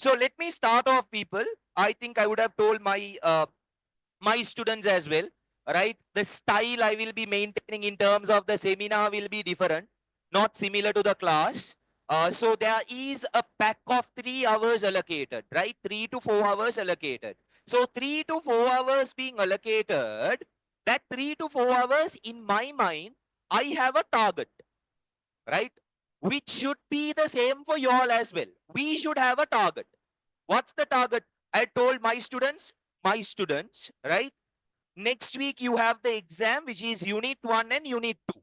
So let me start off, people. I think I would have told my students as well, right? The style I will be maintaining in terms of the seminar will be different, not similar to the class. So there is a pack of 3 hours allocated, right? 3 to 4 hours allocated. So 3 to 4 hours being allocated, that 3 to 4 hours in my mind, I have a target, right? Which should be the same for you all as well. We should have a target. What's the target? I told my students, right? Next week you have the exam, which is unit 1 and unit 2.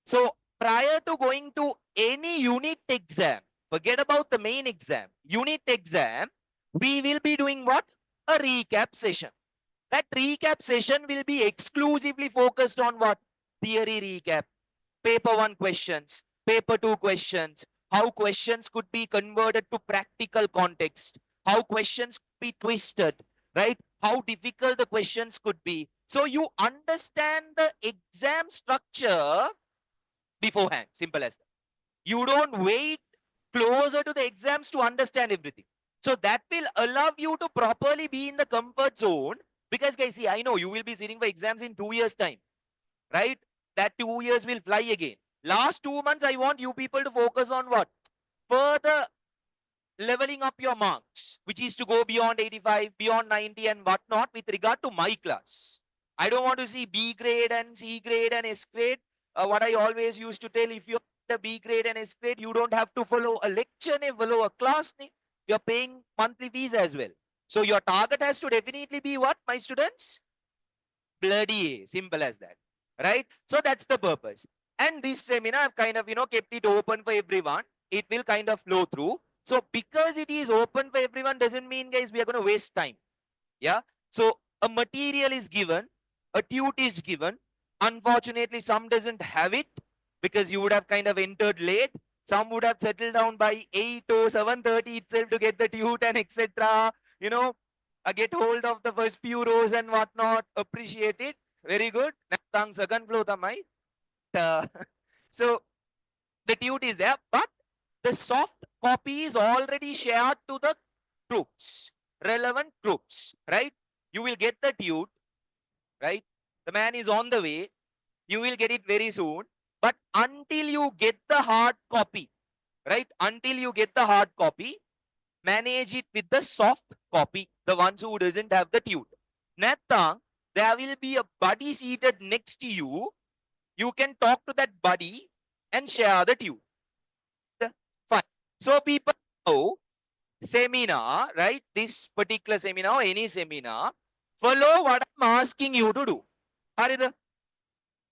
So prior to going to any unit exam, forget about the main exam, unit exam, we will be doing what? A recap session. That recap session will be exclusively focused on what? Theory recap, paper 1 questions, paper 2 questions, how questions could be converted to practical context, how questions could be twisted, right? How difficult the questions could be. So you understand the exam structure beforehand. Simple as that. You don't wait closer to the exams to understand everything. So that will allow you to properly be in the comfort zone. Because guys, see, I know you will be sitting for exams in 2 years' time, right? That 2 years will fly again. Last 2 months, I want you people to focus on what? Further leveling up your marks, which is to go beyond 85, beyond 90 and whatnot with regard to my class. I don't want to see B grade and C grade and S grade. What I always used to tell, if you're the B grade and S grade, you don't have to follow a lecture, follow a class. You're paying monthly fees as well. So your target has to definitely be what, my students? Bloody A. Simple as that. Right? So that's the purpose. And this seminar, I've kind of, kept it open for everyone. It will kind of flow through. So because it is open for everyone doesn't mean, guys, we are going to waste time. Yeah. So a material is given, a tute is given. Unfortunately, some doesn't have it because you would have kind of entered late. Some would have settled down by 8 or 7:30 itself to get the tute and etc. You know, get hold of the first few rows and whatnot. Appreciate it. Very good. Now, second floor, tamai. So the tute is there, but the soft copy is already shared to the groups, relevant groups, right? You will get the tute, right? The man is on the way. You will get it very soon. But until you get the hard copy, right? Until you get the hard copy, manage it with the soft copy, the ones who doesn't have the tute. Nathang, there will be a buddy seated next to you. You can talk to that buddy and share the tute. Fine. So people know seminar, right? This particular seminar or any seminar, follow what I'm asking you to do. Haridha,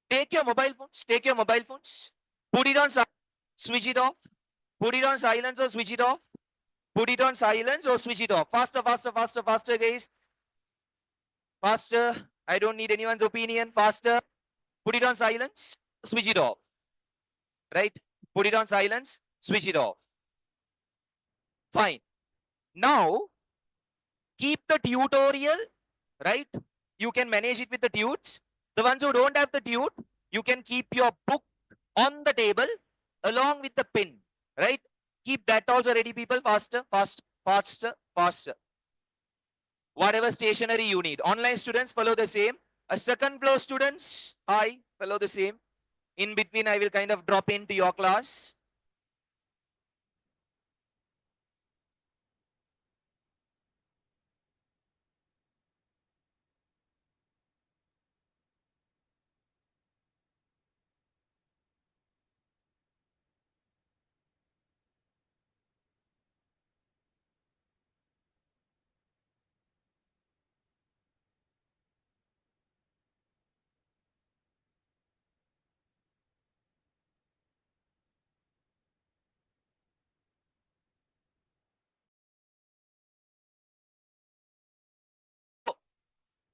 take your mobile phones, put it on silence, switch it off, put it on silence or switch it off, put it on silence or switch it off. Faster, faster, faster, faster, guys. Faster. I don't need anyone's opinion. Faster. Put it on silence, switch it off. Right? Put it on silence, switch it off. Fine. Now, keep the tutorial, right? You can manage it with the tutes. The ones who don't have the tute, you can keep your book on the table along with the pen, right? Keep that also ready, people. Faster, faster, faster, faster. Whatever stationery you need. Online students, follow the same. A second floor students, hi, follow the same. In between, I will kind of drop into your class.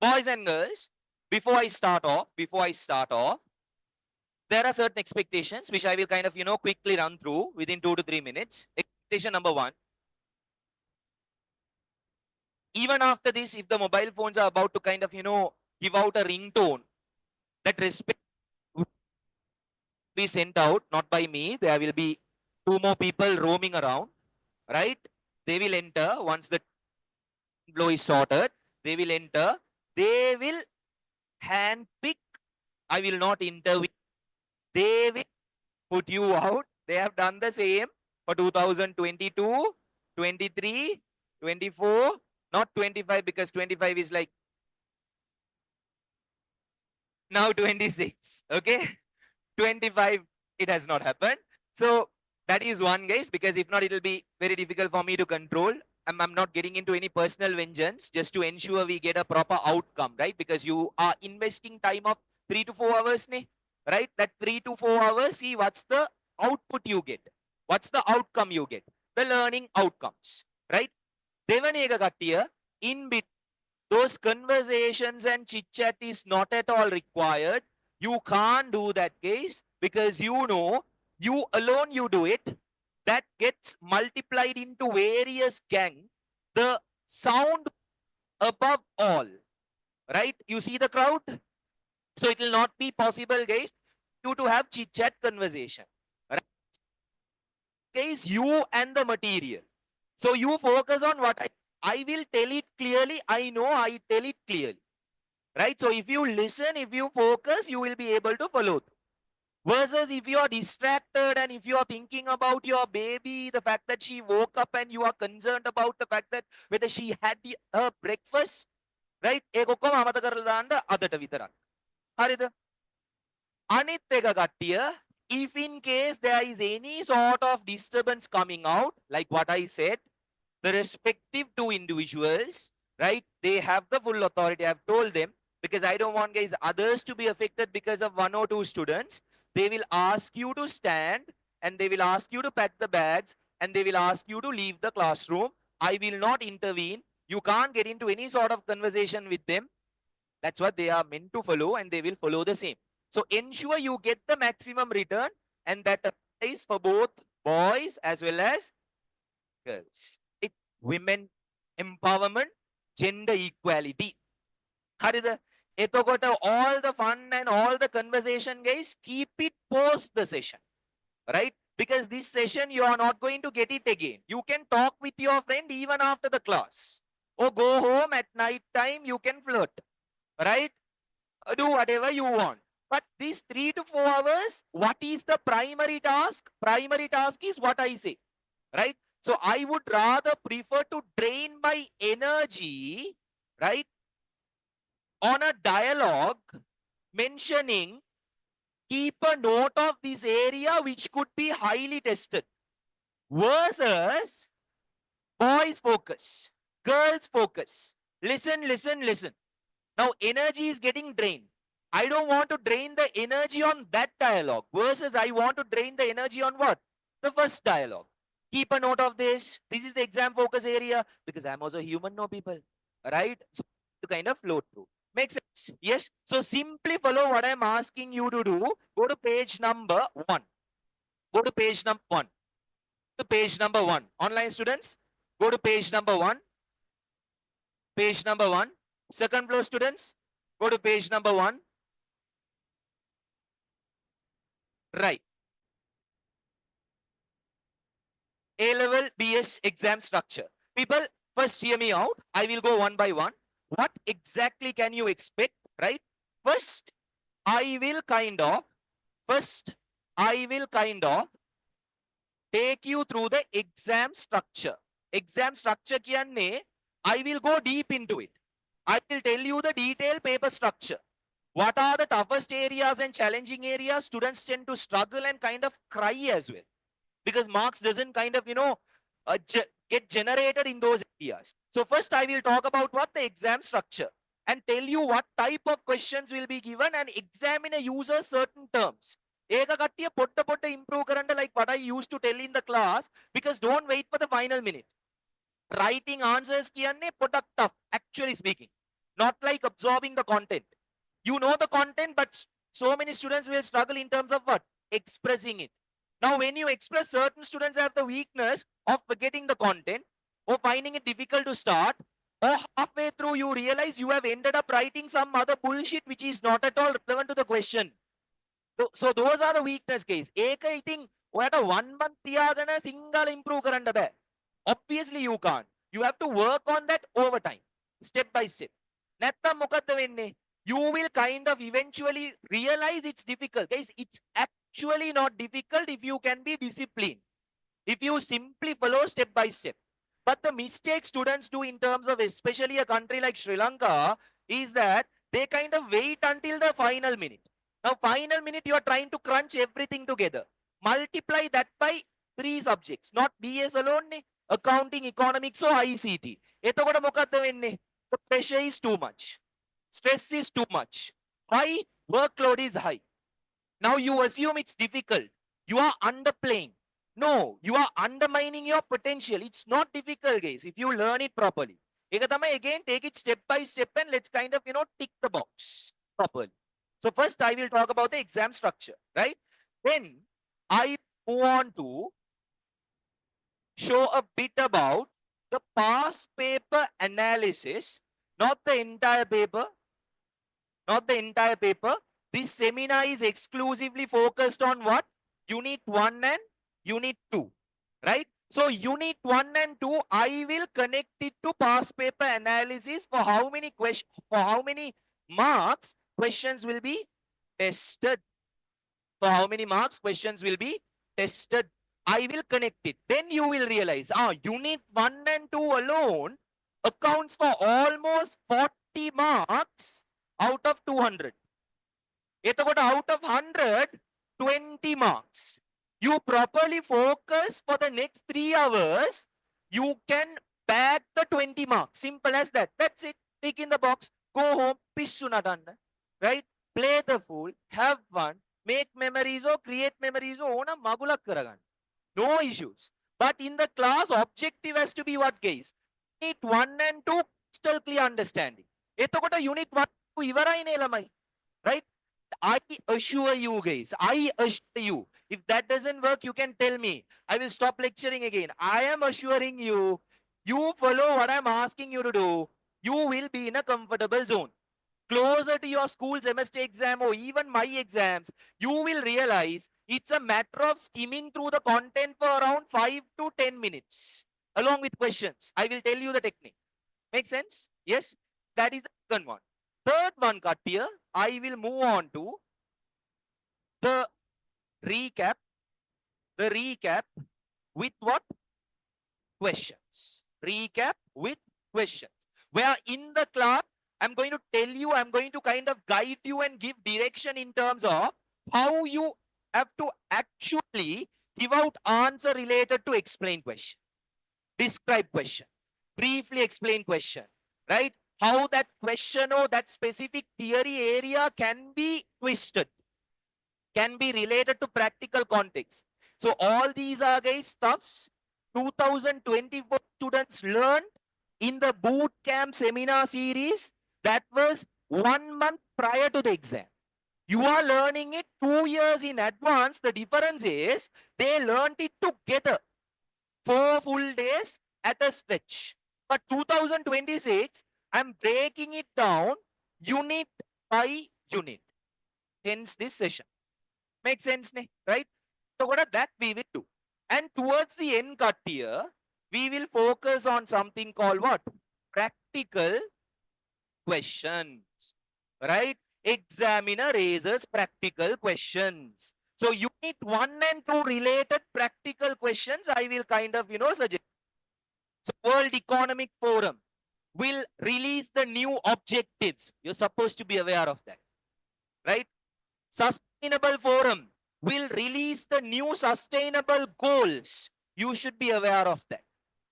Boys and girls, before I start off, there are certain expectations which I will kind of, quickly run through within 2 to 3 minutes. Expectation number one, even after this, if the mobile phones are about to kind of, give out a ringtone, that respect will be sent out, not by me. There will be 2 more people roaming around, right? They will enter once the flow is sorted. They will enter. They will hand pick. I will not intervene. They will put you out. They have done the same for 2022, 23, 24, not 25 because 25 is like now 26. Okay. 25, it has not happened. So that is one, guys, because if not, it will be very difficult for me to control. I'm not getting into any personal vengeance just to ensure we get a proper outcome, right? Because you are investing time of 3 to 4 hours, right? That 3 to 4 hours, see what's the output you get. What's the outcome you get? The learning outcomes, right? Devani eka kattiya, in between those conversations and chit chat is not at all required. You can't do that, case, because you know you alone you do it. That gets multiplied into various gang. The sound above all, right? You see the crowd? So it will not be possible, guys, you to have chit chat conversation. Right? Guys, you and the material. So you focus on what I will tell it clearly. I know I tell it clearly. Right? So if you listen, if you focus, you will be able to follow. Versus if you are distracted and if you are thinking about your baby, the fact that she woke up and you are concerned about the fact that whether she had her breakfast, right? ඒක ඔක්කොම අමතක කරලා දාන්න අදට විතරක්. හරිද? අනිත් එක කට්ටිය, if in case there is any sort of disturbance coming out, like what I said, the respective two individuals, right? They have the full authority. I've told them, because I don't want, guys, others to be affected because of 1 or 2 students. They will ask you to stand and they will ask you to pack the bags and they will ask you to leave the classroom. I will not intervene. You can't get into any sort of conversation with them. That's what they are meant to follow and they will follow the same. So ensure you get the maximum return, and that applies for both boys as well as girls. Women empowerment, gender equality. Harida, එතකොට all the fun and all the conversation, guys, keep it post the session, right? Because this session you are not going to get it again. You can talk with your friend even after the class, or go home at night time. You can flirt, right? Do whatever you want. But these 3 to 4 hours, what is the primary task? Primary task is what I say, right? So I would rather prefer to drain my energy, right, on a dialogue mentioning, keep a note of this area which could be highly tested, versus boys focus, girls focus. Listen, listen, listen. Now energy is getting drained. I don't want to drain the energy on that dialogue, versus I want to drain the energy on what? The first dialogue. Keep a note of this. This is the exam focus area, because I'm also human, no people, right? So to kind of flow through. Makes sense? Yes. So simply follow what I'm asking you to do. Go to page number 1. Go to page number 1. To page number 1. Online students, go to page number 1. Page number 1. Second floor students, go to page number 1. Right. A-level BS exam structure. People, first hear me out. I will go one by one. What exactly can you expect, right? First, I will kind of take you through the exam structure. Exam structure kiyanne, I will go deep into it. I will tell you the detailed paper structure. What are the toughest areas and challenging areas? Students tend to struggle and kind of cry as well, because marks doesn't kind of, get generated in those areas. So first I will talk about what the exam structure and tell you what type of questions will be given and examine a user certain terms. Eka kattiya potta improve karanda, like what I used to tell in the class, because don't wait for the final minute. Writing answers kiyanne potta tough, actually speaking. Not like absorbing the content. You know the content, but so many students will struggle in terms of what? Expressing it. Now, when you express, certain students have the weakness of forgetting the content or finding it difficult to start, or halfway through you realize you have ended up writing some other bullshit which is not at all relevant to the question. So those are the weakness case. Eka iting ඔයාට 1 month තියාගෙන Sinhala improve කරන්න බෑ. Obviously you can't. You have to work on that over time, step by step. නැත්තම් මොකද්ද වෙන්නේ? You will kind of eventually realize it's difficult. Guys, it's actually not difficult if you can be disciplined. If you simply follow step by step. But the mistake students do in terms of especially a country like Sri Lanka is that they kind of wait until the final minute. Now, final minute, you are trying to crunch everything together. Multiply that by 3 subjects, not BS alone, accounting, economics, or ICT. එතකොට මොකද්ද වෙන්නේ? The pressure is too much. Stress is too much. Why? Workload is high. Now you assume it's difficult. You are underplaying. No, you are undermining your potential. It's not difficult, guys, if you learn it properly. Again, take it step by step and let's kind of, tick the box properly. So first I will talk about the exam structure, right? Then I move on to show a bit about the past paper analysis, not the entire paper, not the entire paper. This seminar is exclusively focused on what? Unit 1 and Unit 2, right? So Unit 1 and 2, I will connect it to past paper analysis for how many questions, for how many marks questions will be tested. For how many marks questions will be tested. I will connect it. Then you will realize, Unit 1 and 2 alone accounts for almost 40 marks out of 200. Out of 100, 20 marks. You properly focus for the next 3 hours, you can bag the 20 marks. Simple as that. That's it. Tick in the box. Go home. Pissu nadanna. Right? Play the fool. Have fun. Make memories or create memories or ona magulak karagan. No issues. But in the class, objective has to be what, guys? Unit 1 and 2, crystal clear understanding. Etokota Unit 1 ivarai ne lamai. Right? I assure you, guys. I assure you. If that doesn't work, you can tell me. I will stop lecturing again. I am assuring you, you follow what I'm asking you to do, you will be in a comfortable zone. Closer to your school semester exam or even my exams, you will realize it's a matter of skimming through the content for around 5 to 10 minutes, along with questions. I will tell you the technique. Make sense? Yes? That is the second one. Third one, cut here, I will move on to the recap. The recap with what? Questions. Recap with questions. Where in the class, I'm going to tell you, I'm going to kind of guide you and give direction in terms of how you have to actually give out answer related to explain question, describe question, briefly explain question, right? How that question or that specific theory area can be twisted, can be related to practical context. So all these are, guys, stuffs 2024 students learned in the boot camp seminar series that was 1 month prior to the exam. You are learning it 2 years in advance. The difference is they learned it together 4 full days at a stretch. But 2026, I'm breaking it down unit by unit. Hence this session. Make sense, right? So what that we will do. And towards the end cut here, we will focus on something called what? Practical questions, right? Examiner raises practical questions. So unit 1 and 2 related practical questions, I will kind of, suggest. So World Economic Forum will release the new objectives. You're supposed to be aware of that, right? Sustainable Forum will release the new sustainable goals. You should be aware of that.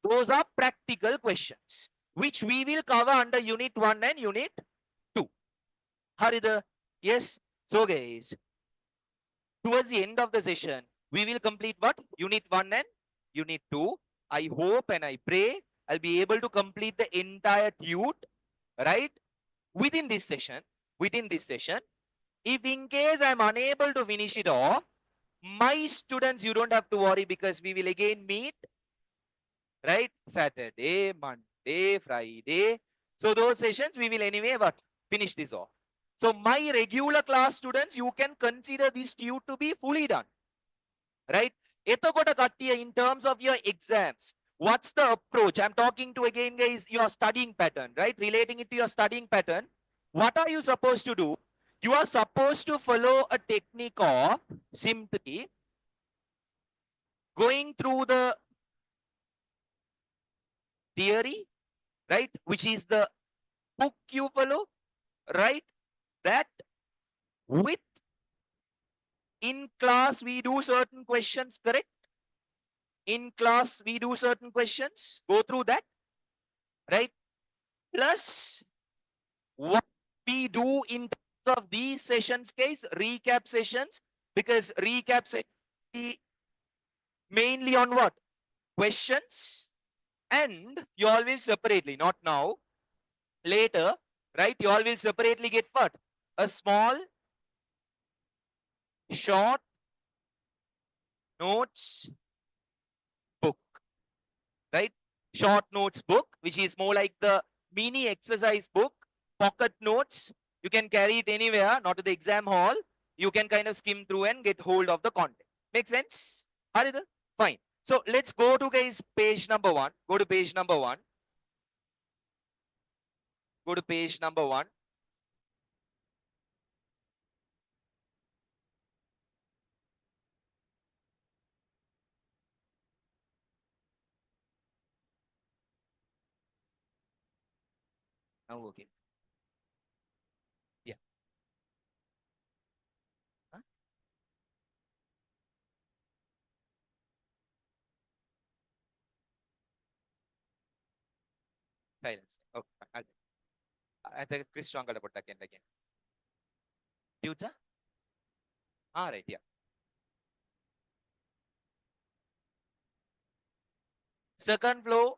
Those are practical questions, which we will cover under Unit 1 and Unit 2. Harida, yes? So guys, towards the end of the session, we will complete what? Unit 1 and Unit 2. I hope and I pray I'll be able to complete the entire tute, right? Within this session. If in case I'm unable to finish it off, my students, you don't have to worry because we will again meet, right? Saturday, Monday, Friday. So those sessions, we will anyway what? Finish this off. So my regular class students, you can consider this tute to be fully done, right? In terms of your exams, What's the approach? I'm talking to again, guys, your studying pattern, right? Relating it to your studying pattern. What are you supposed to do? You are supposed to follow a technique of simply going through the theory, right? Which is the book you follow, right? That with in class we do certain questions, correct? In class we do certain questions, go through that, right? Plus what we do in terms of these sessions, case recap sessions, because recap sessions mainly on what? Questions, and you all will separately, not now, later, right? You all will separately get what? A small, short notes book, right? Short notes book, which is more like the mini exercise book, pocket notes. You can carry it anywhere, not to the exam hall. You can kind of skim through and get hold of the content. Make sense? Haridha? Fine. So let's go to, guys, page number 1. Go to page number 1. Go to page number 1. Now, okay. Yeah. Huh? Silence. Okay. I think Chris Strong got again. Dudes, all right. Yeah. Second floor,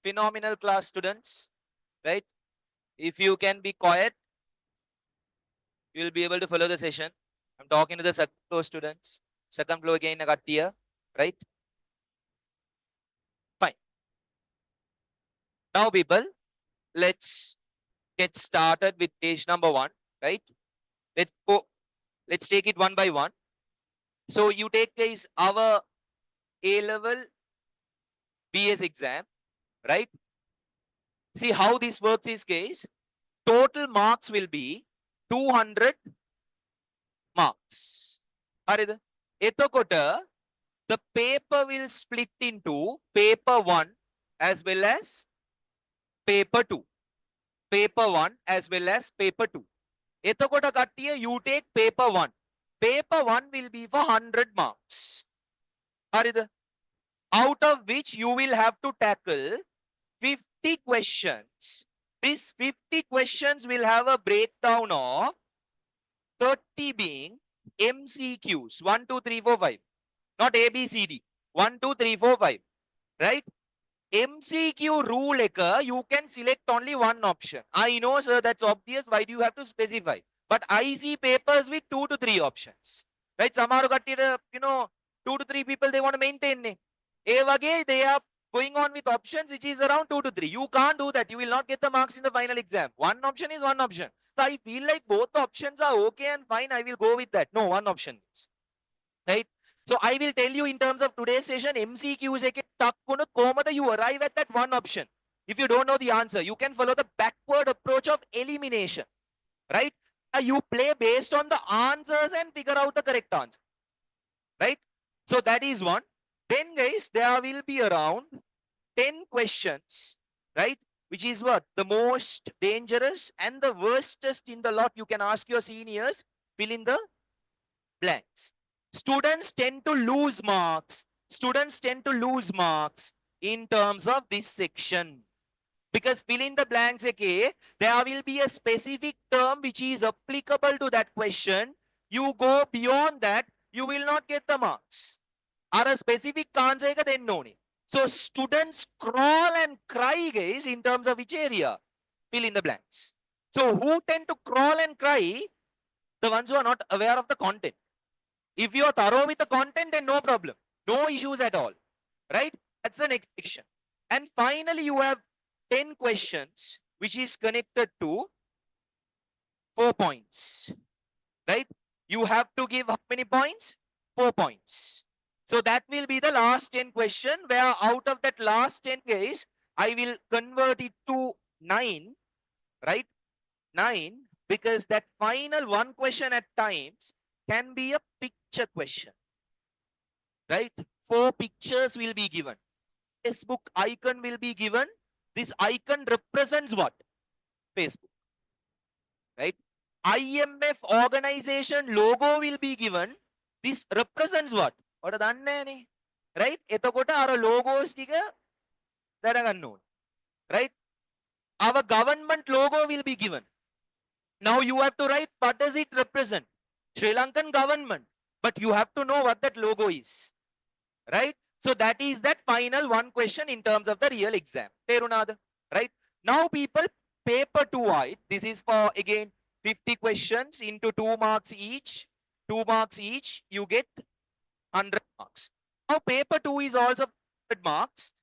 phenomenal class students, right? If you can be quiet, you will be able to follow the session. I'm talking to the second floor students. Second floor again, I got here, right? Fine. Now, people, let's get started with page number 1, right? Let's go. Let's take it one by one. So you take guys our A level BS exam, right? See how this works is, guys. Total marks will be 200 marks. Harid, etokota, the paper will split into paper 1 as well as paper 2. Paper 1 as well as paper 2. Etokota kattiya, you take paper 1. Paper 1 will be for 100 marks. Harid, out of which you will have to tackle 50 questions. These 50 questions will have a breakdown of 30 being MCQs. 1, 2, 3, 4, 5. Not A, B, C, D. 1, 2, 3, 4, 5. Right? MCQ rule, you can select only one option. I know, sir, that's obvious. Why do you have to specify? But I see papers with 2 to 3 options. Right? Samaru kattira, 2 to 3 people, they want to maintain. They are going on with options which is around 2 to 3. You can't do that. You will not get the marks in the final exam. One option is one option. So I feel like both options are okay and fine. I will go with that. No, one option is. Right? So I will tell you in terms of today's session, MCQs you arrive at that one option. If you don't know the answer, you can follow the backward approach of elimination. Right? You play based on the answers and figure out the correct answer. Right? So that is one. Then, guys, there will be around 10 questions, right? Which is what? The most dangerous and the worstest in the lot. You can ask your seniors, fill in the blanks. Students tend to lose marks. Students tend to lose marks in terms of this section. Because fill in the blanks, okay, there will be a specific term which is applicable to that question. You go beyond that, you will not get the marks. Are a specific answer, then no. So students crawl and cry, guys, in terms of which area? Fill in the blanks. So who tend to crawl and cry? The ones who are not aware of the content. If you are thorough with the content, then no problem. No issues at all. Right? That's the next section. And finally, you have 10 questions which is connected to 4 points. Right? You have to give how many points? 4 points. So that will be the last 10 question, where out of that last 10 guys, I will convert it to 9, right? 9, because that final one question at times can be a picture question, right? 4 pictures will be given. Facebook icon will be given. This icon represents what? Facebook, right? IMF organization logo will be given. This represents what? What are the right? එතකොට අර logos ටික දැනගන්න ඕනේ. Right? Our government logo will be given. Now you have to write what does it represent? Sri Lankan government. But you have to know what that logo is. Right? So that is that final one question in terms of the real exam. Terunada. Right? Now people, paper 2i. This is for again 50 questions into 2 marks each. 2 marks each. You get 100 marks. Now paper 2 is also 100 marks.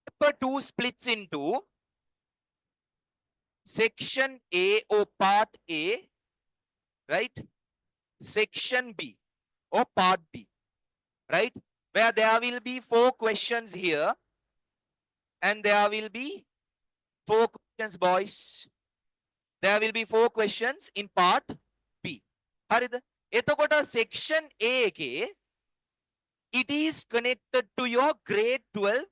Paper 2 splits into section A or part A, right? Section B or part B, right? Where there will be 4 questions here and there will be 4 questions, boys. There will be 4 questions in part B. Harida. එතකොට section A ke, it is connected to your grade 12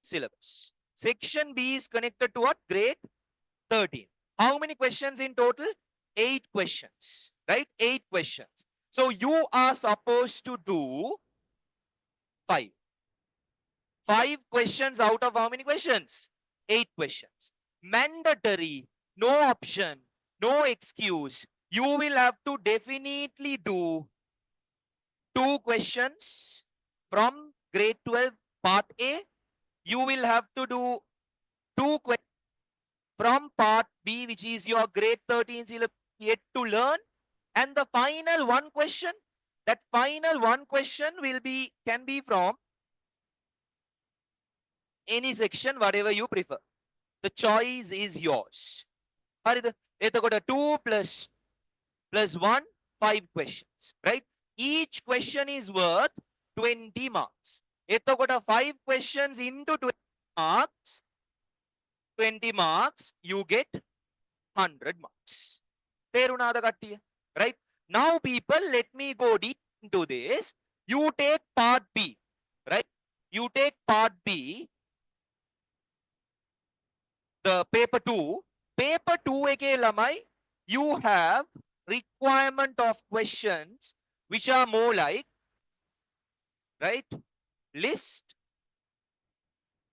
syllabus. Section B is connected to what? Grade 13. How many questions in total? 8 questions, right? 8 questions. So you are supposed to do 5. 5 questions out of how many questions? 8 questions. Mandatory, no option, no excuse. You will have to definitely do 2 questions from grade 12 part A. You will have to do 2 questions from part B, which is your grade 13 syllabus yet to learn. And the final one question, that final one question will be, can be from any section, whatever you prefer. The choice is yours. එතකොට 2 plus 1, 5 questions, right? Each question is worth 20 marks. එතකොට 5 questions into 20 marks, 20 marks, you get 100 marks. තේරුණාද කට්ටිය? Right? Now people, let me go deep into this. You take part B, right? You take part B, the paper 2. Paper 2 එකේ ළමයි, you have requirement of questions which are more like, right? List,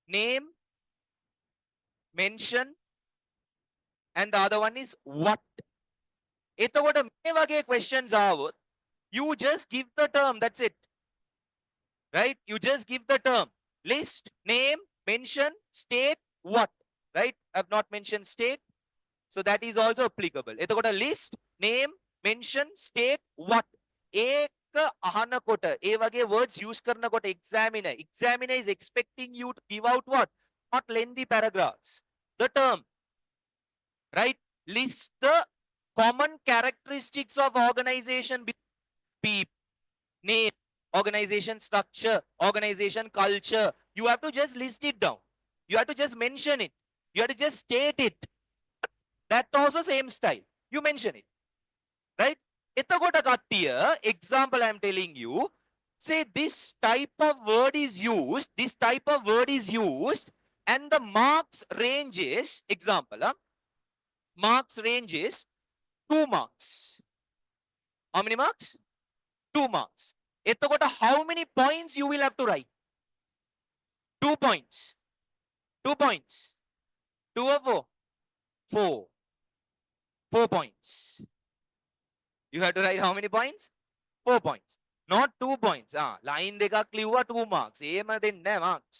name, mention, and the other one is what. එතකොට මේ වගේ questions ආවොත්, you just give the term, that's it. Right? You just give the term. List, name, mention, state, what. Right? I've not mentioned state. So that is also applicable. එතකොට list, name, mention, state, what. ඒක අහනකොට, ඒ වගේ words use කරනකොට examiner is expecting you to give out what? Not lengthy paragraphs. The term. Right? List the common characteristics of organization, people, name, organization structure, organization culture. You have to just list it down. You have to just mention it. You have to just state it. That also same style. You mention it. Right? එතකොට කට්ටිය, example I am telling you, say this type of word is used, this type of word is used, and the marks ranges, example, marks ranges 2 marks. How many marks? 2 marks. එතකොට how many points you will have to write? 2 points. 2 points. 2 or 4? 4. 4 points. You have to write how many points? 4 points. Not 2 points. Line දෙකක් ලිව්වා 2 marks. එහෙම දෙන්නේ නැහැ marks.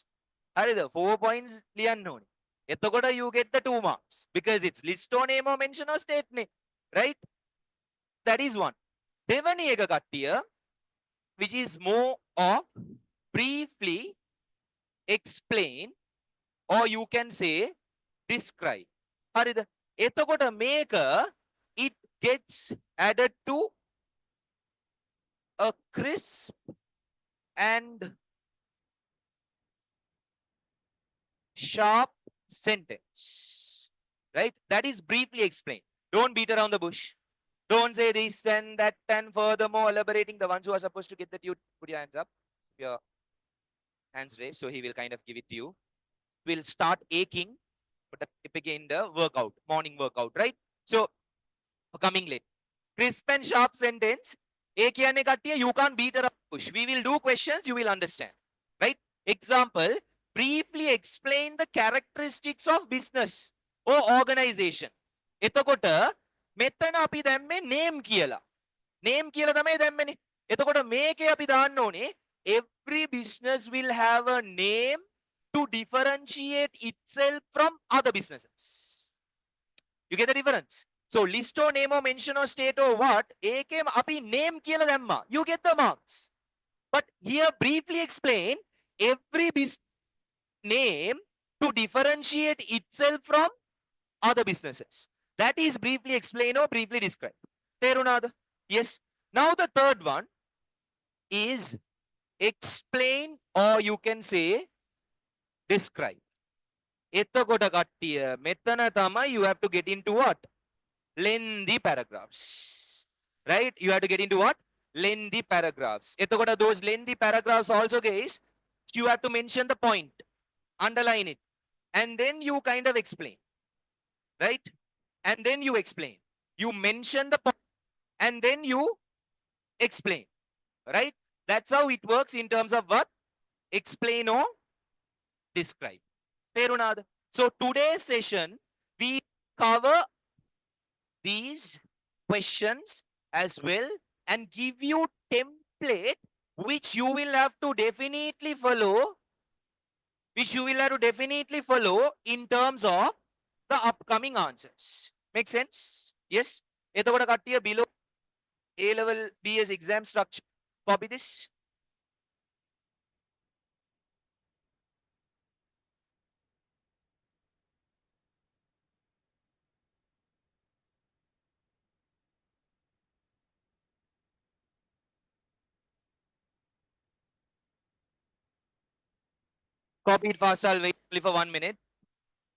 හරිද? 4 points ලියන්න ඕනේ. එතකොට you get the 2 marks because it's list or name or mention or state name. Right? That is one. දෙවැනි එක කට්ටිය, which is more of briefly explain, or you can say describe. හරිද? එතකොට මේක, it gets added to a crisp and sharp sentence. Right? That is briefly explained. Don't beat around the bush. Don't say this and that and furthermore elaborating. The ones who are supposed to get the tune, put your hands up. Your hands raised. So he will kind of give it to you. Will start aching, but begin the workout, morning workout, right? So coming late. Crisp and sharp sentence. एक याने काटिए, you can't beat around the bush. We will do questions, you will understand. Right? Example, briefly explain the characteristics of business or organization. එතකොට මෙතන අපි දැම්මේ name කියලා. Name කියලා තමයි දැම්මනේ. එතකොට මේකේ අපි දාන්න ඕනේ every business will have a name to differentiate itself from other businesses. You get the difference? So list or name or mention or state or what, ඒකේම අපි name කියලා දැම්මා. You get the marks. But here briefly explain every business name to differentiate itself from other businesses. That is briefly explained or briefly described. තේරුණාද? Yes. Now the third one is explain or you can say describe. එතකොට කට්ටිය මෙතන තමයි you have to get into what? Lengthy paragraphs. Right? You have to get into what? Lengthy paragraphs. එතකොට those lengthy paragraphs also guys, you have to mention the point, underline it, and then you kind of explain. Right? And then you explain. You mention the point and then you explain. Right? That's how it works in terms of what? Explain or describe. තේරුණාද? So today's session, we cover these questions as well and give you template which you will have to definitely follow, in terms of the upcoming answers. Make sense? Yes? එතකොට කට්ටිය below A level BS exam structure, copy this. Copy it fast. I'll wait only for 1 minute.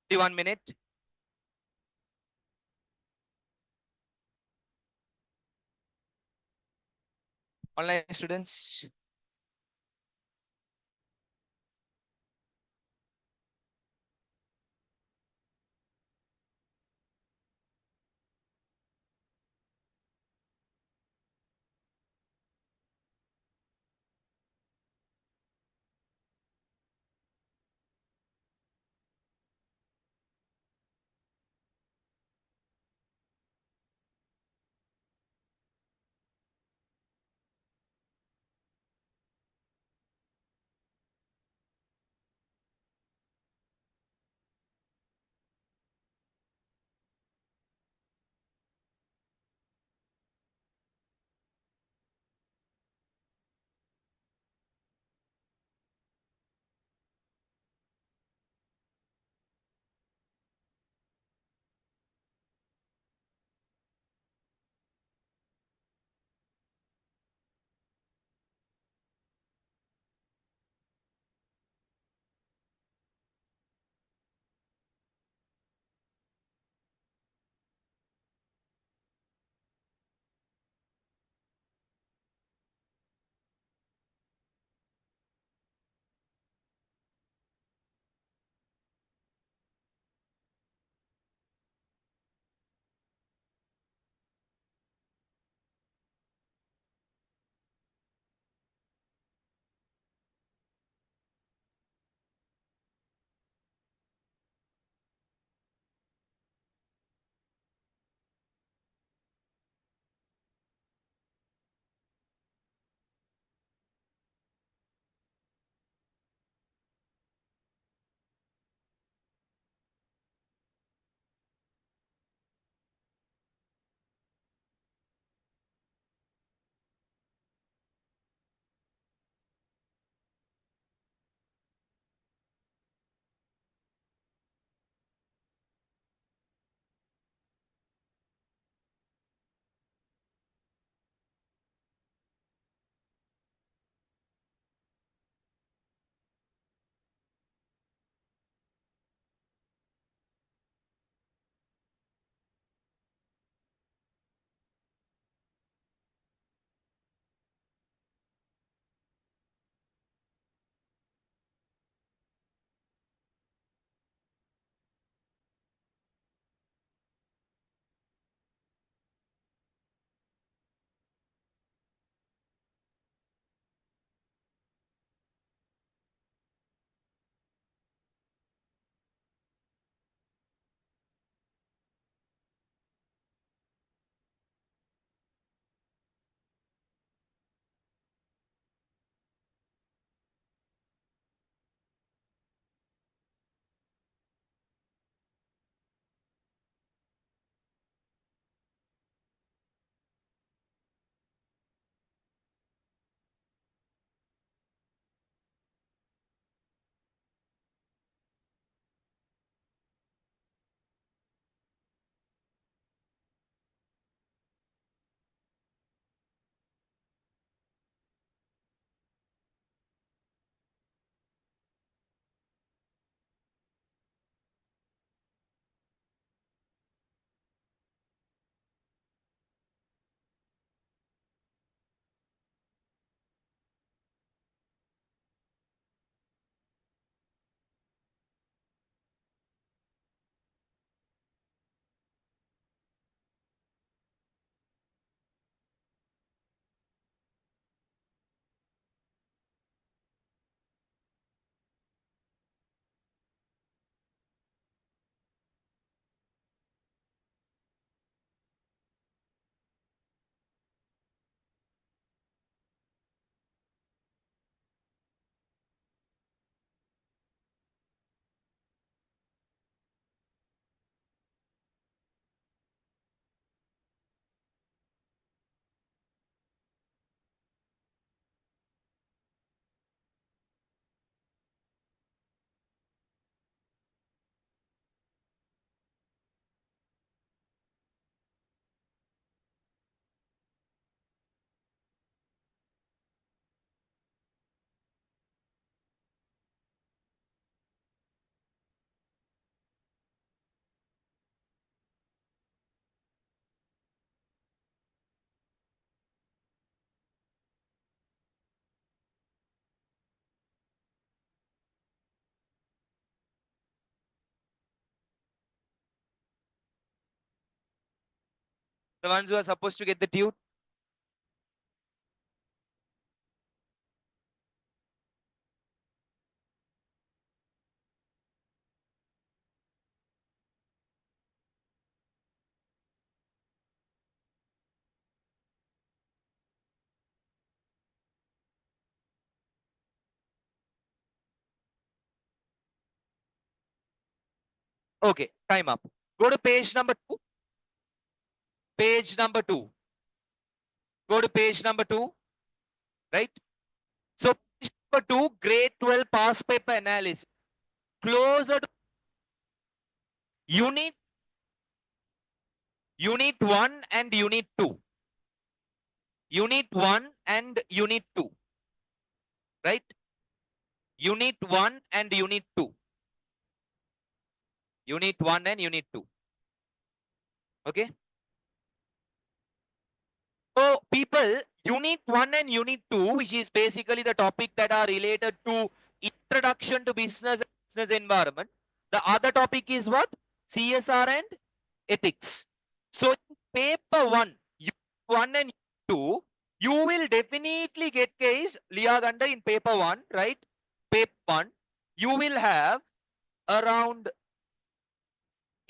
1 minute. Online students. The ones who are supposed to get the tute. Okay, time up. Go to page number 2. Page number 2. Go to page number 2, right? So page number 2, grade 12 past paper analysis. Closer to unit, unit 1 and unit 2. Unit 1 and unit 2, right? Unit 1 and unit 2. Unit 1 and unit 2. Okay. So people, unit 1 and unit 2, which is basically the topic that are related to introduction to business and business environment. The other topic is what? CSR and ethics. So in paper 1, unit 1 and 2, you will definitely get case Liaganda in paper 1, right? Paper 1, you will have around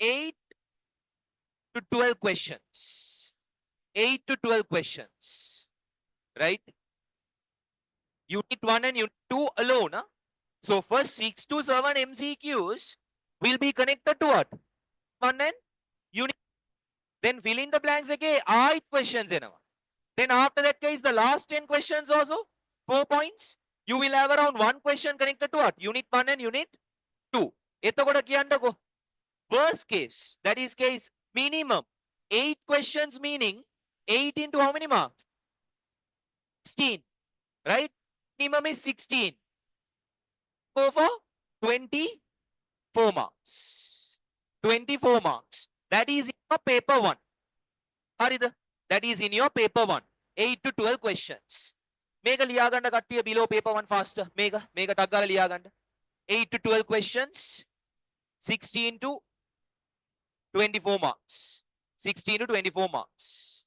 8 to 12 questions. 8 to 12 questions, right? Unit 1 and Unit 2 alone. Huh? So first 6 to 7 MCQs will be connected to what? 1 and Unit. Then fill in the blanks again. 8 questions. Then after that case, the last 10 questions also, 4 points. You will have around 1 question connected to what? Unit 1 and Unit 2. Worst case, that is case minimum 8 questions, meaning 8 into how many marks? 16, right? Minimum is 16. Go for 24 marks. 24 marks. That is in your paper 1. That is in your paper 1. 8 to 12 questions. Make a liyaganda kattiya below paper 1 faster. Make a taggala liyaganda. 8 to 12 questions. 16 to 24 marks. 16 to 24 marks.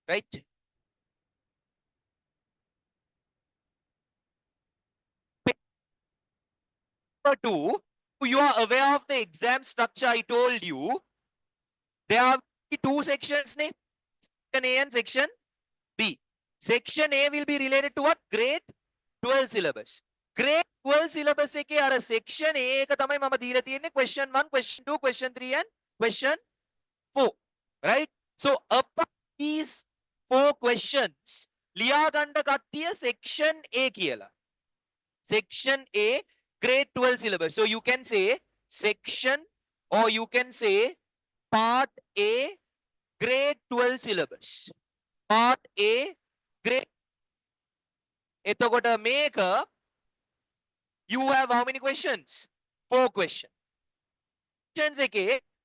Right? Paper 2, you are aware of the exam structure I told you. There are 2 sections, ne? Section A and Section B. Section A will be related to what? Grade 12 syllabus. Grade 12 syllabus එකේ අර section A එක තමයි මම දීලා තියෙන්නේ question 1, question 2, question 3 and question 4. Right? So above these 4 questions ලියා ගන්න කට්ටිය section A කියලා. Section A grade 12 syllabus. So you can say section, or you can say part A grade 12 syllabus. Part A grade. එතකොට මේක you have how many questions? 4 questions.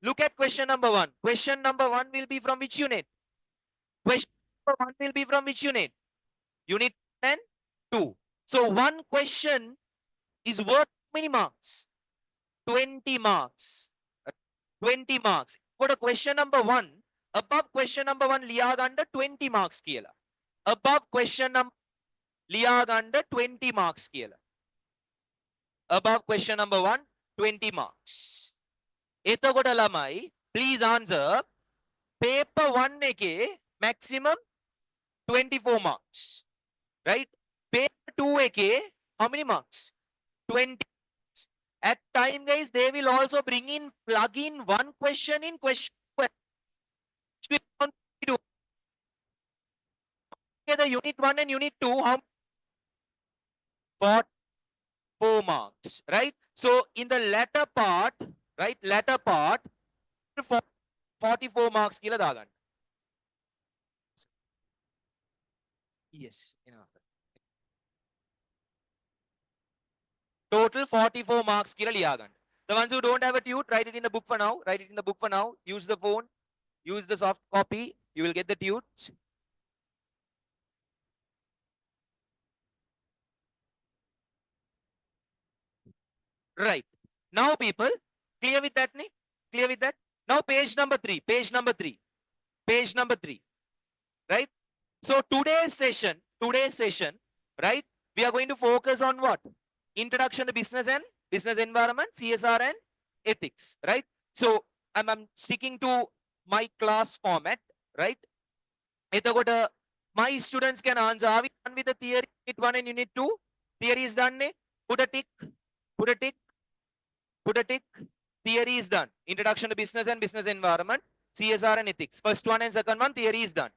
Look at question number 1. Question number 1 will be from which unit? Question number 1 will be from which unit? Unit 10, 2. So one question is worth how many marks? 20 marks. 20 marks. Go to question number 1. Above question number 1, ලියාගන්න 20 marks කියලා. Above question number ලියාගන්න 20 marks කියලා. Above question number 1, 20 marks. එතකොට ළමයි, please answer. Paper 1 එකේ maximum 24 marks. Right? Paper 2 එකේ how many marks? 20. At time, guys, they will also bring in, plug in one question in question 12. The unit 1 and unit 2, how 4 marks, right? So in the latter part, right, latter part, 44 marks kila dagan. Yes, total 44 marks kila liyagan. The ones who don't have a tute, write it in the book for now. Write it in the book for now. Use the phone. Use the soft copy. You will get the tutes. Right. Now, people, clear with that? Clear with that? Now, page number 3. Page number 3. Page number 3, right? So today's session, right? We are going to focus on what? Introduction to business and business environment, CSR and ethics, right? So I'm sticking to my class format, right? එතකොට my students can answer. Are we done with the theory? Unit 1 and unit 2? Theory is done, ne? Put a tick, put a tick, put a tick. Theory is done. Introduction to business and business environment, CSR and ethics. First one and second one, theory is done.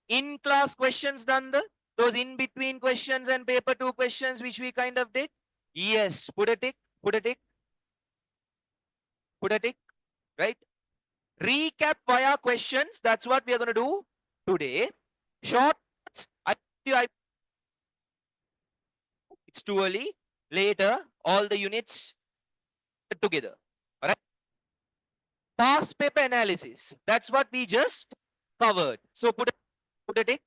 In class questions done, those in between questions and paper 2 questions which we kind of did? Yes. Put a tick, put a tick, put a tick, right? Recap via questions. That's what we are going to do today. Short notes. It's too early. Later, all the units together. All right. Past paper analysis. That's what we just covered. So put a tick,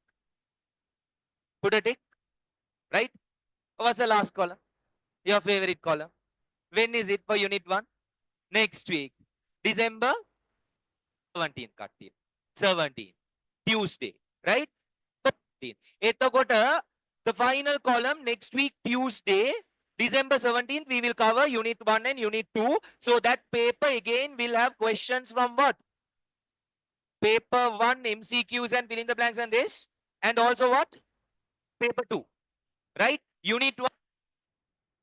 put a tick, right? What's the last column? Your favorite column. When is it for unit 1? Next week. December 17th. 17th. Tuesday. Right? 17th. එතකොට the final column next week Tuesday, December 17th, we will cover unit 1 and unit 2. So that paper again will have questions from what? Paper 1 MCQs and fill in the blanks and this. And also what? Paper 2. Right? Unit 1,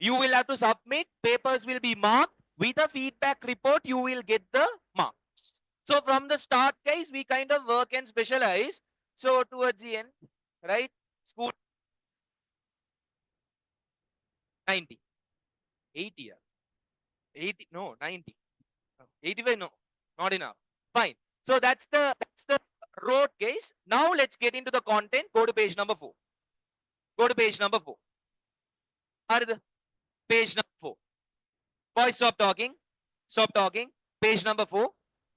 you will have to submit. Papers will be marked. With a feedback report, you will get the marks. So from the start, guys, we kind of work and specialize. So towards the end, right? School 90. 80. 80. No, 90. 85. No, not enough. Fine. So that's the road, guys. Now let's get into the content. Go to page number 4. Go to page number 4. Page number 4. Boys, stop talking. Stop talking. Page number 4.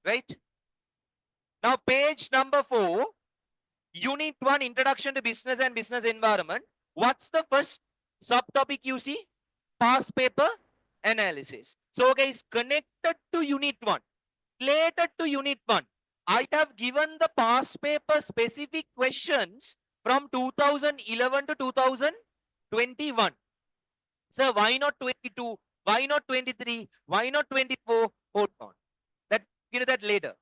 Right? Now, page number 4, unit 1, introduction to business and business environment. What's the first subtopic you see? Past paper analysis. So, guys, connected to unit 1, related to unit 1, I have given the past paper specific questions from 2011 to 2021. Sir, why not 22? Why not 23? Why not 24? Hold on. That later.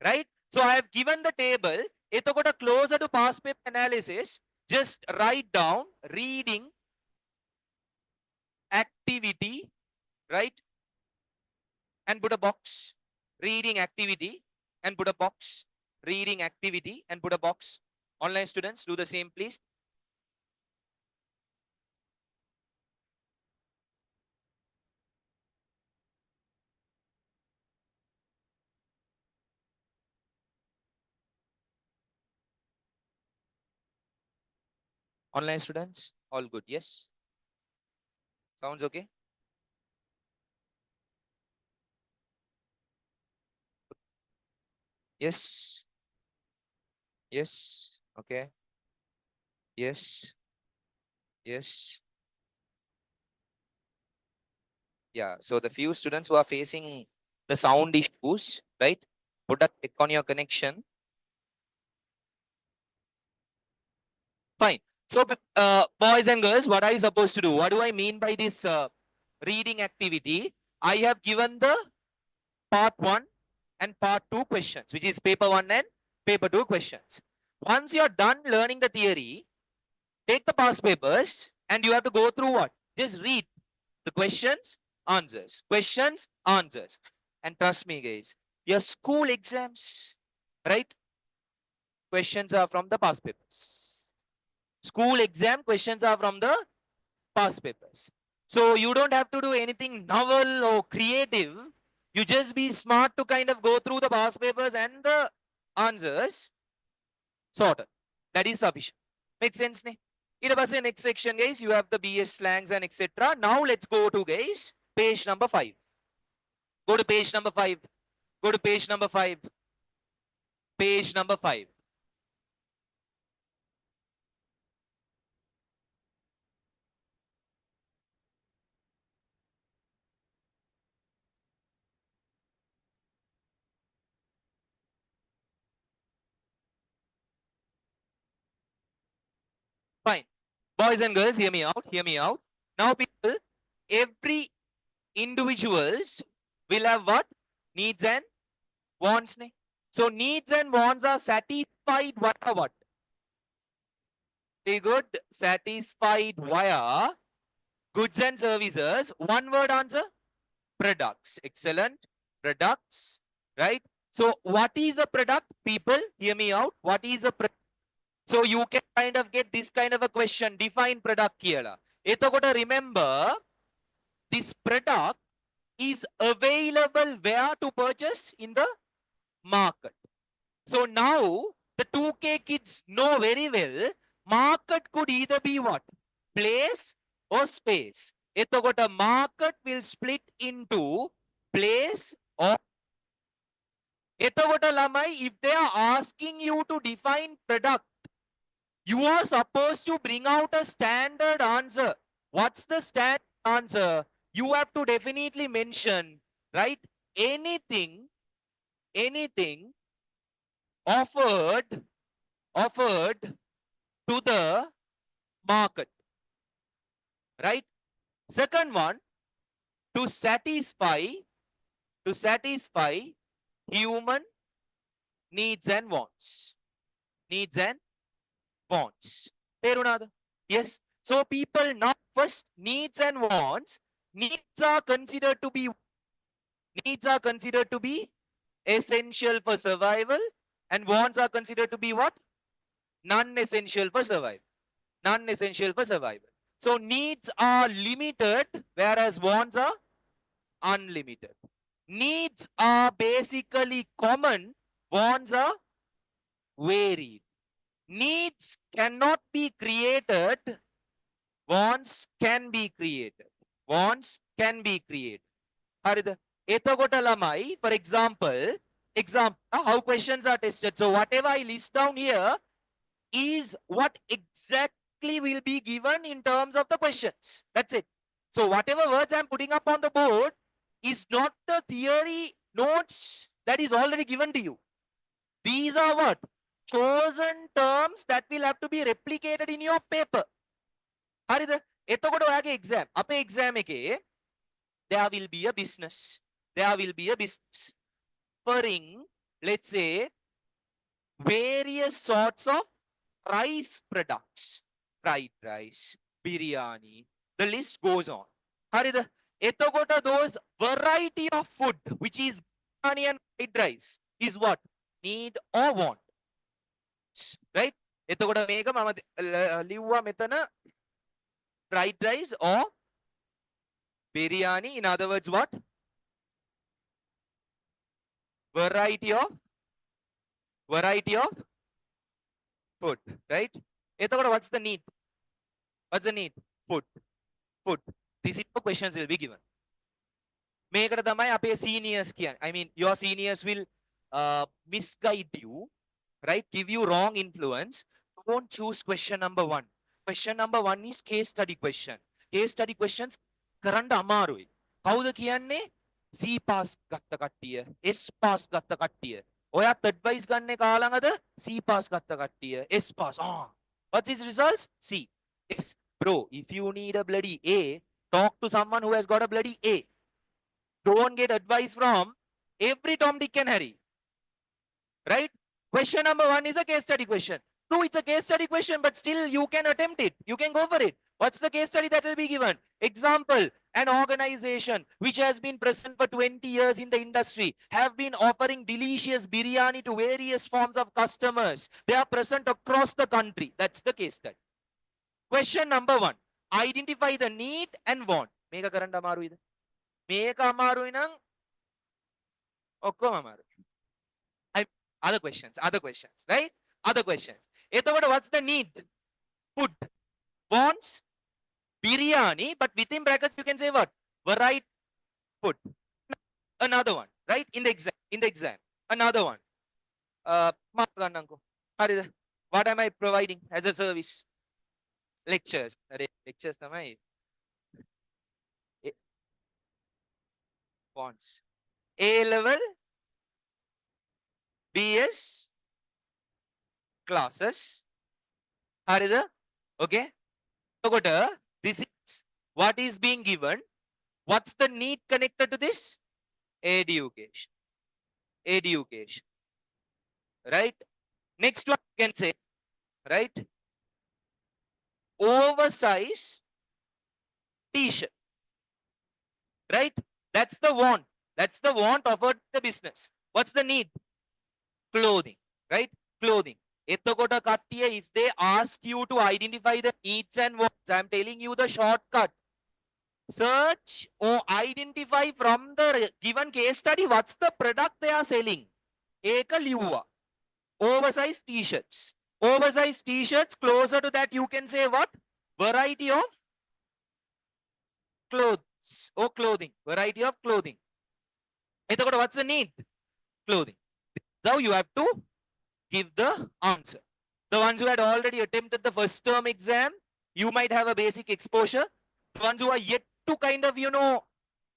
Right? So I have given the table. එතකොට closer to past paper analysis, just write down reading activity, right? And put a box. Reading activity and put a box. Reading activity and put a box. Online students, do the same, please. Online students, all good. Yes. Sounds okay. Yes. Yes. Okay. Yes. Yes. Yeah. So the few students who are facing the sound issues, right? Put a click on your connection. Fine. So, boys and girls, what are you supposed to do? What do I mean by this reading activity? I have given the part 1 and part 2 questions, which is paper 1 and paper 2 questions. Once you're done learning the theory, take the past papers and you have to go through what? Just read the questions, answers, questions, answers. And trust me, guys, your school exams, right? Questions are from the past papers. School exam questions are from the past papers. So you don't have to do anything novel or creative. You just be smart to kind of go through the past papers and the answers sorted. That is sufficient. Make sense? Ne? In the next section, guys, you have the BS slangs and etc. Now let's go to, guys, page number 5. Go to page number 5. Go to page number 5. Page number 5. Boys and girls, hear me out. Hear me out. Now, people, every individuals will have what? Needs and wants. Ne? So needs and wants are satisfied via what? Very good. Satisfied via goods and services. One word answer. Products. Excellent. Products. Right? So what is a product? People, hear me out. What is a product? So you can kind of get this kind of a question. Define product here. Ethokota remember, this product is available where to purchase? In the market. So now the 2K kids know very well, market could either be what? Place or space. Ethokota market will split into place or Ethokota lamai, if they are asking you to define product, you are supposed to bring out a standard answer. What's the standard answer? You have to definitely mention, right? Anything offered to the market, right? Second one, to satisfy human needs and wants. Needs and wants. Yes. So people now first needs and wants. Needs are considered to be essential for survival, and wants are considered to be what? Non-essential for survival. Non-essential for survival. So needs are limited, whereas wants are unlimited. Needs are basically common, wants are varied. Needs cannot be created, wants can be created. Wants can be created. Harida. Ethokota lamai, for example, how questions are tested. So whatever I list down here is what exactly will be given in terms of the questions. That's it. So whatever words I'm putting up on the board is not the theory notes that is already given to you. These are what? Chosen terms that will have to be replicated in your paper. Harida. Ethokota ඔයාගේ exam. අපේ exam එකේ there will be a business. There will be a business offering, let's say, various sorts of rice products. Fried rice, biryani, the list goes on. Harida. Ethokota those variety of food, which is biryani and fried rice, is what? Need or want. Right? Ethokota මේක මම ලිව්වා මෙතන fried rice or biryani. In other words, what? Variety of food, right? Ethokota what's the need? What's the need? Food. This is the questions will be given. මේකට තමයි අපේ seniors කියන්නේ. I mean, your seniors will misguide you, right? Give you wrong influence. Don't choose question number 1. Question number 1 is case study question. Case study questions කරන්න අමාරුයි. කවුද කියන්නේ? C pass ගත්ත කට්ටිය, S pass ගත්ත කට්ටිය. ඔයාත් advice ගන්න කාලඟද? C pass ගත්ත කට්ටිය, S pass. What's his results? C. Yes. Bro, if you need a bloody A, talk to someone who has got a bloody A. Don't get advice from every Tom, Dick and Harry. Right? Question number 1 is a case study question. True, it's a case study question, but still you can attempt it. You can go for it. What's the case study that will be given? Example, an organization which has been present for 20 years in the industry have been offering delicious biryani to various forms of customers. They are present across the country. That's the case study. Question number 1. Identify the need and want. මේක කරන්න අමාරුයිද? මේක අමාරුයි නම් ඔක්කොම අමාරුයි. Other questions, right? Other questions. Ethokota what's the need? Food. Wants? Biryani, but within brackets you can say what? Variety food. Another one, right? In the exam. Another one. What am I providing as a service? Lectures. Lectures තමයි. Wants. A level BS classes. Harida. Okay. So, this is what is being given. What's the need connected to this? Education. Education. Right? Next one you can say, right? Oversize t-shirt. Right? That's the want. That's the want offered to the business. What's the need? Clothing. Right? Clothing. එතකොට කට්ටිය, if they ask you to identify the needs and wants, I'm telling you the shortcut. Search or identify from the given case study what's the product they are selling. ඒක ලිව්වා. Oversized t-shirts. Oversized t-shirts, closer to that you can say what? Variety of clothes or clothing. Variety of clothing. එතකොට what's the need? Clothing. Now you have to give the answer. The ones who had already attempted the first term exam, you might have a basic exposure. The ones who are yet to kind of,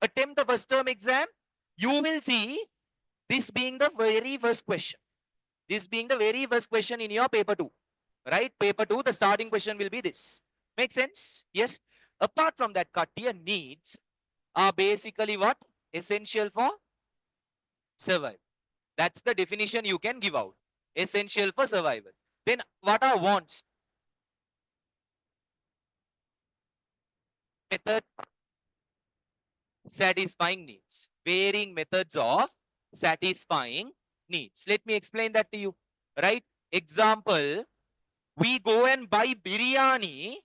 attempt the first term exam, you will see this being the very first question. This being the very first question in your paper 2. Right? Paper 2, the starting question will be this. Make sense? Yes. Apart from that, Katya, needs are basically what? Essential for survival. That's the definition you can give out. Essential for survival. Then what are wants? Method satisfying needs. Varying methods of satisfying needs. Let me explain that to you. Right? Example, we go and buy biryani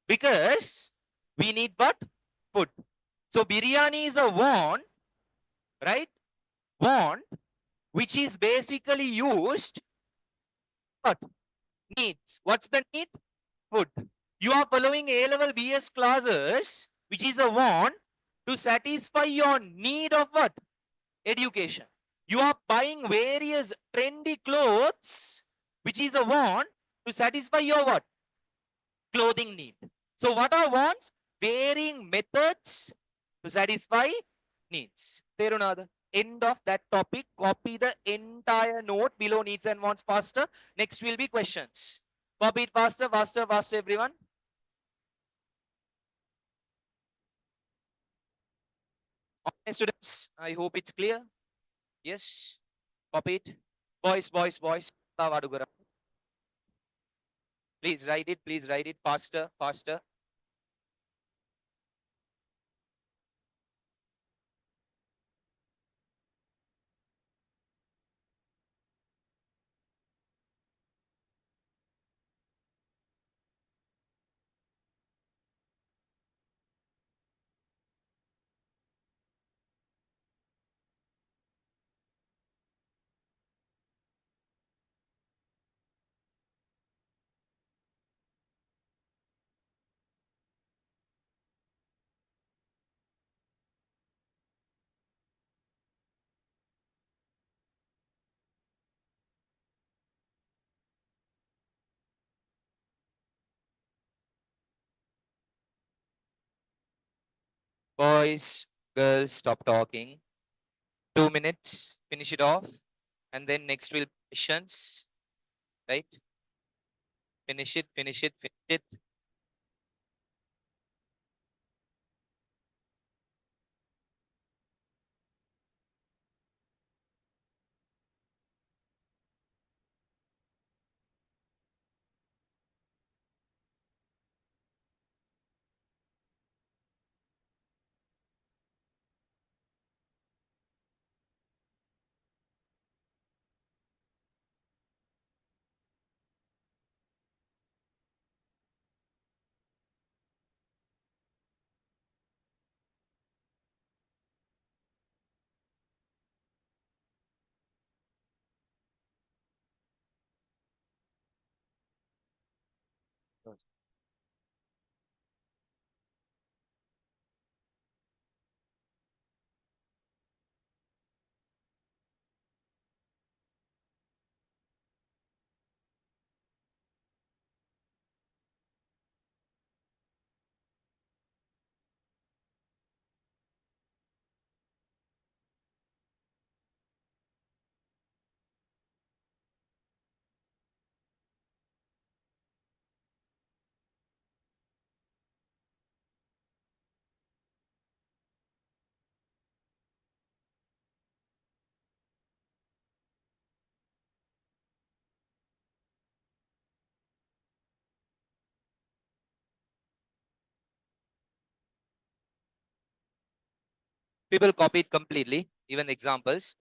because we need what? Food. So biryani is a want, right? Want, which is basically used, what? Needs. What's the need? Food. You are following A-level BS classes, which is a want to satisfy your need of what? Education. You are buying various trendy clothes, which is a want to satisfy your what? Clothing need. So what are wants? Varying methods to satisfy needs. Terunada. End of that topic. Copy the entire note below needs and wants faster. Next will be questions. Copy it faster, faster, faster, everyone. Okay, students, I hope it's clear. Yes. Copy it. Boys, boys, boys. Please write it. Please write it faster, faster. Boys, girls, stop talking. 2 minutes. Finish it off. And then next will be questions. Right? Finish it, finish it, finish it. People copy it completely. Even examples.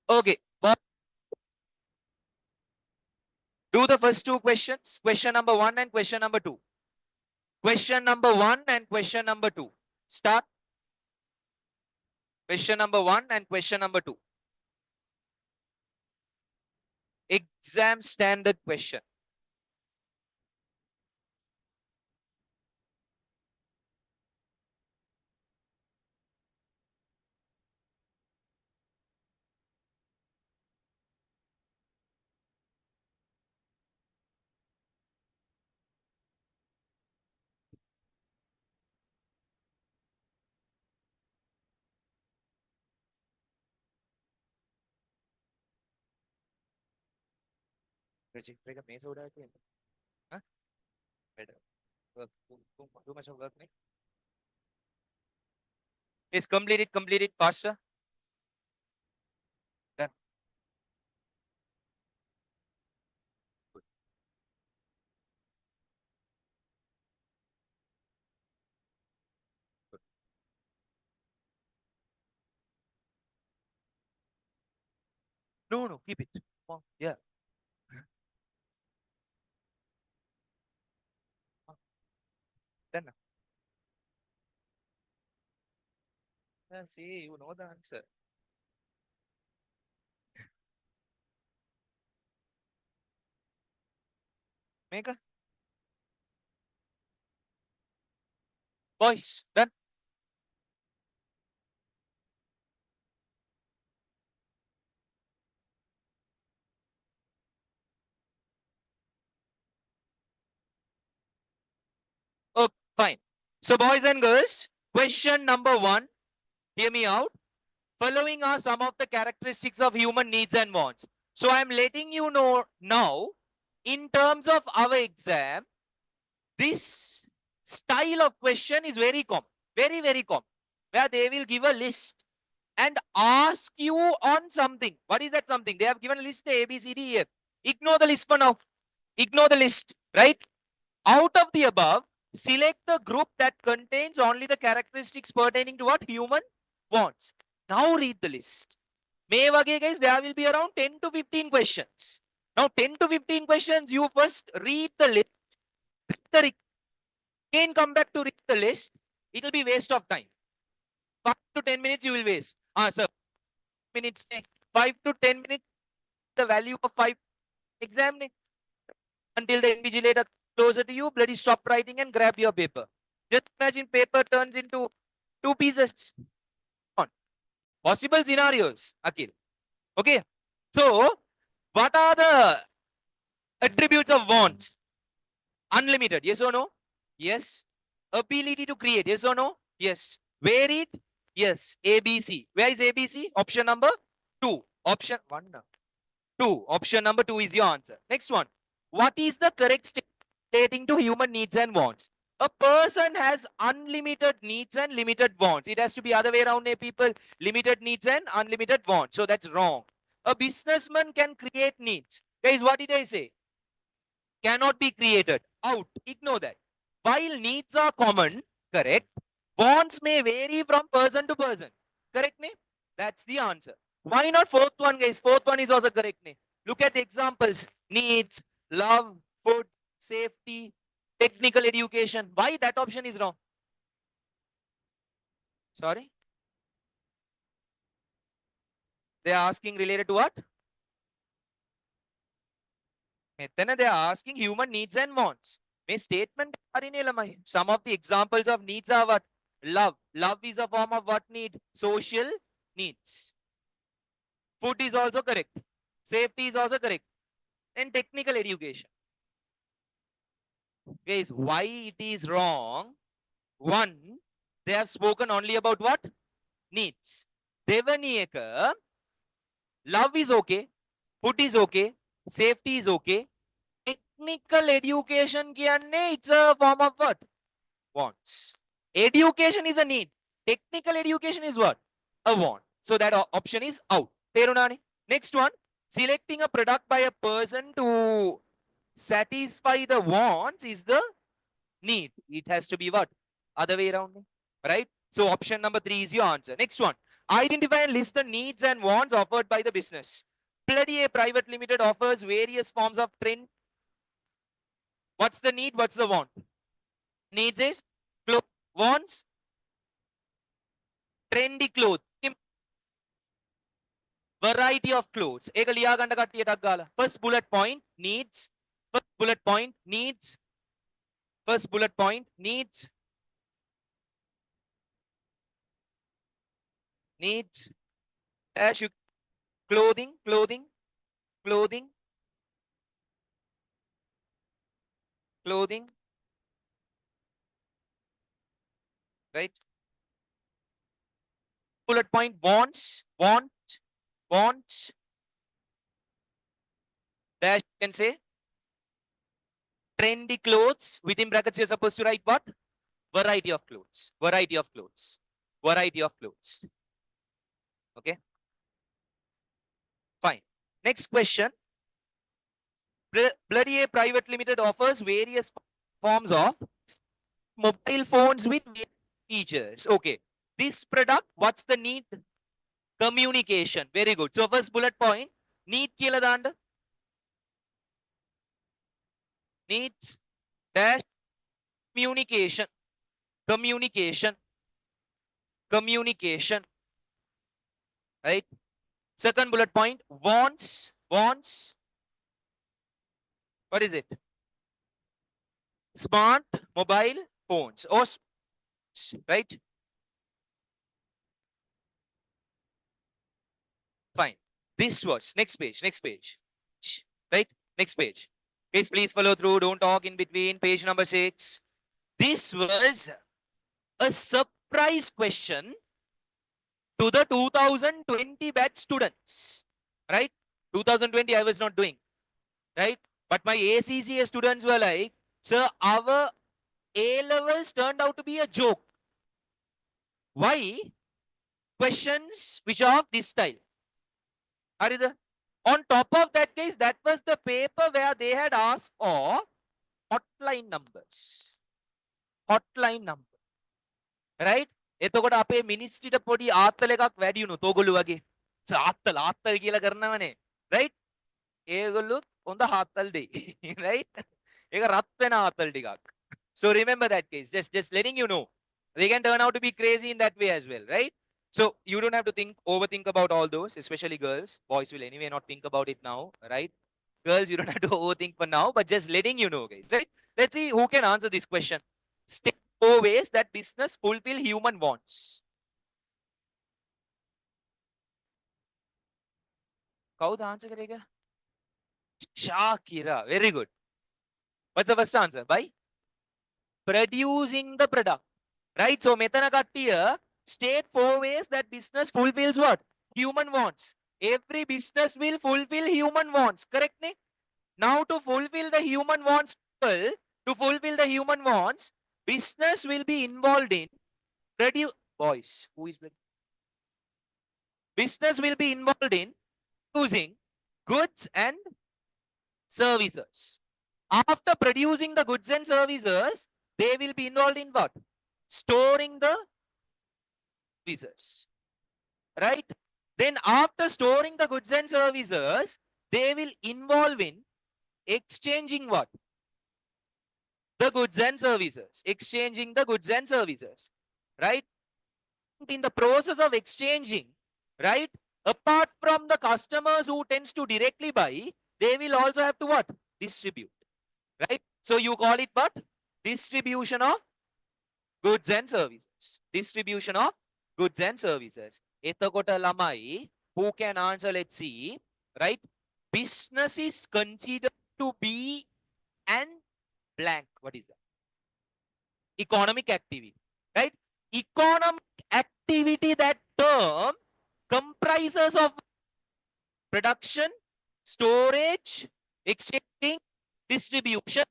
Okay. But Do the first two questions. Question number 1 and question number 2. Question number 1 and question number 2. Start. Question number 1 and question number 2. Exam standard question. Huh? Better. Work. Too much of work. Yes, complete it faster. Done. Good. Good. No, keep it. Come on. Yeah. Done now. Yeah, see, you know the answer. Make a boys. Done. Oh, fine. So, boys and girls, question number 1. Hear me out. Following are some of the characteristics of human needs and wants. So, I am letting you know now, in terms of our exam, this style of question is very common. Very, very common. Where they will give a list and ask you on something. What is that something? They have given a list A, B, C, D, E, F. Ignore the list for now. Ignore the list, right? Out of the above, select the group that contains only the characteristics pertaining to what human wants. Now read the list. May wage guys, there will be around 10 to 15 questions. Now 10 to 15 questions, you first read the list. Again come back to read the list. It will be waste of time. 5 to 10 minutes you will waste. Sir, minutes. 5 to 10 minutes, the value of 5 exam. Until the invigilator closer to you, bloody stop writing and grab your paper. Just imagine paper turns into 2 pieces. On. Possible scenarios, Akhil. Okay. So, what are the attributes of wants? Unlimited, yes or no? Yes. Ability to create, yes or no? Yes. Varied? Yes. ABC. Where is ABC? Option number 2. Option 1. 2. Option number 2 is your answer. Next one. What is the correct statement relating to human needs and wants? A person has unlimited needs and limited wants. It has to be other way around, people. Limited needs and unlimited wants. So that's wrong. A businessman can create needs. Guys, what did I say? Cannot be created. Out. Ignore that. While needs are common, correct, wants may vary from person to person. Correct me? That's the answer. Why not fourth one, guys? Fourth one is also correct name. Look at the examples. Needs, love, food, safety, technical education. Why that option is wrong? Sorry? They are asking related to what? Then they are asking human needs and wants. May statement some of the examples of needs are what? Love. Love is a form of what need? Social needs. Food is also correct. Safety is also correct. And technical education. Guys, why it is wrong? One, they have spoken only about what? Needs. Devaniyaka, love is okay. Food is okay. Safety is okay. Technical education it's a form of what? Wants. Education is a need. Technical education is what? A want. So that option is out. Next one. Selecting a product by a person to satisfy the wants is the need. It has to be what? Other way around. Right? So option number 3 is your answer. Next one. Identify and list the needs and wants offered by the business. Bloody A Private Limited offers various forms of What's the need? What's the want? Needs is clothes. Wants trendy clothes. Variety of clothes. එක ලියා ගන්න කට්ටියටක් ගාලා. First bullet point needs. First bullet point needs. First bullet point needs. Needs. Dash clothing, clothing, clothing, clothing. Right? Bullet point wants, wants. Dash you can say trendy clothes. Within brackets, you're supposed to write what? Variety of clothes. Variety of clothes. Variety of clothes. Okay. Fine. Next question. Bloody A Private Limited offers various forms of mobile phones with features. Okay. This product, what's the need? Communication. Very good. So first bullet point. Need kila danda. Needs dash communication. Communication. Communication. Right? Second bullet point. Wants. Wants. What is it? Smart mobile phones. Or right? Fine. This was next page. Next page. Right? Next page. Please follow through. Don't talk in between. Page number 6. This was a surprise question to the 2020 batch students. Right? 2020 I was not doing. Right? But my ACCA students were like, sir, our A levels turned out to be a joke. Why? Questions which are of this style. Arida. On top of that case, that was the paper where they had asked for hotline numbers. Hotline number. Right? එතකොට අපේ මිනිස්ට්‍රිට පොඩි ආත්තල එකක් වැඩි වුණු තෝගොල්ලෝ වගේ. ආත්තල් කියලා කරනවනේ. Right? ඒගොල්ලොත් හොඳ ආත්තල් දෙයි. Right? ඒක රත් වෙන ආත්තල් ටිකක්. So remember that case. Just letting you know. They can turn out to be crazy in that way as well, right? So you don't have to overthink about all those, especially girls. Boys will anyway not think about it now, right? Girls, you don't have to overthink for now, but just letting you know, guys, right? Let's see who can answer this question. State 4 ways that business fulfill human wants. කවුද answer කරේක? Shakira. Very good. What's the first answer? By producing the product. Right? So metana kattiya state 4 ways that business fulfills what? Human wants. Every business will fulfill human wants. Correct me? Now to fulfill the human wants, business will be involved in boys. Who is business will be involved in producing goods and services. After producing the goods and services, they will be involved in what? Storing the services. Right? Then after storing the goods and services, they will involve in exchanging what? The goods and services. Exchanging the goods and services. Right? In the process of exchanging, right? Apart from the customers who tends to directly buy, they will also have to what? Distribute. Right? So you call it what? Distribution of goods and services. Distribution of goods and services. එතකොට ළමයි, who can answer? Let's see. Right? Business is considered to be an blank. What is that? Economic activity. Right? Economic activity, that term comprises of production, storage, exchanging, distribution.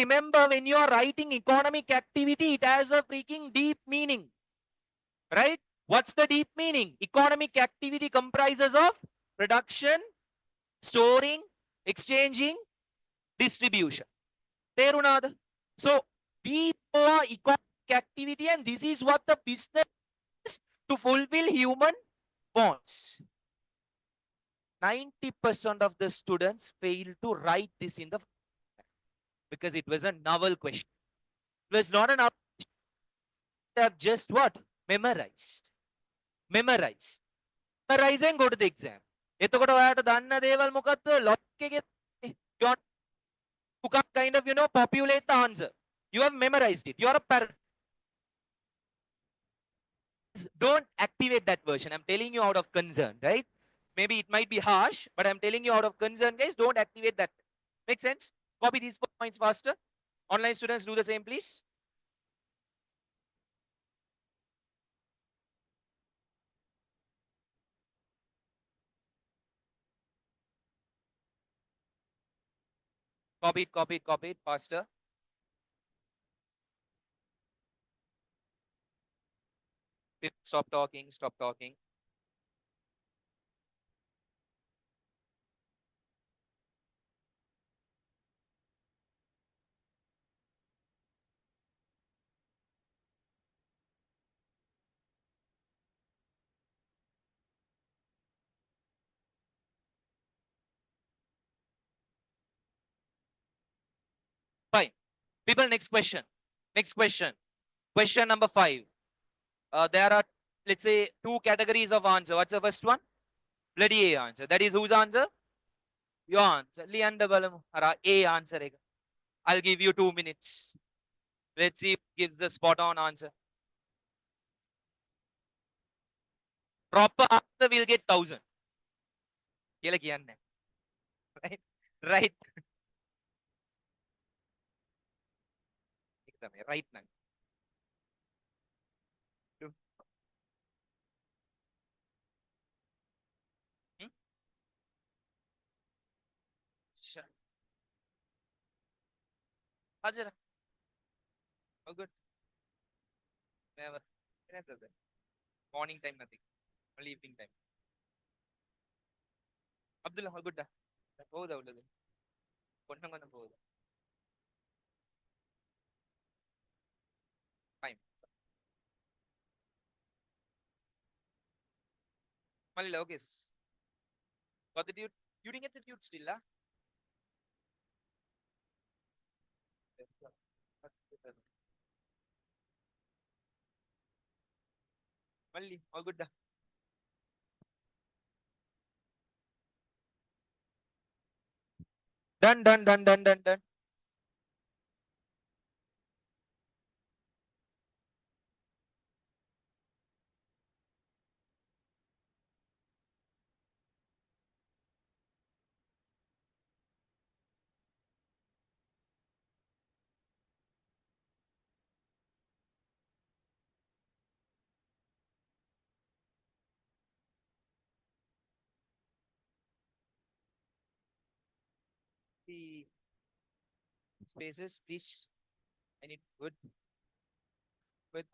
Remember, when you are writing economic activity, it has a freaking deep meaning. Right? What's the deep meaning? Economic activity comprises of production, storing, exchanging, distribution. Terunada. So these are economic activity, and this is what the business is to fulfill human wants. 90% of the students fail to write this in the because it was a novel question. It was not an have just what? Memorized. Memorized. Memorize and go to the exam. එතකොට ඔයාට දන්න දේවල් මොකක්ද? logic එකේ you can't kind of populate the answer. You have memorized it. You are a parrot. Don't activate that version. I'm telling you out of concern, right? Maybe it might be harsh, but I'm telling you out of concern, guys, don't activate that. Make sense? Copy these 4 points faster. Online students, do the same, please. Copy it faster. Stop talking, stop talking. Fine. People, next question. Next question. Question number 5. There are, let's say, 2 categories of answer. What's the first one? Bloody A answer. That is whose answer? Your answer. Leander Balam. A answer. I'll give you 2 minutes. Let's see if it gives the spot on answer. Proper answer will get 1,000. Right? Right. Right now. Hmm? Sure. Hajara. Oh, good. Never. Morning time, nothing. Only evening time. Abdullah, all good. ಹೋದ ಒಳ್ಳೇದು ಕೊಂಡಂಗನ ಹೋದ Fine. Malila, okay. Got the dude? You didn't get the dude still, huh? Malli, all good. Done, done, done, done, done, done. The spaces, please. I need good, good.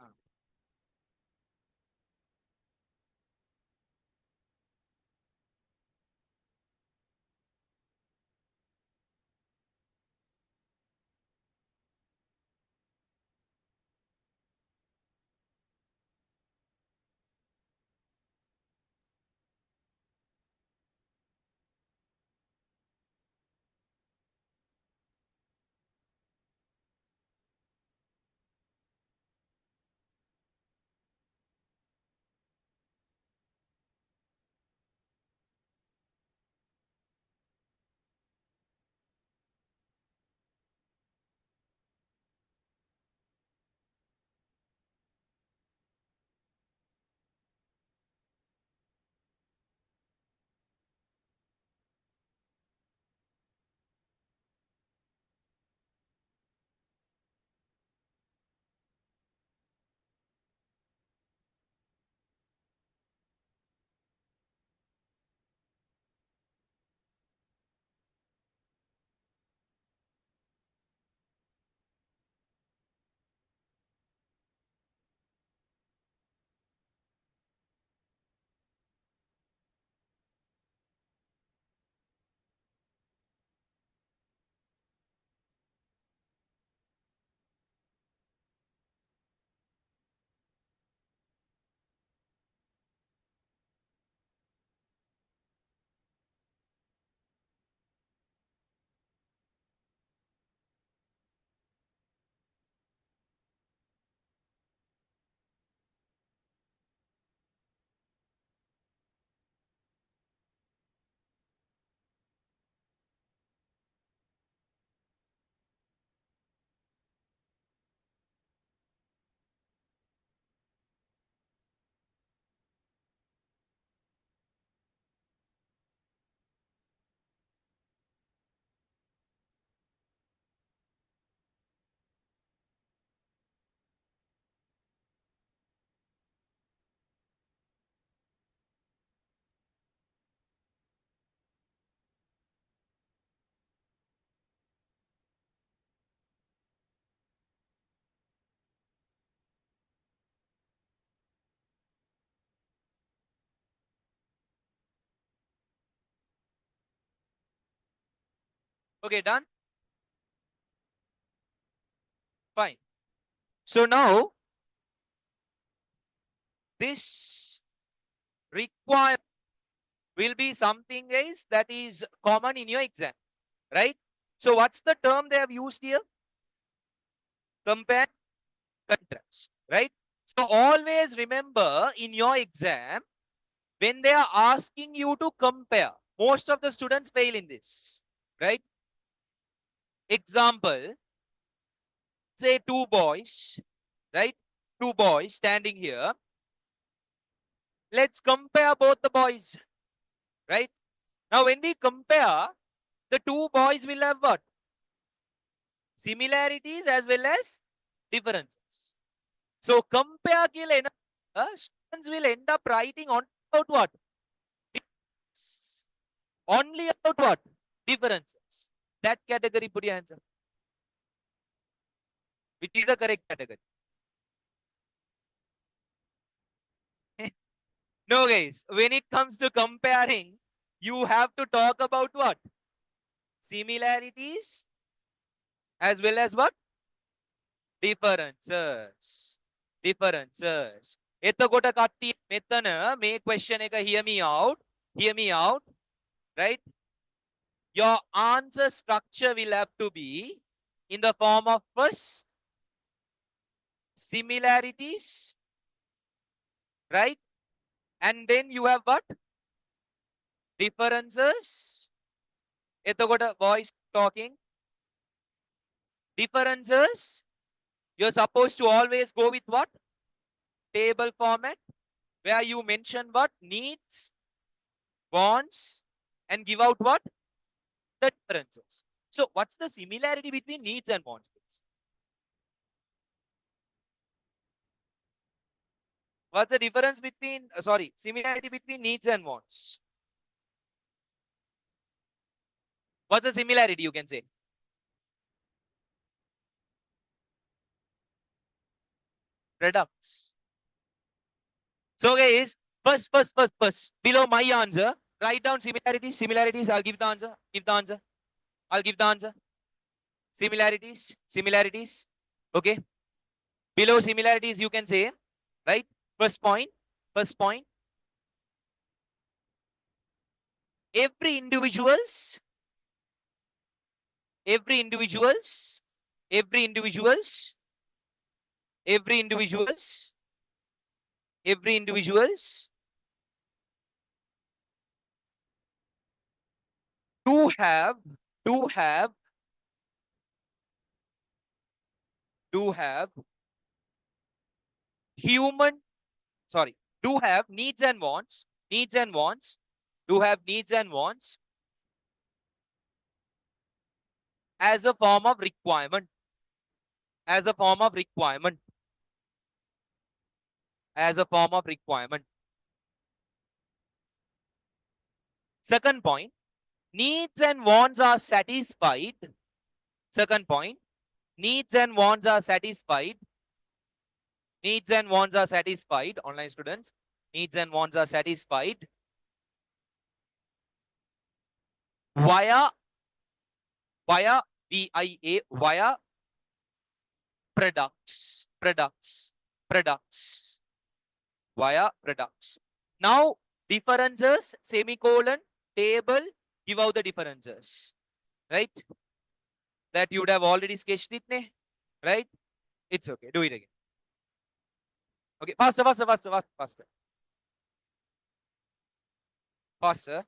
Okay, done? Fine. So now, this requirement will be something, guys, that is common in your exam, right? So what's the term they have used here? Compare, contrast, right? So always remember in your exam, when they are asking you to compare, most of the students fail in this, right? Example, say two boys, right? Two boys standing here. Let's compare both the boys, right? Now, when we compare, the two boys will have what? Similarities as well as differences. So, compare kill students will end up writing on about what? Differences. Only about what? Differences. That category put your answer. Which is the correct category? No, guys. When it comes to comparing, you have to talk about what? Similarities as well as what? Differences. Differences. එතකොට කට්ටිය මෙතන මේ question එක hear me out, right? Your answer structure will have to be in the form of first similarities, right? And then you have what? Differences. එතකොට voice talking. Differences. You're supposed to always go with what? Table format, where you mention what? Needs, wants, and give out what? The differences. So what's the similarity between needs and wants? What's the difference between, similarity between needs and wants? What's the similarity, you can say? Products. So guys, first, below my answer, write down similarities, I'll give the answer, I'll give the answer. Similarities, okay? Below similarities, you can say, right? First point, every individuals, every individuals, every individuals, every individuals, every individuals do have, do have, do have human, do have needs and wants, do have needs and wants as a form of requirement, as a form of requirement, as a form of requirement. Second point, needs and wants are satisfied. Second point, needs and wants are satisfied. Needs and wants are satisfied, online students. Needs and wants are satisfied via, VIA, via products, via products. Now, differences, semicolon, table, give out the differences, right? That you would have already sketched it, ne? Right? It's okay. Do it again. Okay, faster. Faster.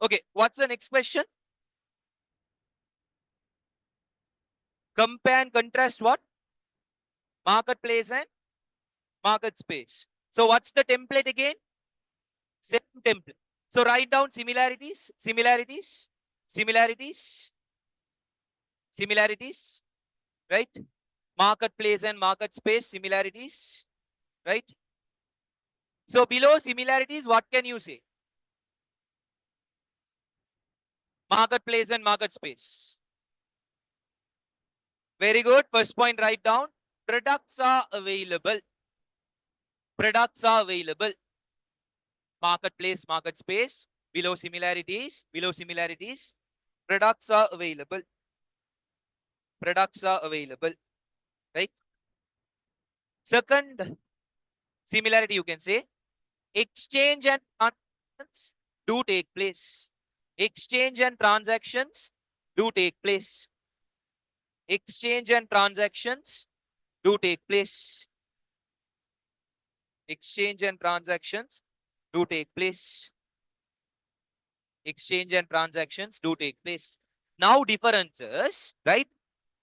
Okay, what's the next question? Compare and contrast what? Marketplace and market space. So what's the template again? Same template. So write down similarities, similarities, similarities, similarities, right? Marketplace and market space, similarities, right? So below similarities, what can you say? Marketplace and market space. Very good. First point, write down. Products are available. Products are available. Marketplace, market space. Below similarities, below similarities. Products are available. Products are available. Right? Second similarity, you can say exchange and transactions do take place. Exchange and transactions do take place. Exchange and transactions do take place. Exchange and transactions do take place. Exchange and transactions do take place. Now differences, right?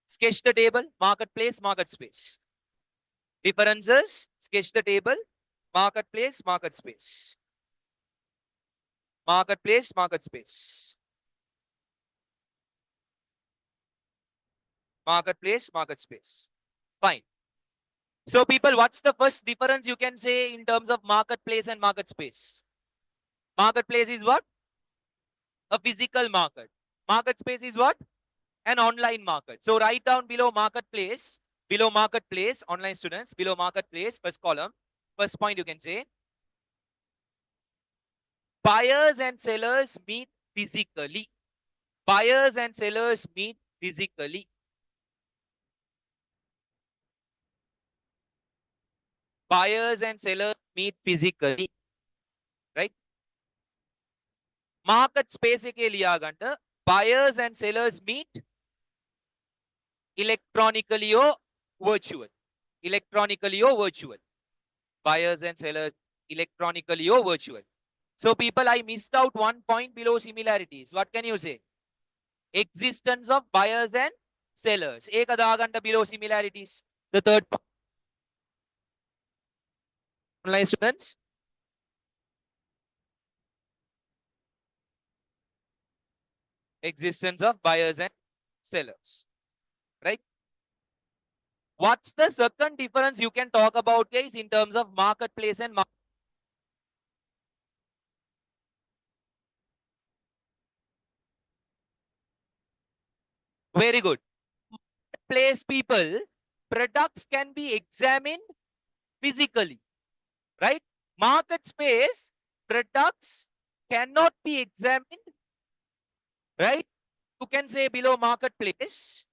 Sketch the table, marketplace, market space. Differences, sketch the table, marketplace, market space. Marketplace, market space. Marketplace, market space. Fine. So people, what's the first difference you can say in terms of marketplace and market space? Marketplace is what? A physical market. Market space is what? An online market. So write down below marketplace, online students, below marketplace, first column, first point you can say, buyers and sellers meet physically. Buyers and sellers meet physically. Buyers and sellers meet physically. Right? Market space ke liya ganta, buyers and sellers meet electronically or virtual. Electronically or virtual. Buyers and sellers electronically or virtual. So people, I missed out one point below similarities. What can you say? Existence of buyers and sellers. Ek adha ganta below similarities. The third point. Online students. Existence of buyers and sellers. Right? What's the second difference you can talk about, guys, in terms of marketplace and market? Very good. Marketplace people, products can be examined physically, right? Market space, products cannot be examined, right? You can say below marketplace,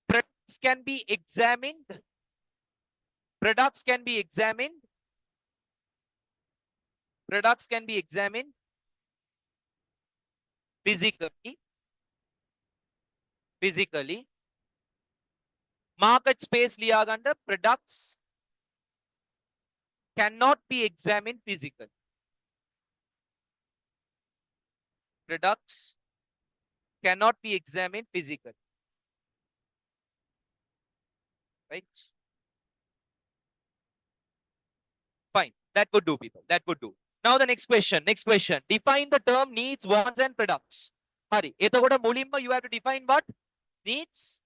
products can be examined. Products can be examined. Products can be examined physically. Physically. Market space liya ganda, products cannot be examined physically. Products cannot be examined physically. Right? Fine. That would do, people. That would do. Now the next question. Next question. Define the term needs, wants, and products. Hari. Etogoda mulimba, you have to define what? Needs,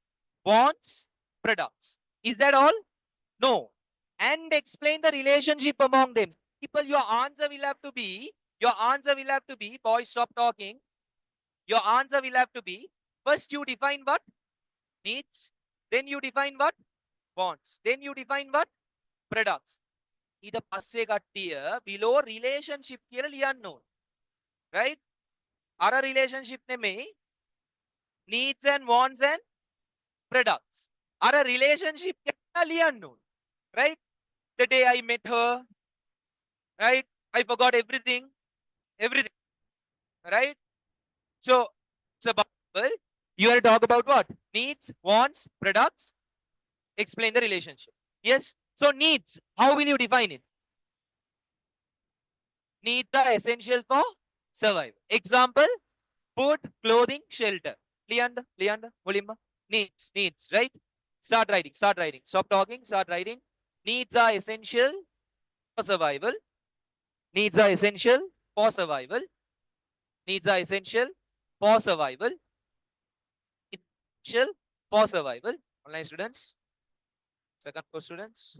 wants, products. Is that all? No. And explain the relationship among them. People, your answer will have to be, boys, stop talking. Your answer will have to be, first you define what? Needs. Then you define what? Wants. Then you define what? Products. ඊට පස්සේ කට්ටිය below relationship කියලා ලියන්න ඕන. Right? අර relationship නෙමෙයි needs and wants and products. අර relationship කියලා ලියන්න ඕන. Right? The day I met her, right? I forgot everything. Everything. Right? So, it's about, you have to talk about what? Needs, wants, products. Explain the relationship. Yes? So needs, how will you define it? Needs are essential for survive. Example, food, clothing, shelter. Leander, Mulimba. Needs, right? Start writing. Stop talking, start writing. Needs are essential for survival. Needs are essential for survival. Needs are essential for survival. Essential for survival. Online students, second for students,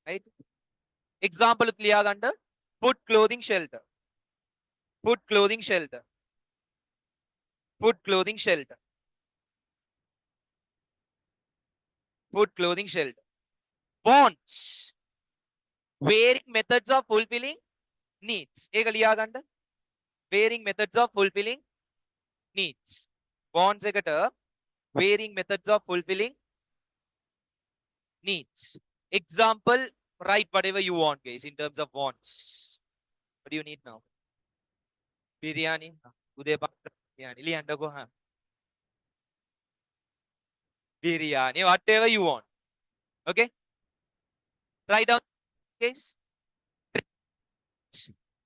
right? Example with Liaganda, food, clothing, shelter. Food, clothing, shelter. Food, clothing, shelter. Food, clothing, shelter. Wants, varying methods of fulfilling needs. Eka Liaganda, varying methods of fulfilling needs. Wants ekata, varying methods of fulfilling needs. Example, write whatever you want, guys, in terms of wants. What do you need now? Biryani. Uday biryani. Lianda go, huh? Biryani, whatever you want. Okay? Write down, guys.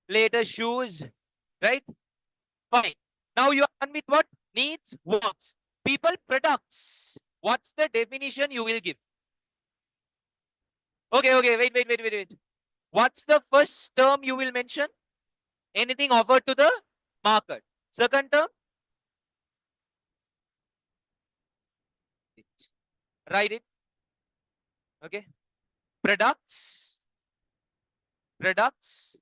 Later, shoes. Right? Fine. Now you are done with what? Needs, wants. People, products. What's the definition you will give? Okay, wait. What's the first term you will mention? Anything offered to the market. Second term? Write it. Okay. Products. Products.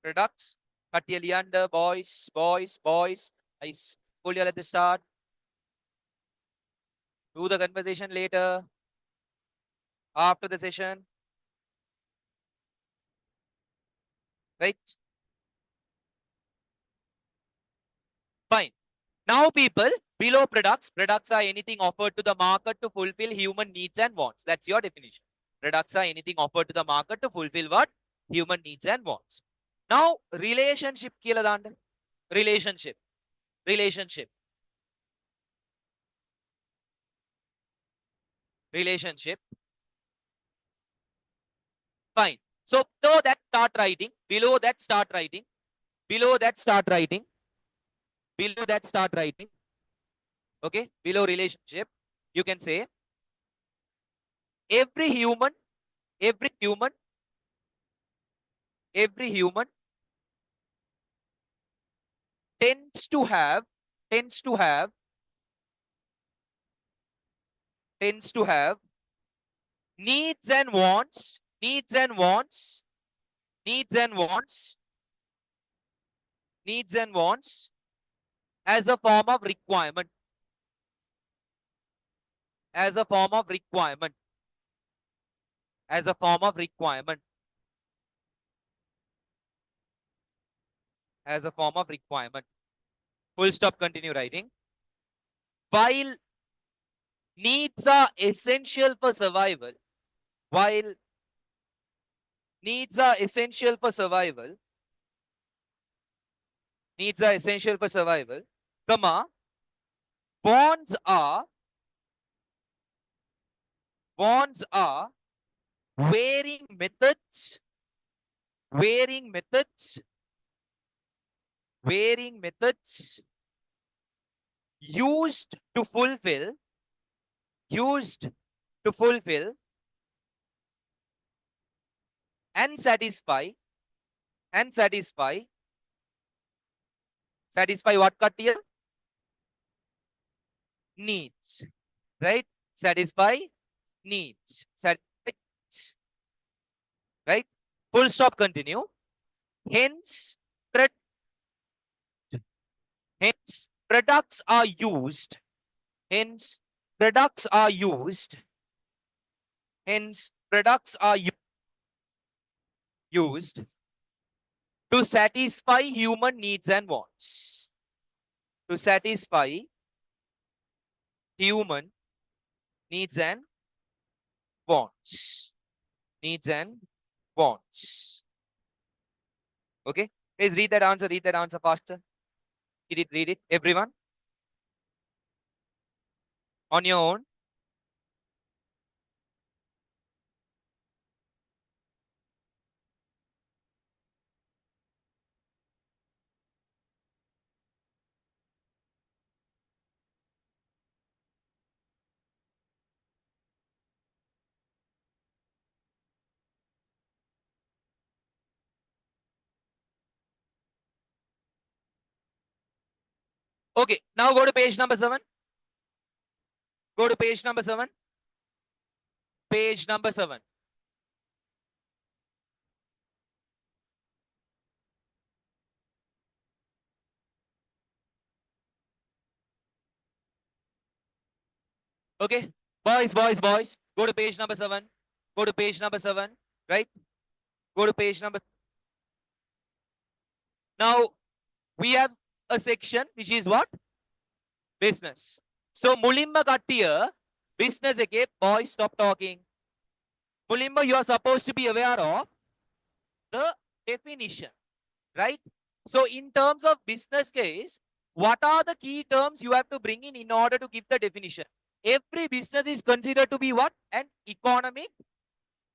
Products. Katilianda, boys. I pull you at the start. Do the conversation later. After the session. Right? Fine. Now, people, below products are anything offered to the market to fulfill human needs and wants. That's your definition. Products are anything offered to the market to fulfill what? Human needs and wants. Now, relationship. Relationship. Relationship. Relationship. Fine. So, below that, start writing. Below that, start writing. Below that, start writing. Below that, start writing. Okay. Below relationship, you can say every human, every human, every human tends to have, tends to have, tends to have needs and wants, needs and wants, needs and wants, needs and wants as a form of requirement, as a form of requirement, as a form of requirement, as a form of requirement. Full stop, continue writing. While needs are essential for survival, while needs are essential for survival, needs are essential for survival, comma, bonds are varying methods, varying methods, varying methods used to fulfill, used to fulfill and satisfy, and satisfy, satisfy what Katya? Needs, right? Satisfy needs, satisfy needs, right? Full stop, continue. Hence, hence products are used, hence products are used, hence products are used to satisfy human needs and wants, to satisfy human needs and wants, needs and wants. Okay, please read that answer faster. Read it, everyone, on your own. Okay, now go to page number 7. Go to page number 7. Page number 7. Okay, boys, boys, boys. Go to page number 7. Go to page number 7. Right? Go to page number. Now we have a section which is what? Business. So Mulimba Kattiya, business again. Boys, stop talking. Mulimba, you are supposed to be aware of the definition, right? So in terms of business case, what are the key terms you have to bring in order to give the definition? Every business is considered to be what? An economic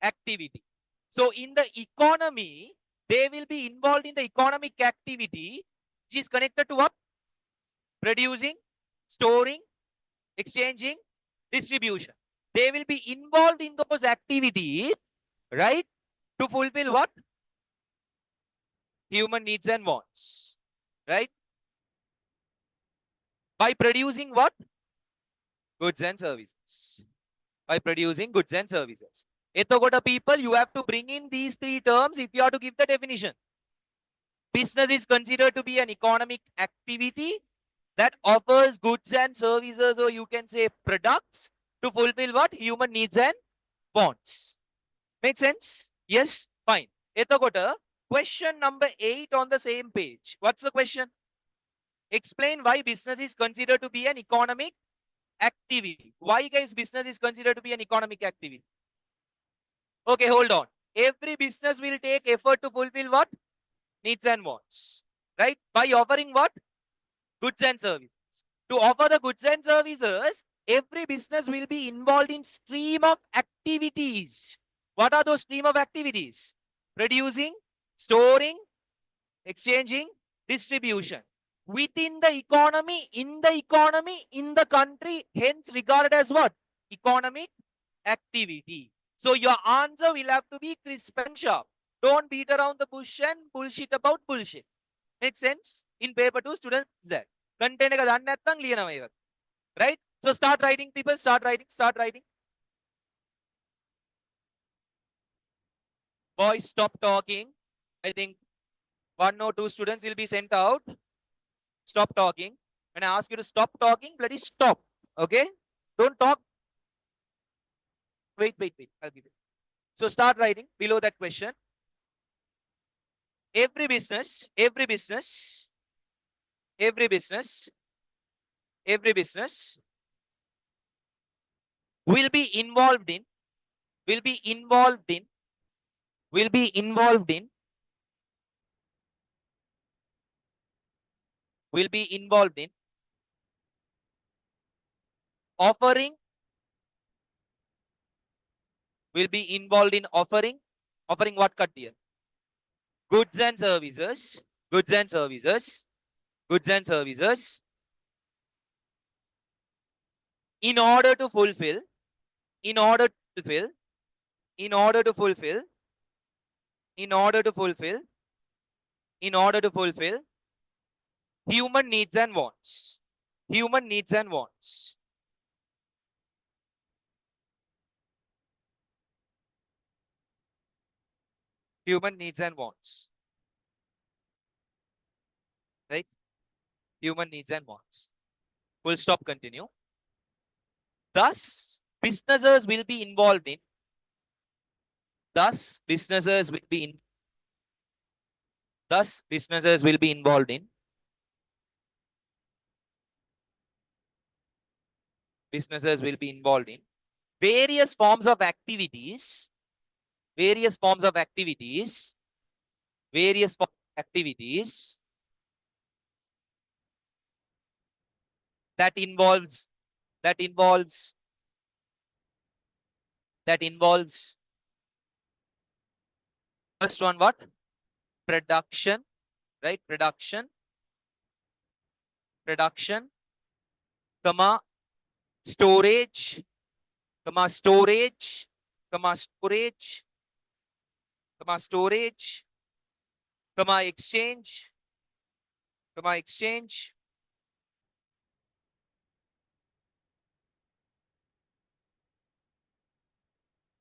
activity. So in the economy, they will be involved in the economic activity, which is connected to what? Producing, storing, exchanging, distribution. They will be involved in those activities, right? To fulfill what? Human needs and wants, right? By producing what? Goods and services. By producing goods and services. Ethogota people, you have to bring in these three terms if you are to give the definition. Business is considered to be an economic activity that offers goods and services, or you can say products, to fulfill what? Human needs and wants. Make sense? Yes? Fine. Ethogota, question number 8 on the same page. What's the question? Explain why business is considered to be an economic activity. Why, guys, business is considered to be an economic activity? Okay, hold on. Every business will take effort to fulfill what? Needs and wants. Right? By offering what? Goods and services. To offer the goods and services, every business will be involved in stream of activities. What are those stream of activities? Producing, storing, exchanging, distribution. Within the economy, in the country, hence regarded as what? Economic activity. So your answer will have to be crisp and sharp. Don't beat around the bush and bullshit about bullshit. Make sense? In paper 2, students that. Content එක දන්නේ නැත්නම් ලියනවා ඒක. Right? So start writing, people. Start writing. Start writing. Boys, stop talking. I think 1 or 2 students will be sent out. Stop talking. When I ask you to stop talking, bloody stop. Okay? Don't talk. Wait. I'll give it. So start writing below that question. Every business will be involved in, will be involved in, will be involved in, will be involved in offering, will be involved in offering what cut here? Goods and services, goods and services, goods and services, in order to fulfill, in order to fulfill, in order to fulfill, in order to fulfill, in order to fulfill human needs and wants. Human needs and wants. Human needs and wants. Right? Human needs and wants. Full stop, continue. Thus, businesses will be involved in. Thus, businesses will be in. Thus, businesses will be involved in. Businesses will be involved in various forms of activities. Various forms of activities. Various forms of activities that involves. That involves. That involves. First one, what? Production, right? Production, comma, storage, comma, storage, comma, storage, comma, storage, comma, exchange, comma, exchange,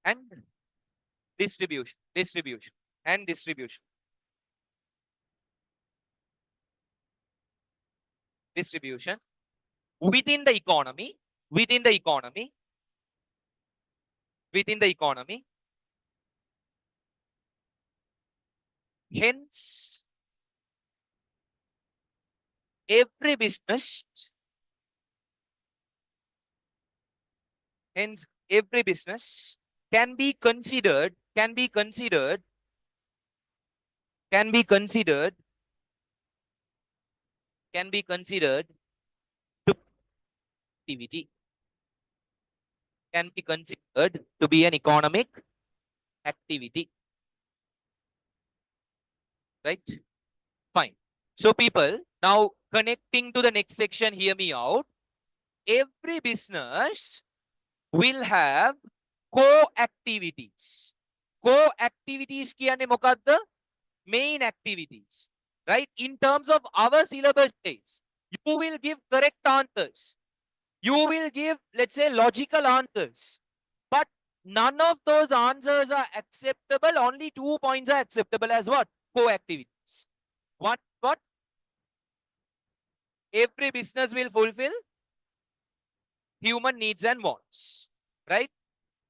and distribution, distribution, and distribution, distribution within the economy, within the economy, within the economy. Hence, every business, hence every business can be considered, can be considered, can be considered, can be considered to activity, can be considered to be an economic activity, right? Fine. So people, now connecting to the next section, hear me out. Every business will have co-activities. Co-activities කියන්නේ මොකක්ද? Main activities. Right? In terms of our syllabus days, you will give correct answers. You will give, let's say, logical answers. But none of those answers are acceptable. Only 2 points are acceptable as what? Co-activities. What? Every business will fulfill human needs and wants. Right?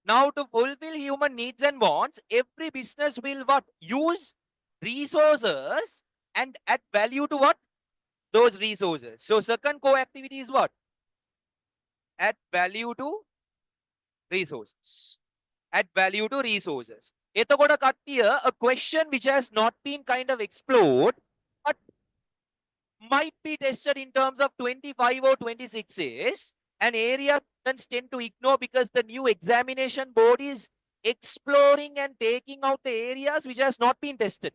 Now, to fulfill human needs and wants, every business will what? Use resources and add value to what? Those resources. So, second co-activity is what? Add value to resources. Add value to resources. එතකොට කට්ටිය, a question which has not been kind of explored, but might be tested in terms of 25 or 26 is an area students tend to ignore because the new examination board is exploring and taking out the areas which has not been tested.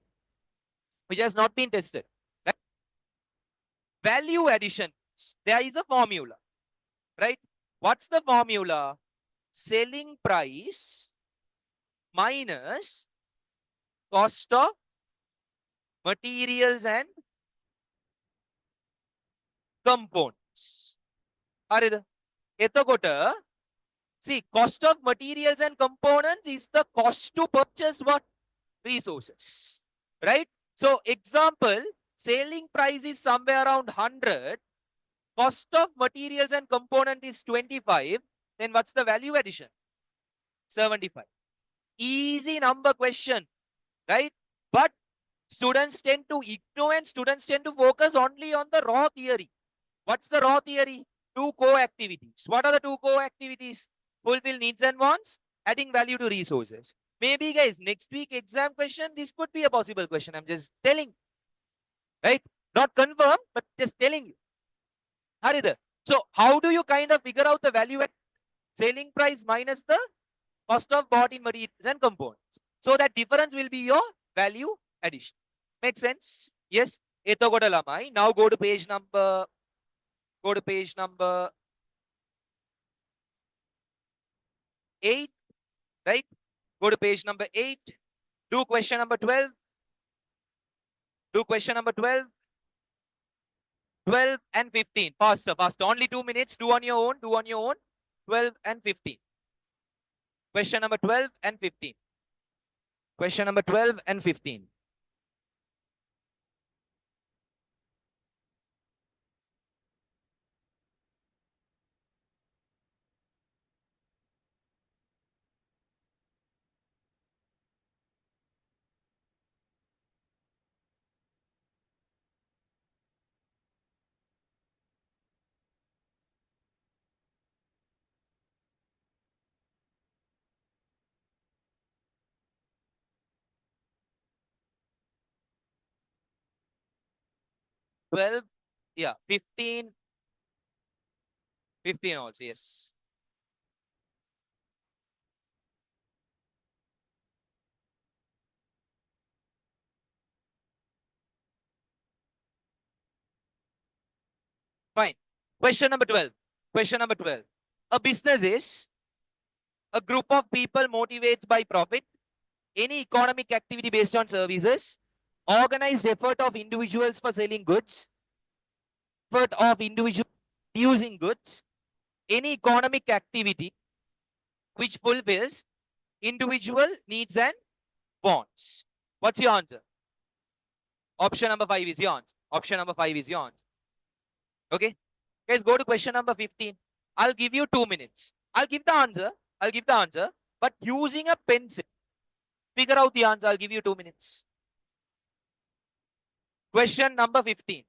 Which has not been tested. Right? Value addition. There is a formula. Right? What's the formula? Selling price minus cost of materials and components. හරිද? එතකොට, see, cost of materials and components is the cost to purchase what? Resources. Right? So, example, selling price is somewhere around 100. Cost of materials and component is 25. Then what's the value addition? 75. Easy number question. Right? But students tend to ignore and students tend to focus only on the raw theory. What's the raw theory? Two co-activities. What are the two co-activities? Fulfill needs and wants, adding value to resources. Maybe guys, next week exam question, this could be a possible question. I'm just telling. Right? Not confirmed, but just telling you. Harida. So how do you kind of figure out the value at selling price minus the cost of bought in materials and components? So that difference will be your value addition. Make sense? Yes. එතකොට ළමයි. Now go to page number 8, right? Go to page number 8. Do question number 12. Do question number 12. 12 and 15. Faster, faster. Only 2 minutes. Do on your own. Do on your own. 12 and 15. Question number 12 and 15. Question number 12 and 15. Twelve, yeah, 15 also, yes. Fine. Question number 12. Question number 12. A business is a group of people motivated by profit, any economic activity based on services, organized effort of individuals for selling goods, effort of individuals using goods, any economic activity which fulfills individual needs and wants. What's your answer? Option number 5 is your answer. Option number 5 is your answer. Okay. Guys, go to question number 15. I'll give you 2 minutes. I'll give the answer. I'll give the answer. But using a pencil, figure out the answer. I'll give you 2 minutes. Question number 15.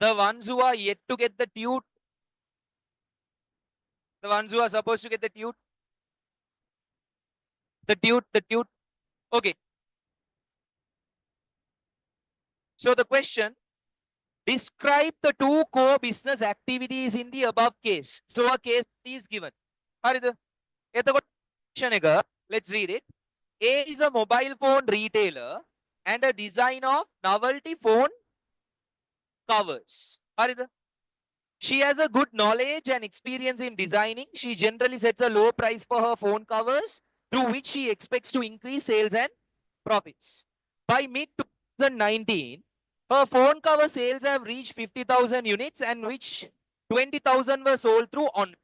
The ones who are yet to get the tute, the ones who are supposed to get the tute, the tute. Okay. So the question, describe the two core business activities in the above case. So a case is given. Let's read it. A is a mobile phone retailer and a design of novelty phone covers. She has a good knowledge and experience in designing. She generally sets a low price for her phone covers, through which she expects to increase sales and profits. By mid 2019, her phone cover sales have reached 50,000 units, and which 20,000 were sold through online.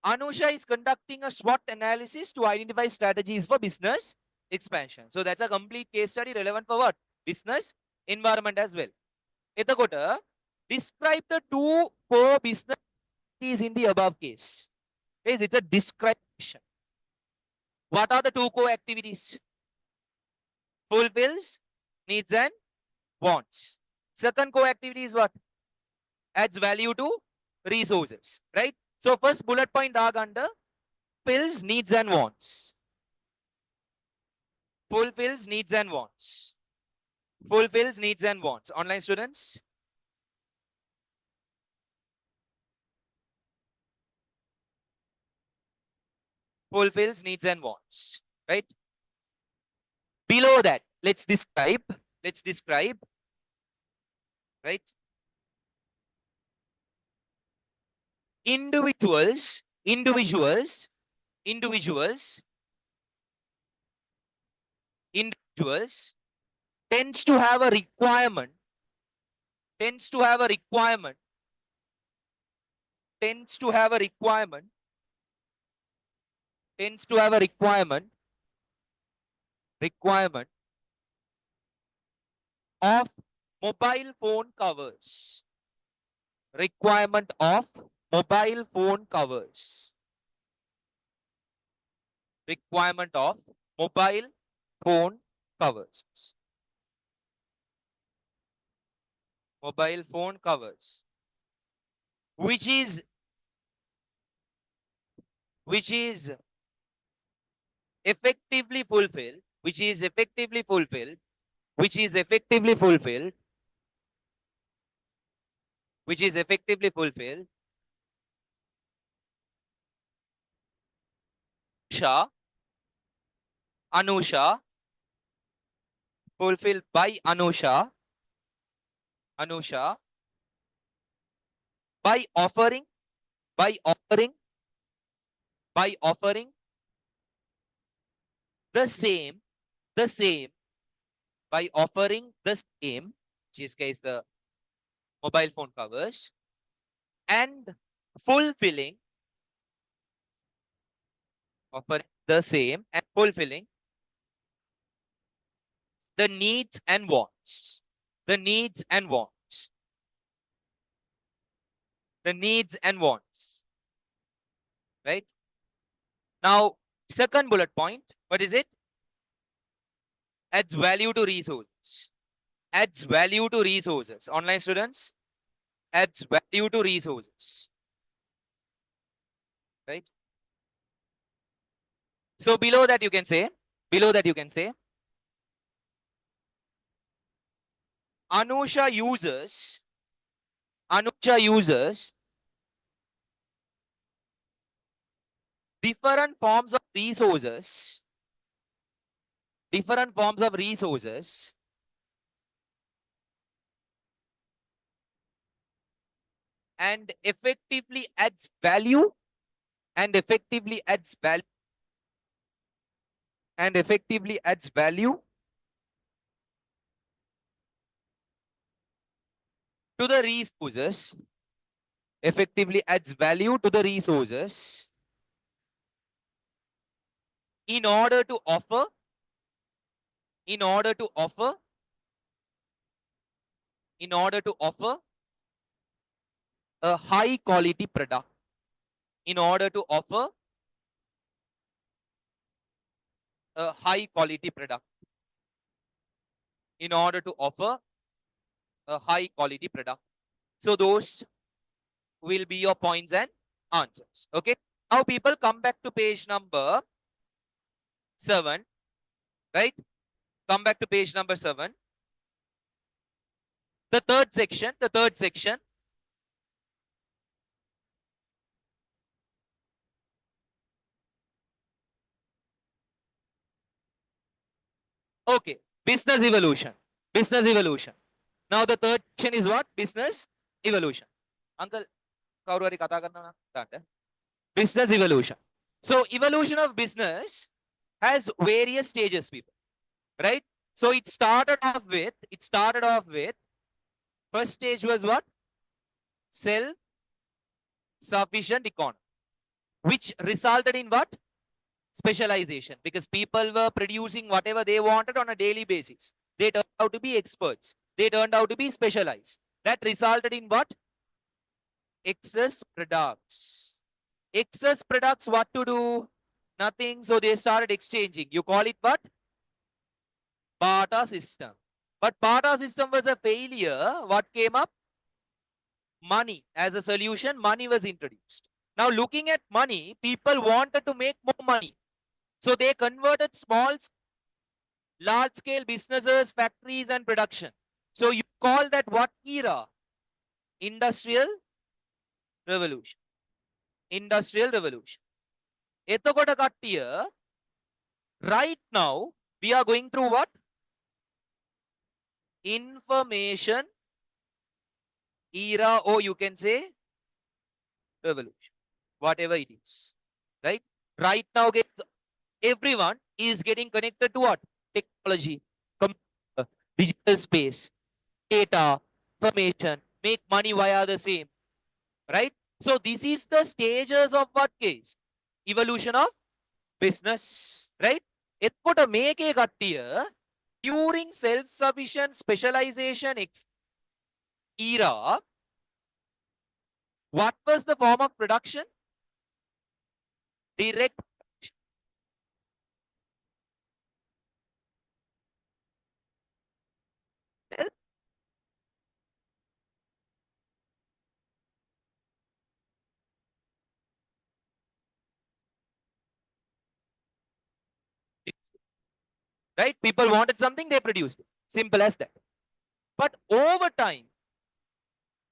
Anusha is conducting a SWOT analysis to identify strategies for business expansion. So that's a complete case study relevant for what? Business environment as well. Etakota, describe the two core business is in the above case. Is it's a description. What are the two co-activities? Fulfills needs and wants. Second co-activity is what? Adds value to resources, right? So first bullet point dark under fulfills needs and wants. Fulfills needs and wants. Fulfills needs and wants. Online students? Fulfills needs and wants, right? Below that, let's describe, right? Individuals tends to have a requirement, tends to have a requirement of mobile phone covers. Requirement of mobile phone covers. Requirement of mobile phone covers. Mobile phone covers. Which is effectively fulfilled, which is effectively fulfilled, which is effectively fulfilled, which is effectively fulfilled. Anusha, fulfilled by Anusha, by offering, by offering the same, by offering the same, which is case the mobile phone covers, and fulfilling, offering the same and fulfilling the needs and wants. The needs and wants. The needs and wants. Right? Now, second bullet point, what is it? Adds value to resources. Adds value to resources. Online students, adds value to resources. Right? So below that you can say, Anusha uses different forms of resources, and effectively adds value, to the resources, effectively adds value to the resources in order to offer a high quality product, in order to offer a high quality product, in order to offer a high quality product. So those will be your points and answers. Okay. Now people come back to page number 7, right? Come back to page number 7. The third section. Okay. Business evolution. Now the third section is what? Business evolution. Uncle, kaurari kata karna na? Business evolution. So evolution of business has various stages, people. Right? So it started off with, first stage was what? Self-sufficient economy, which resulted in what? Specialization, because people were producing whatever they wanted on a daily basis. They turned out to be experts. They turned out to be specialized. That resulted in what? excess products. Excess products, what to do? Nothing. So they started exchanging. You call it what? Barter system. But barter system was a failure. What came up? Money. As a solution, money was introduced. Now looking at money, people wanted to make more money. So they converted large scale businesses, factories and production. So you call that what era? Industrial revolution. Industrial revolution. එතකොට කට්ටිය, right now we are going through what? Information era, or you can say revolution, whatever it is, right? Right now, everyone is getting connected to what? Technology, computer, digital space, data, information, make money via the same, right? So this is the stages of what case? Evolution of business, right? එතකොට මේකේ කට්ටිය during self-sufficient specialization era, what was the form of production? Direct. Right? People wanted something, they produced it. Simple as that. But over time,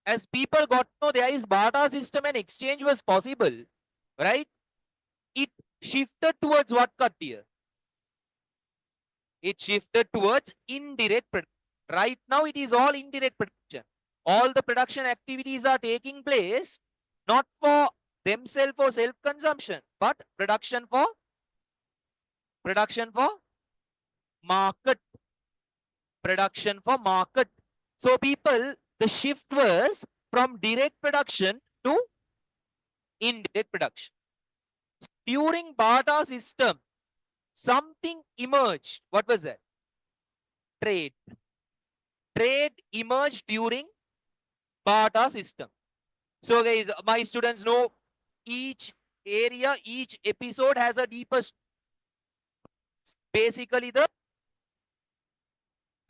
as people got to know there is barter system and exchange was possible, right? It shifted towards what, Kattiya? It shifted towards indirect production. Right now, it is all indirect production. All the production activities are taking place not for themselves or self-consumption, but production for market. Production for market. So people, the shift was from direct production to indirect production. During barter system, something emerged. What was that? Trade. Trade emerged during barter system. So guys, my students know each area, each episode has a deeper, basically the,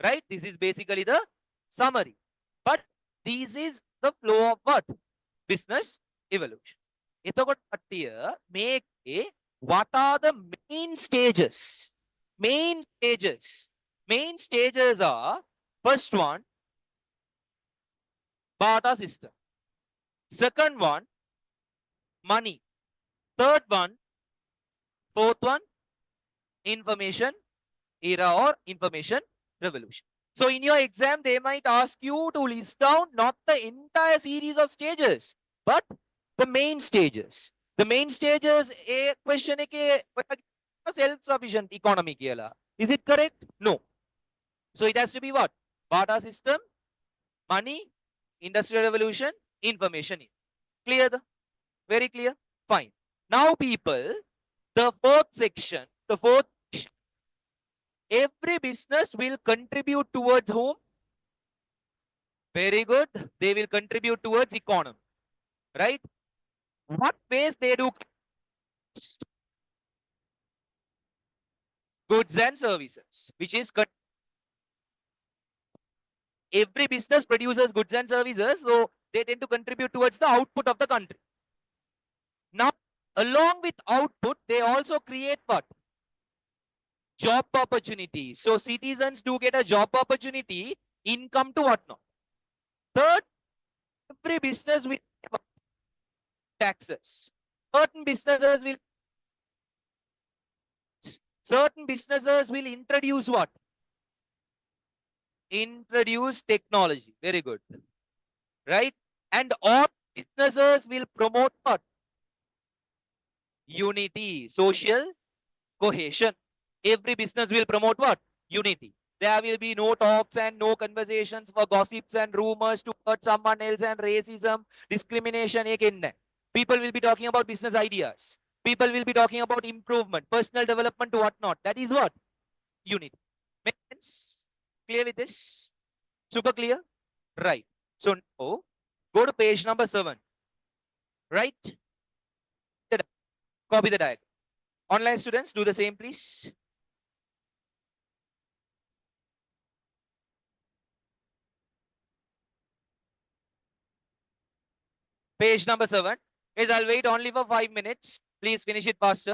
right? This is basically the summary. But this is the flow of what? Business evolution. එතකොට කට්ටිය මේකේ what are the main stages? Main stages. Main stages are, first one, barter system. Second one, money. Third one, fourth one, information era or information revolution. So in your exam, they might ask you to list down not the entire series of stages, but the main stages. The main stages, a question self-sufficient economy. Is it correct? No. So it has to be what? Barter system, money, industrial revolution, information. Clear? Very clear? Fine. Now people, the fourth section, every business will contribute towards whom? Very good. They will contribute towards economy. Right? What ways they do? Goods and services, which is every business produces goods and services, so they tend to contribute towards the output of the country. Now, along with output, they also create what? Job opportunities. So citizens do get a job opportunity, income to what not. Third, every business will taxes. Certain businesses will introduce what? Introduce technology. Very good. Right? And all businesses will promote what? Unity, social cohesion. Every business will promote what? Unity. There will be no talks and no conversations for gossips and rumors to hurt someone else and racism, discrimination. People will be talking about business ideas. People will be talking about improvement, personal development, whatnot. That is what? Unity. Make sense? Clear with this? Super clear? Right. So now, go to page number 7. right? Copy the diagram. Online students, do the same, please. Page number 7. Is I'll wait only for 5 minutes. Please finish it faster.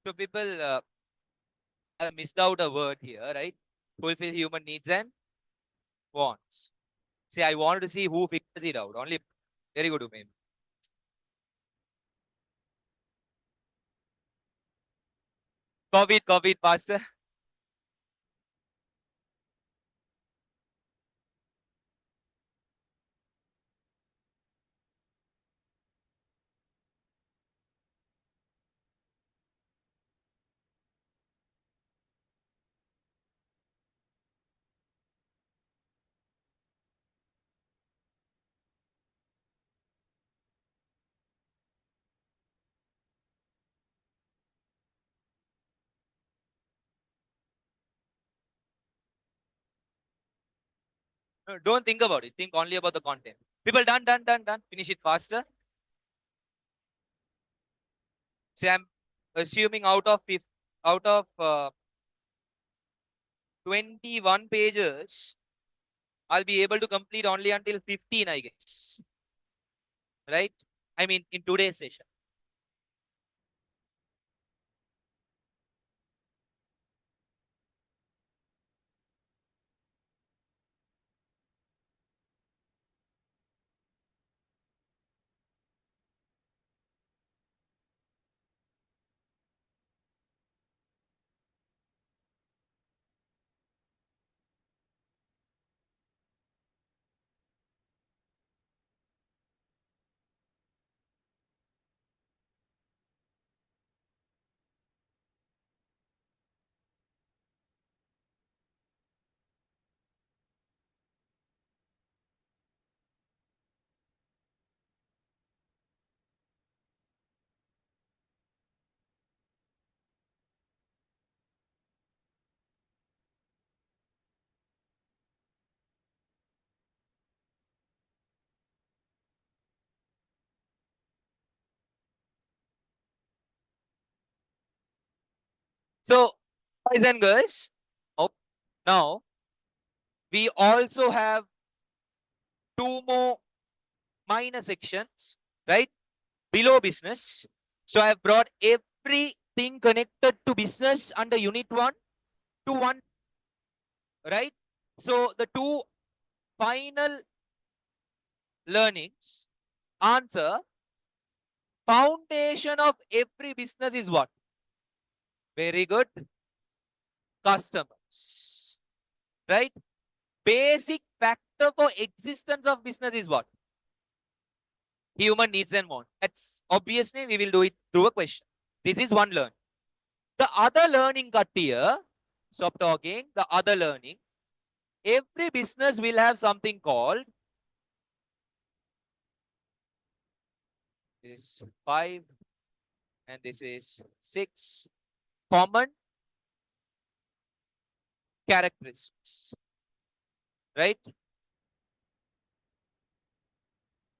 So people have missed out a word here, right? Fulfill human needs and wants. See, I wanted to see who figures it out. Only very good, Ume. Copy it, pastor. No, don't think about it. Think only about the content. People done, done, done, done. Finish it faster. Say I'm assuming out of 21 pages, I'll be able to complete only until 15, I guess. Right? I mean, in today's session. So, boys and girls, oh, now we also have two more minor sections, right? Below business. So I have brought everything connected to business under unit 1 to 1, right? So the two final learnings answer foundation of every business is what? Very good. Customers, right? Basic factor for existence of business is what? Human needs and wants. That's obviously we will do it through a question. This is one learn. The other learning cut here, stop talking, the other learning. Every business will have something called this 5 and this is 6 common characteristics, right?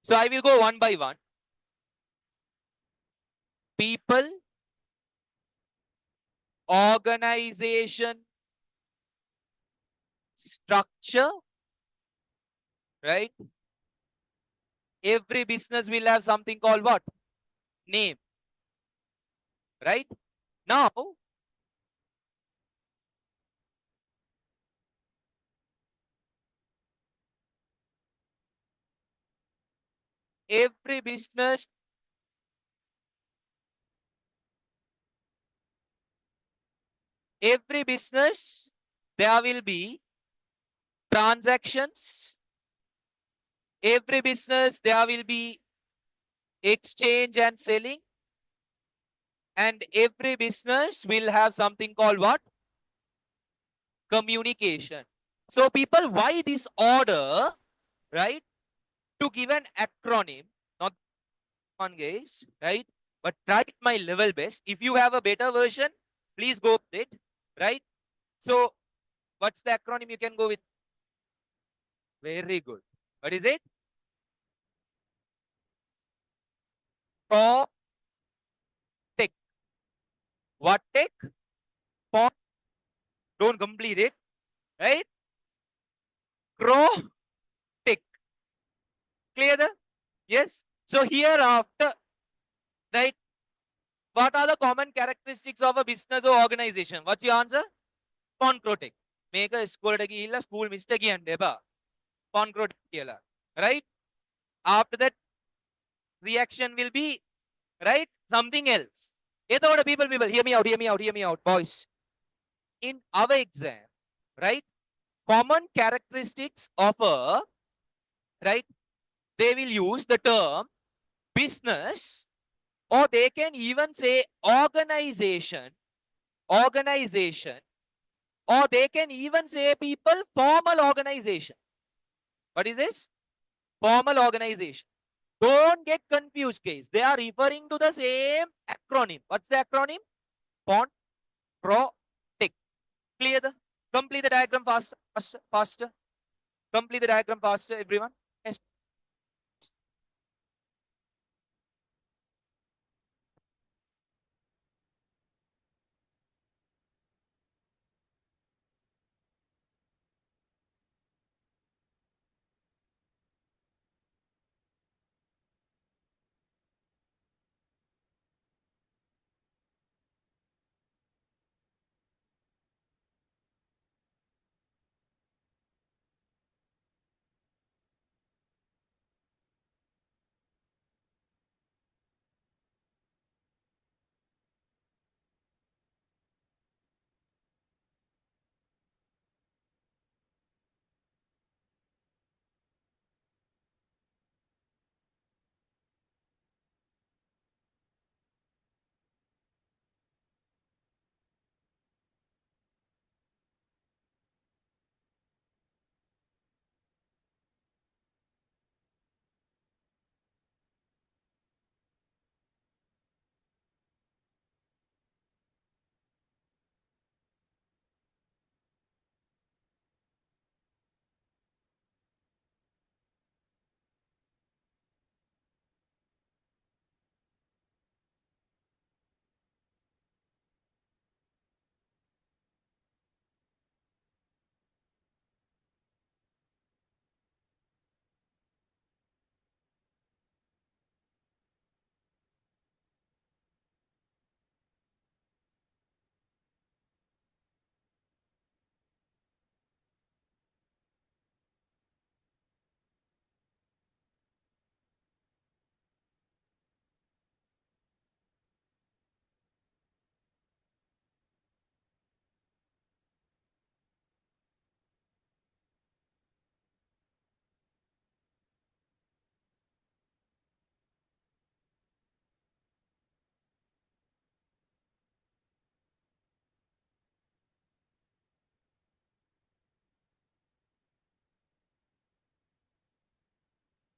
So I will go one by one. People, organization, structure, right? Every business will have something called what? Name, right? Now, every business, there will be transactions. Every business, there will be exchange and selling. And every business will have something called what? Communication. So people, why this order, right? To give an acronym, not one guys, right? But try it my level best. If you have a better version, please go with it, right? So what's the acronym you can go with? Very good. What is it? Pro tech. What tech? Pro. Don't complete it, right? Pro tech. Clear the? Yes. So hereafter, right? What are the common characteristics of a business or organization? What's your answer? Pancrotic. Make a school school mistake and deba. Pancrotic. Right? After that, reaction will be, right? Something else. People, hear me out, boys. In our exam, right? Common characteristics of a, right? They will use the term business, or they can even say organization, organization, or they can even say people formal organization. What is this? Formal organization. Don't get confused, guys. They are referring to the same acronym. What's the acronym? Pont, pro, tick. Clear the? Complete the diagram faster, faster, faster. Complete the diagram faster, everyone. Yes.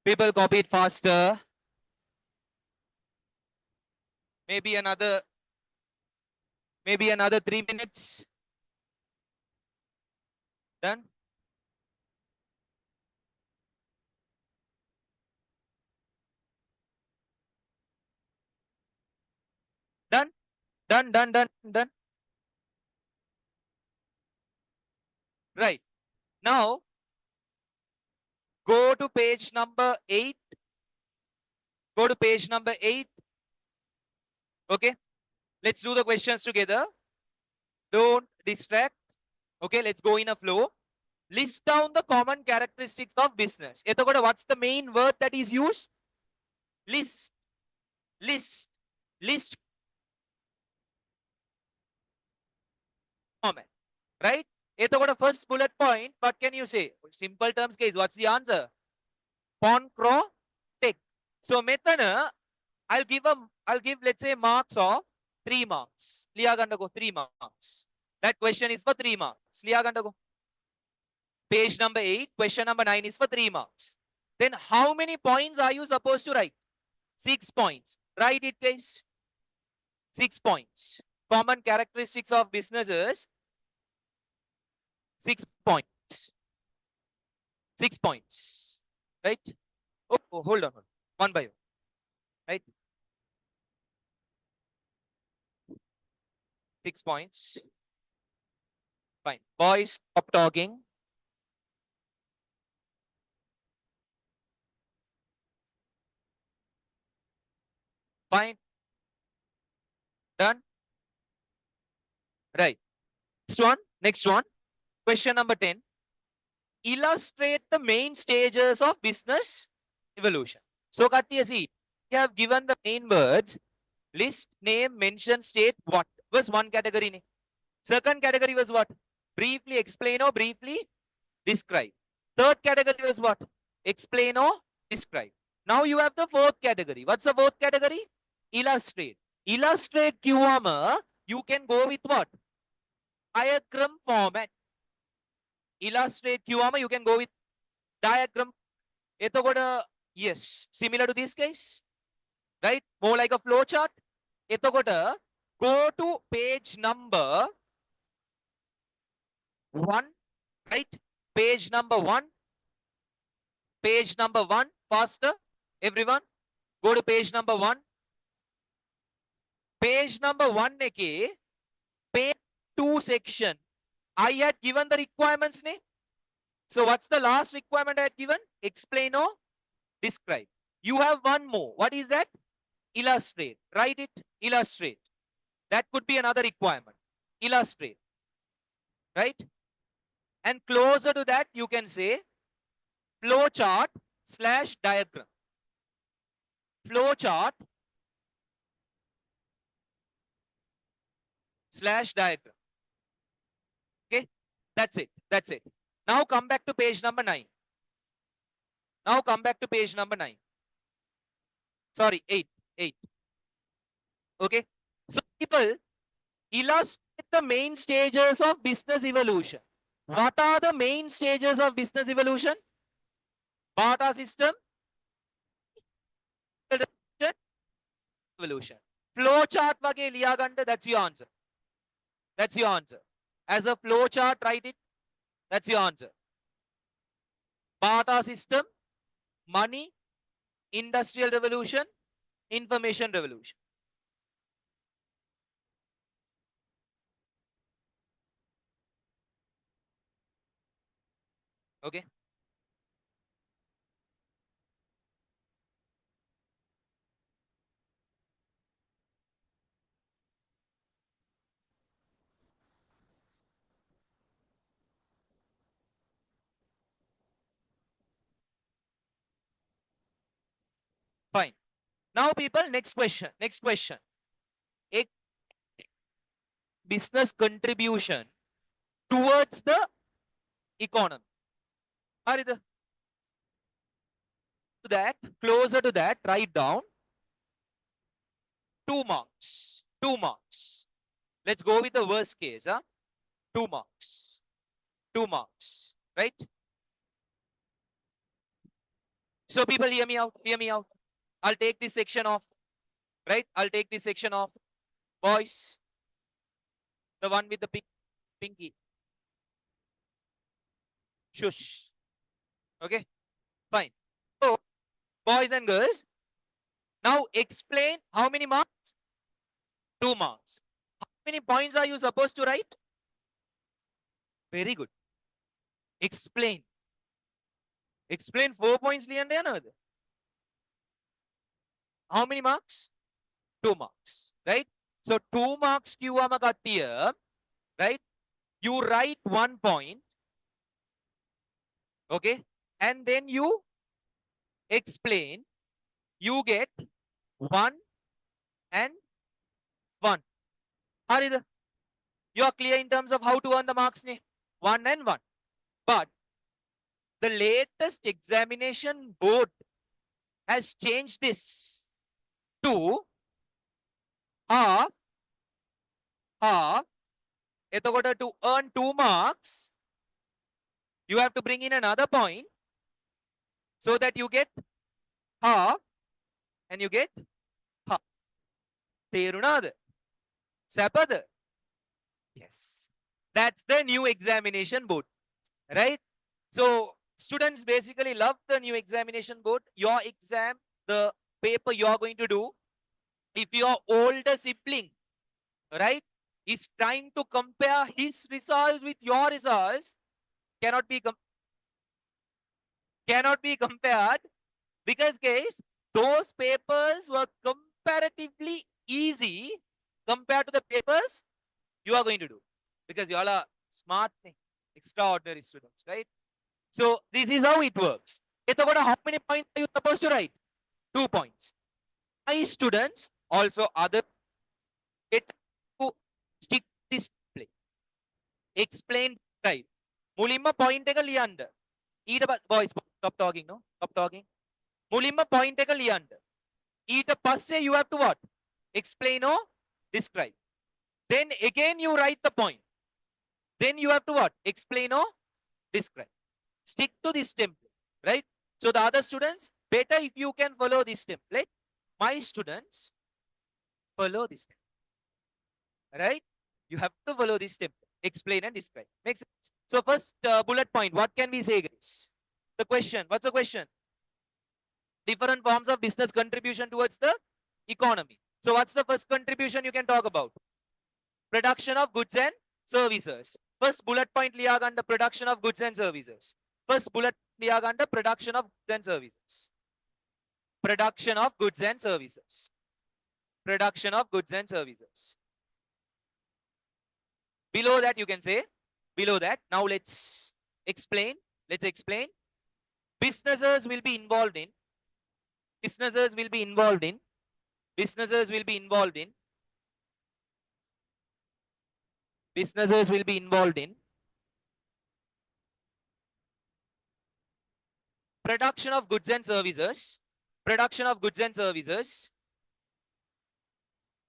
People copy it faster. Maybe another 3 minutes. Done. Done. Done. Done. Done. Done. Right. Now go to page number 8. Go to page number 8. Okay. Let's do the questions together. Don't distract. Okay. Let's go in a flow. List down the common characteristics of business. What's the main word that is used? List. List. List. Common. Right? First bullet point. What can you say? Simple terms case. What's the answer? Tech. So method, I'll give let's say marks of 3 marks. Liya ganda go 3 marks. That question is for 3 marks. Liya ganda go. Page number 8, question number 9 is for 3 marks. Then how many points are you supposed to write? 6 points. Write it, guys. 6 points. Common characteristics of businesses. 6 points. 6 points. Right? Oh, hold on. One by one. Right? 6 points. Fine. Boys, stop talking. Fine. Done. Right. Next one. Next one. Question number 10. Illustrate the main stages of business evolution. So, Katya, see, we have given the main words. List, name, mention, state, what was one category. Second category was what? Briefly explain or briefly describe. Third category was what? Explain or describe. Now you have the fourth category. What's the fourth category? Illustrate. Illustrate QM, you can go with what? Diagram format. Illustrate QM, you can go with diagram. Yes, similar to this case, right? More like a flow chart. Go to page number 1, right? Page number 1. Page number 1, faster. Everyone, go to page number 1. Page number 1 ke page 2 section. I had given the requirements ne. So what's the last requirement I had given? Explain or describe. You have one more. What is that? Illustrate. Write it. Illustrate. That could be another requirement. Illustrate. Right? And closer to that, you can say flow chart / diagram. Flow chart / diagram. Okay? That's it. That's it. Now come back to page number 9. Now come back to page number 9. Sorry, 8. 8. Okay? So people, illustrate the main stages of business evolution. What are the main stages of business evolution? Barter system, evolution. Flow chart wage liya ganda, that's your answer. That's your answer. As a flow chart, write it. That's your answer. Barter system, money, industrial revolution, information revolution. Okay. Fine. Now, people, next question. Next question. A business contribution towards the economy. Haritha, to that, closer to that, write down 2 marks. 2 marks. Let's go with the worst case. 2 marks. 2 marks. Right? So people, hear me out. Hear me out. I'll take this section off. Right? I'll take this section off. Boys. The one with the pinky. Shush. Okay? Fine. So, boys and girls, now explain how many marks? 2 marks. How many points are you supposed to write? Very good. Explain. Explain 4 points. How many marks? 2 marks. Right? So 2 marks kiwama kattiya, right? You write 1 point. Okay? And then you explain. You get 1 and 1. Haritha, you are clear in terms of how to earn the marks? 1 and 1. But the latest examination board has changed this to half. To earn 2 marks, you have to bring in another point so that you get half and you get half. Terunada. Sapada. Yes. That's the new examination board. Right? So students basically love the new examination board. Your exam, the paper you are going to do, if your older sibling, right, is trying to compare his results with your results, cannot be compared, because guys, those papers were comparatively easy compared to the papers you are going to do, because you all are smart, extraordinary students, right? So this is how it works. How many points are you supposed to write? 2 points. My students also other to stick this play. Explain right. Mulimma point එක ලියන්න. ඊට boys stop talking, no? Stop talking. Mulimma point එක ලියන්න. ඊට පස්සේ you have to what? Explain or describe. Then again you write the point. Then you have to what? Explain or describe. Stick to this template, right? So the other students, better if you can follow this template. My students, follow this template, right? You have to follow this template. Explain and describe. Makes sense? So first bullet point, what can we say, guys? The question. What's the question? Different forms of business contribution towards the economy. So what's the first contribution you can talk about? Production of goods and services. First bullet point liya ganda production of goods and services. First bullet liya ganda production of goods and services. Production of goods and services. Production of goods and services. Below that you can say, below that. Now let's explain. Let's explain. Businesses will be involved in. Businesses will be involved in. Businesses will be involved in. Businesses will be involved in production of goods and services. Production of goods and services.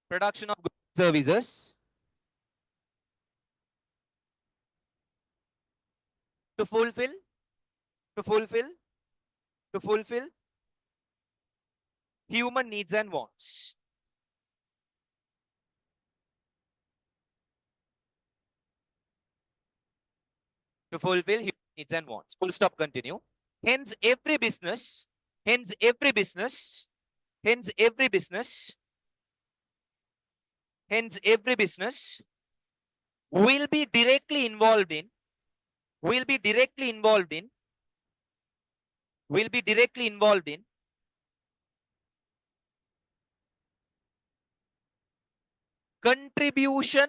Production of goods and services. To fulfill. To fulfill. To fulfill human needs and wants. To fulfill human needs and wants. Full stop, continue. Hence, every business, hence, every business, hence, every business, hence, every business will be directly involved in, will be directly involved in, will be directly involved in contribution,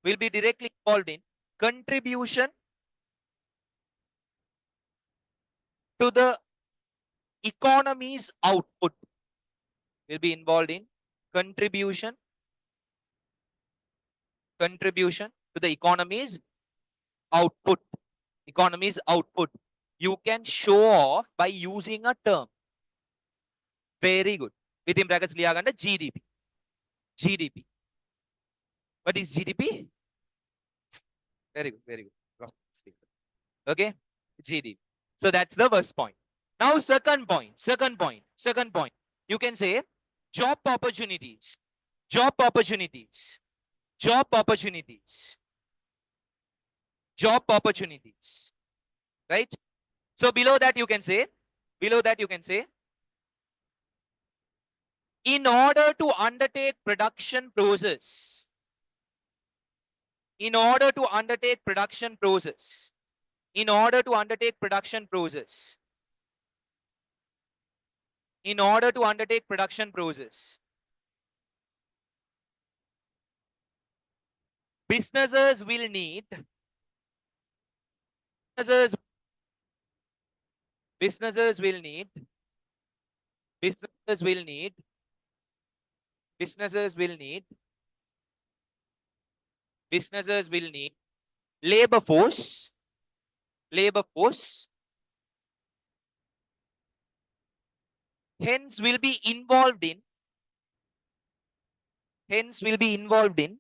will be directly involved in contribution to the economy's output, will be involved in contribution to the economy's output. Economy's output. You can show off by using a term. Very good. Within brackets liya ganda GDP. GDP. What is GDP? Very good, very good. Okay, GDP. So that's the first point. Now second point. You can say job opportunities. Job opportunities. Job opportunities. Job opportunities. Right? So below that you can say, in order to undertake production process, in order to undertake production process, in order to undertake production process, in order to undertake production process, businesses will need, businesses will need, businesses will need, businesses will need, businesses will need labor force, labor force, hence will be involved in, hence will be involved in,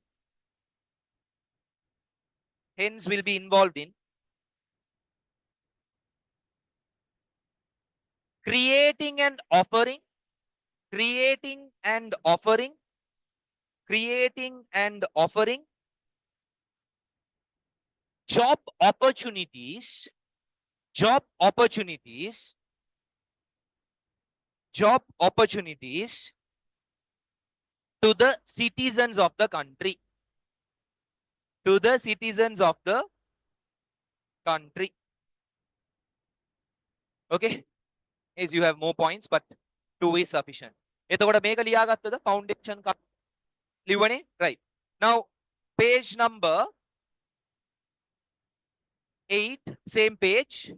hence will be involved in creating and offering, creating and offering, creating and offering job opportunities, job opportunities, job opportunities to the citizens of the country, to the citizens of the country. Okay, as you have more points, but 2 is sufficient. එතකොට මේක ලියාගත්තද foundation ka ලිව්වනේ, right? Now page number 8, same page,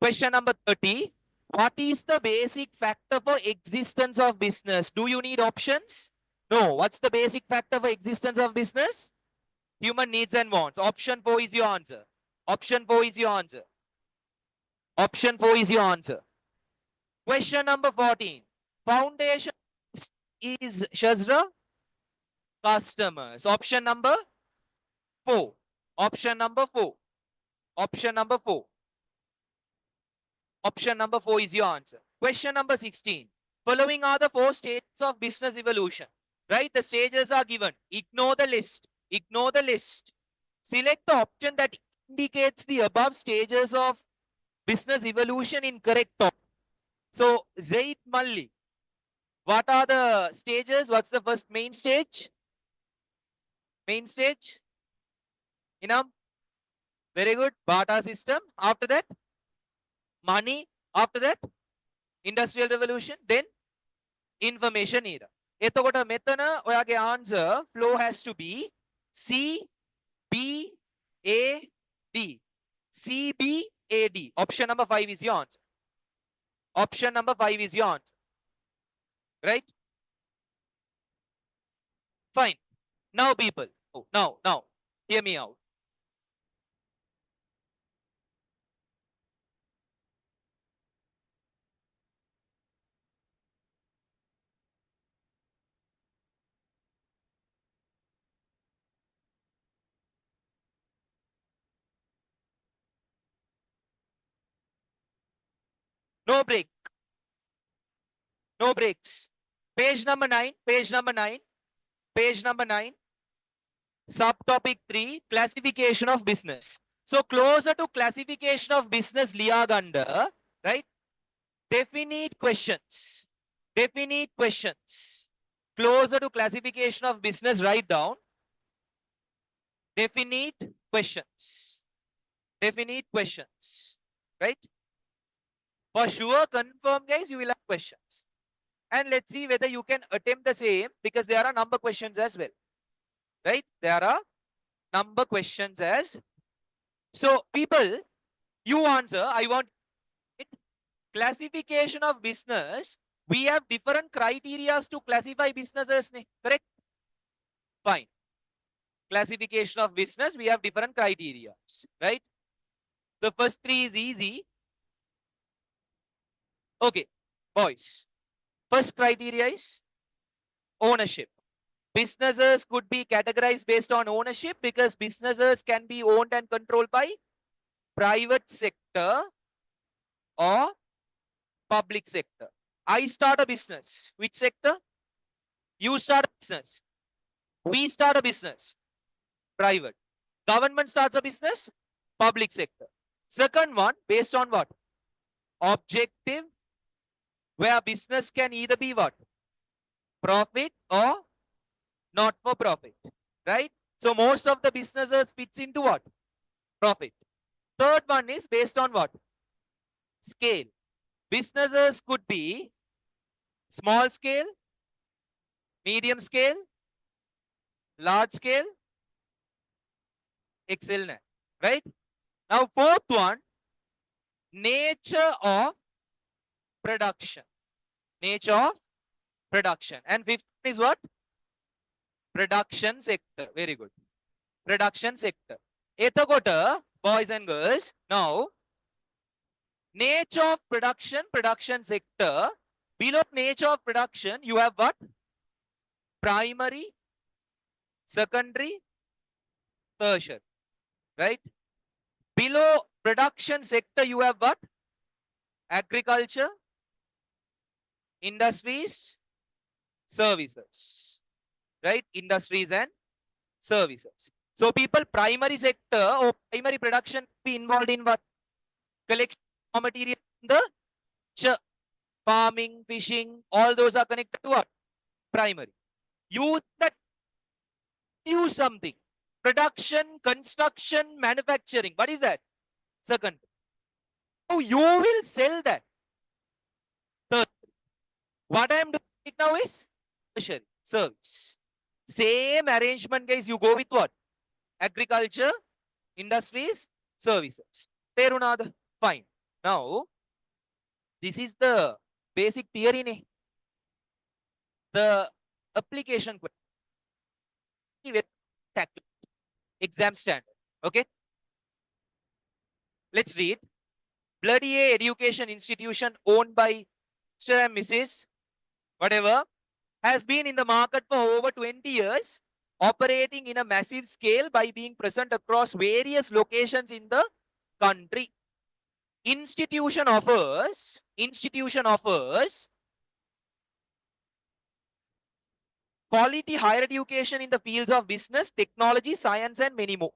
question number 30. What is the basic factor for existence of business? Do you need options? No. What's the basic factor for existence of business? Human needs and wants. Option 4 is your answer. Option 4 is your answer. Option 4 is your answer. Question number 14. Foundation is Shazra? Customers. Option number 4. Option number 4. Option number 4. Option number 4 is your answer. Question number 16. Following are the 4 stages of business evolution. Right? The stages are given. Ignore the list. Ignore the list. Select the option that indicates the above stages of business evolution in correct order. So, Zaid Malli, what are the stages? What's the first main stage? Main stage? Inam? Very good. Barter system. After that, money. After that, industrial revolution. Then, information era. එතකොට මෙතන ඔයාගේ answer flow has to be C B A D. C B A D. Option number 5 is your answer. Option number 5 is your answer. Right? Fine. Now, people. Oh, now, hear me out. No break. No breaks. Page number 9. Page number 9. Page number 9. Subtopic 3. Classification of business. So closer to classification of business Liaganda, right? Definite questions. Definite questions. Closer to classification of business, write down. Definite questions. Definite questions. Right? For sure, confirm guys, you will have questions. And let's see whether you can attempt the same, because there are number questions as well. Right? There are number questions as. So people, you answer. I want it. Classification of business. We have different criteria to classify businesses. Correct? Fine. Classification of business, we have different criteria. Right? The first 3 is easy. Okay, boys. First criteria is ownership. Businesses could be categorized based on ownership, because businesses can be owned and controlled by private sector or public sector. I start a business. Which sector? You start a business. We start a business. Private. Government starts a business. Public sector. Second one, based on what? Objective, where business can either be what? Profit or not for profit. Right? So most of the businesses fits into what? Profit. Third one is based on what? Scale. Businesses could be small scale, medium scale, large scale, excellent. Right? Now fourth one, nature of production. Nature of production. And fifth is what? Production sector. Very good. Production sector. Ethakota, boys and girls. Now, nature of production, production sector. Below nature of production, you have what? Primary, secondary, tertiary. Right? Below production sector, you have what? Agriculture, industries, services. Right? Industries and services. So people, primary sector or primary production be involved in what? Collection of material in the farming, fishing, all those are connected to what? Primary. Use that, use something. Production, construction, manufacturing. What is that? Second. So you will sell that. Third. What I am doing right now is tertiary, service. Same arrangement, guys. You go with what? Agriculture, industries, services. Terunada. Fine. Now, this is the basic theory. The application question. Exam standard. Okay. Let's read. Bloody A education institution owned by Mr. and Mrs. whatever has been in the market for over 20 years, operating in a massive scale by being present across various locations in the country. Institution offers quality higher education in the fields of business, technology, science, and many more.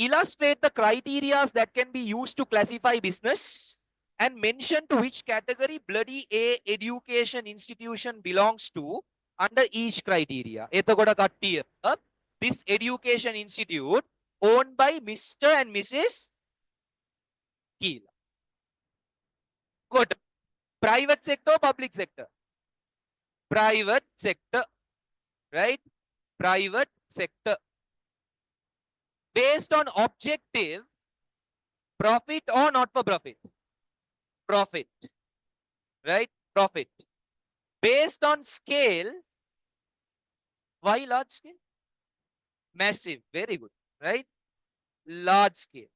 illustrate the criteria that can be used to classify business and mention to which category bloody A education institution belongs to under each criteria. එතකොට කට්ටිය this education institute owned by Mr. and Mrs. Keela. Good. Private sector or public sector? Private sector. Right? Private sector. Based on objective, profit or not for profit? Profit. Right? Profit. Based on scale, why large scale? Massive. Very good. Right? Large scale.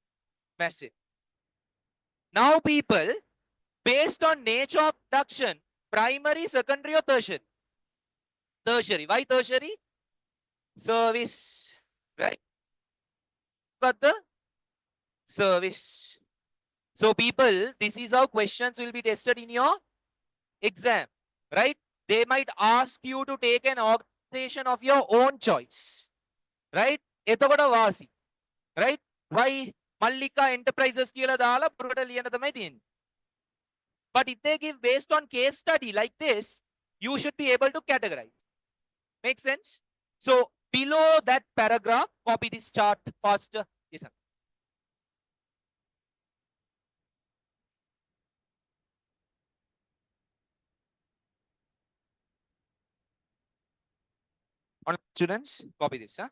Massive. Now people, based on nature of production, primary, secondary or tertiary? Tertiary. Why tertiary? Service. Right? Got the service. So people, this is how questions will be tested in your exam. Right? They might ask you to take an organization of your own choice. Right? එතකොට වාසි. Right? Why Mallika Enterprises කියලා දාලා පුරට ලියන්න තමයි තියෙන්නේ. But if they give based on case study like this, you should be able to categorize. Make sense? So below that paragraph, copy this chart faster. Yes, sir. On students, copy this. Huh?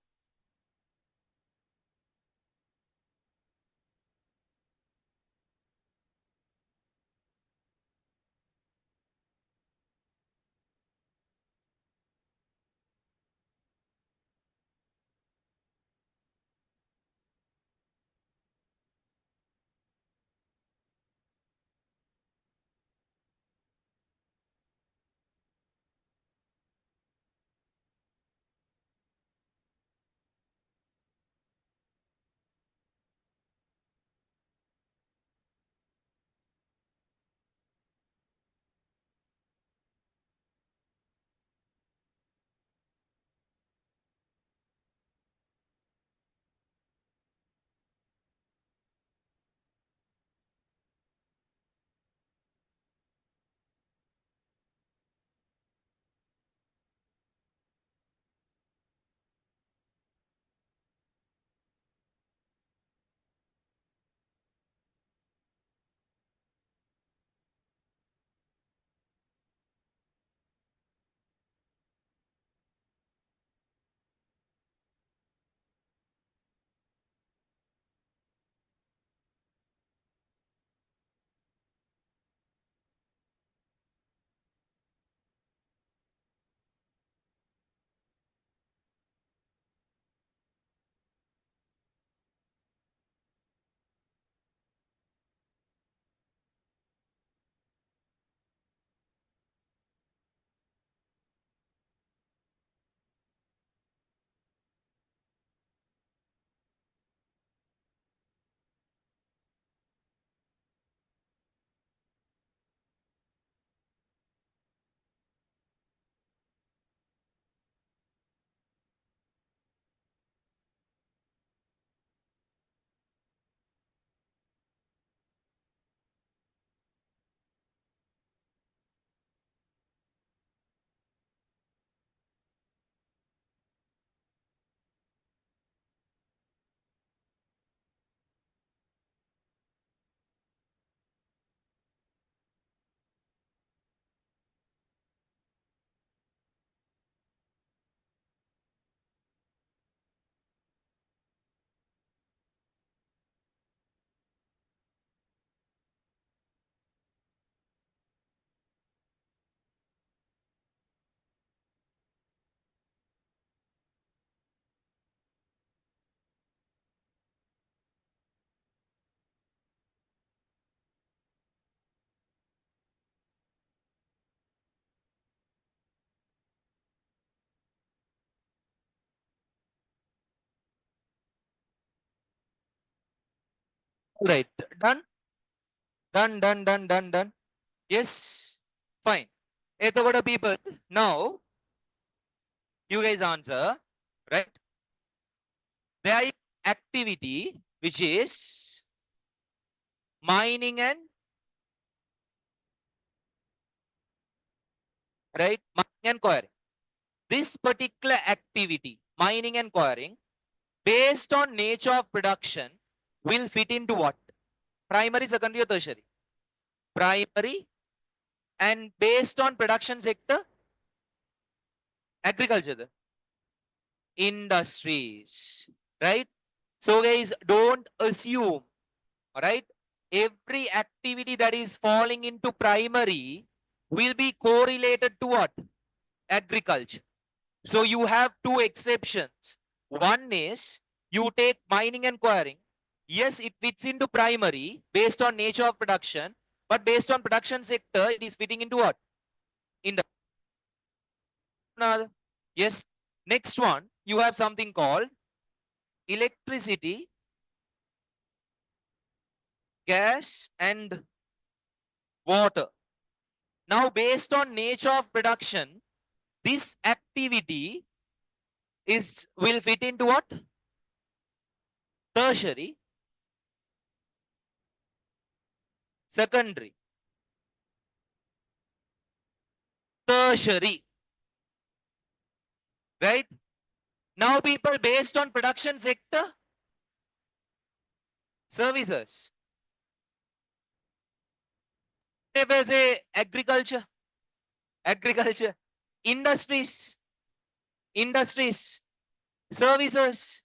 Right. Done? Done. Yes. Fine. එතකොට people, now you guys answer. Right? There activity which is mining and mining and quarrying. This particular activity, mining and quarrying, based on nature of production, will fit into what? Primary, secondary, or tertiary? Primary. And based on production sector, agriculture, industries, right? So guys, don't assume, all right? Every activity that is falling into primary will be correlated to what? Agriculture. So you have two exceptions. One is you take mining and quarrying. Yes, it fits into primary based on nature of production, but based on production sector, it is fitting into what? Industry. Yes. Next one, you have something called electricity, gas, and water. Now, based on nature of production, this activity will fit into what? Tertiary, secondary, tertiary, right? Now, people, based on production sector, services. If I say agriculture, agriculture, industries, industries, services.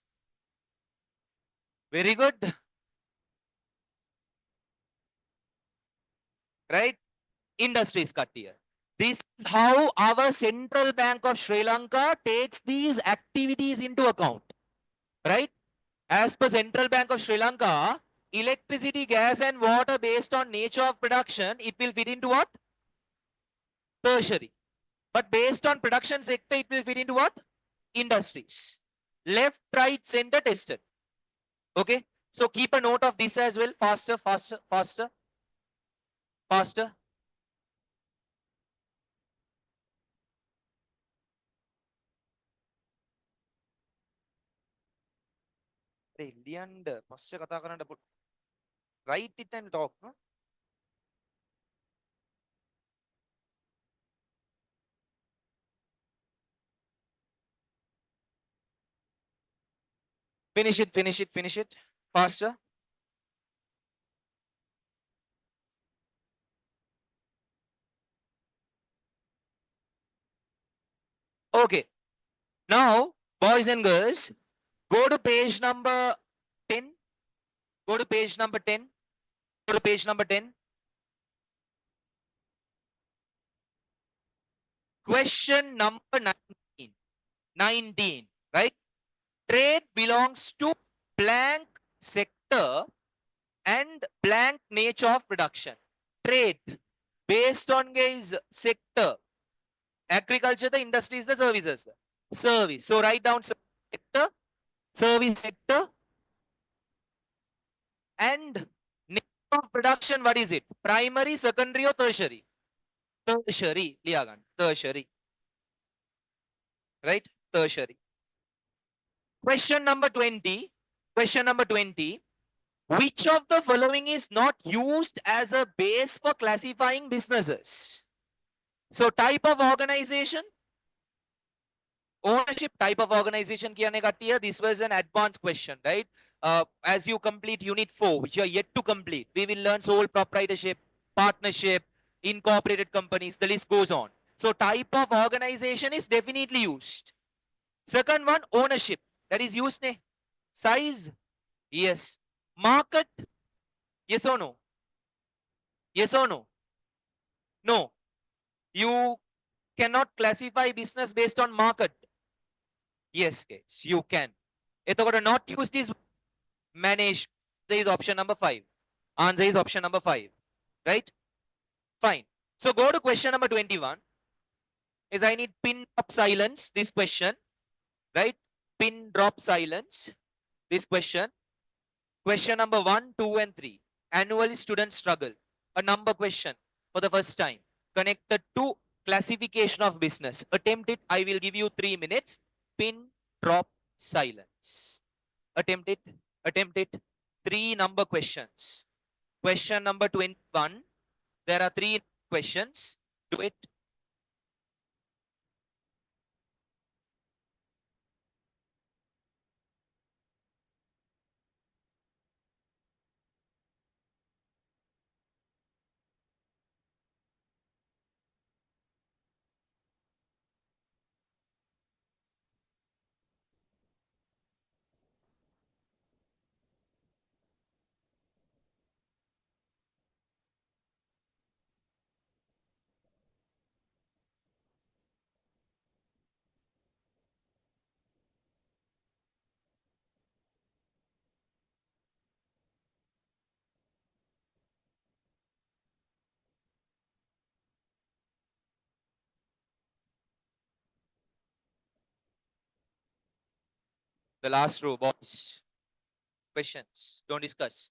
Very good, right? Industries cut here. This is how our Central Bank of Sri Lanka takes these activities into account, right? As per Central Bank of Sri Lanka, electricity, gas, and water based on nature of production, it will fit into what? Tertiary. But based on production sector, it will fit into what? Industries. Left, right, center tested. Okay. So keep a note of this as well. Faster, faster, faster, faster. Write it and talk. No? Finish it, finish it, finish it. Faster. Okay. Now, boys and girls, go to page number 10. Go to page number 10. Go to page number 10. Question number 19. 19, right? Trade belongs to blank sector and blank nature of production. Trade based on guys sector. Agriculture, the industries, the services. Service. So write down sector, service sector, and nature of production. What is it? Primary, secondary, or tertiary? Tertiary. Liagan. Tertiary. Right? Tertiary. Question number 20. Question number 20. Which of the following is not used as a base for classifying businesses? So type of organization, ownership, type of organization kiyane kattiya. This was an advanced question, right? As you complete unit 4, which you are yet to complete, we will learn sole proprietorship, partnership, incorporated companies, the list goes on. So type of organization is definitely used. Second one, ownership, that is used. Ne? Size, yes. Market, yes or no? Yes or no? No. You cannot classify business based on market. Yes, guys, you can. Eto not used is manage. There is option number 5. Answer is option number 5. Right? Fine. So go to question number 21. Is I need pin drop silence. This question. Right? Pin drop silence. This question. Question number 1, 2, and 3. Annual student struggle. A number question for the first time. Connected to classification of business. Attempt it. I will give you 3 minutes. Pin drop silence. Attempt it. Attempt it. 3 number questions. Question number 21. There are 3 questions. Do it. The last row, boys. Questions. Don't discuss.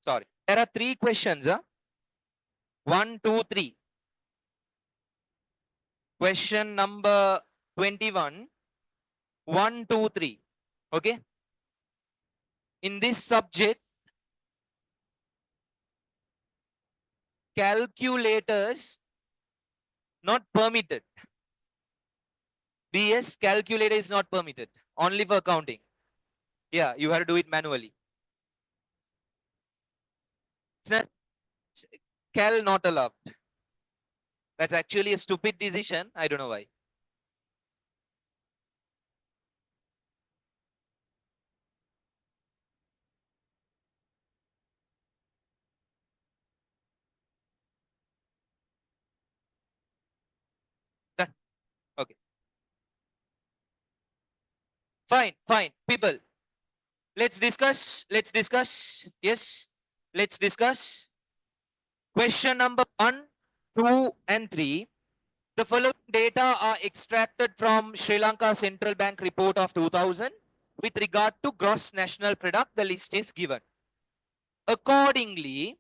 Sorry. There are 3 questions. 1, 2, 3. Question number 21. 1, 2, 3. Okay. In this subject, calculators not permitted. BS calculator is not permitted. Only for accounting. Yeah, you have to do it manually. Cal not allowed. That's actually a stupid decision. I don't know why. Okay. Fine, fine. People, let's discuss. Let's discuss. Yes. Let's discuss. Question number 1, 2, and 3. The following data are extracted from Sri Lanka Central Bank report of 2000 with regard to gross national product. The list is given. Accordingly,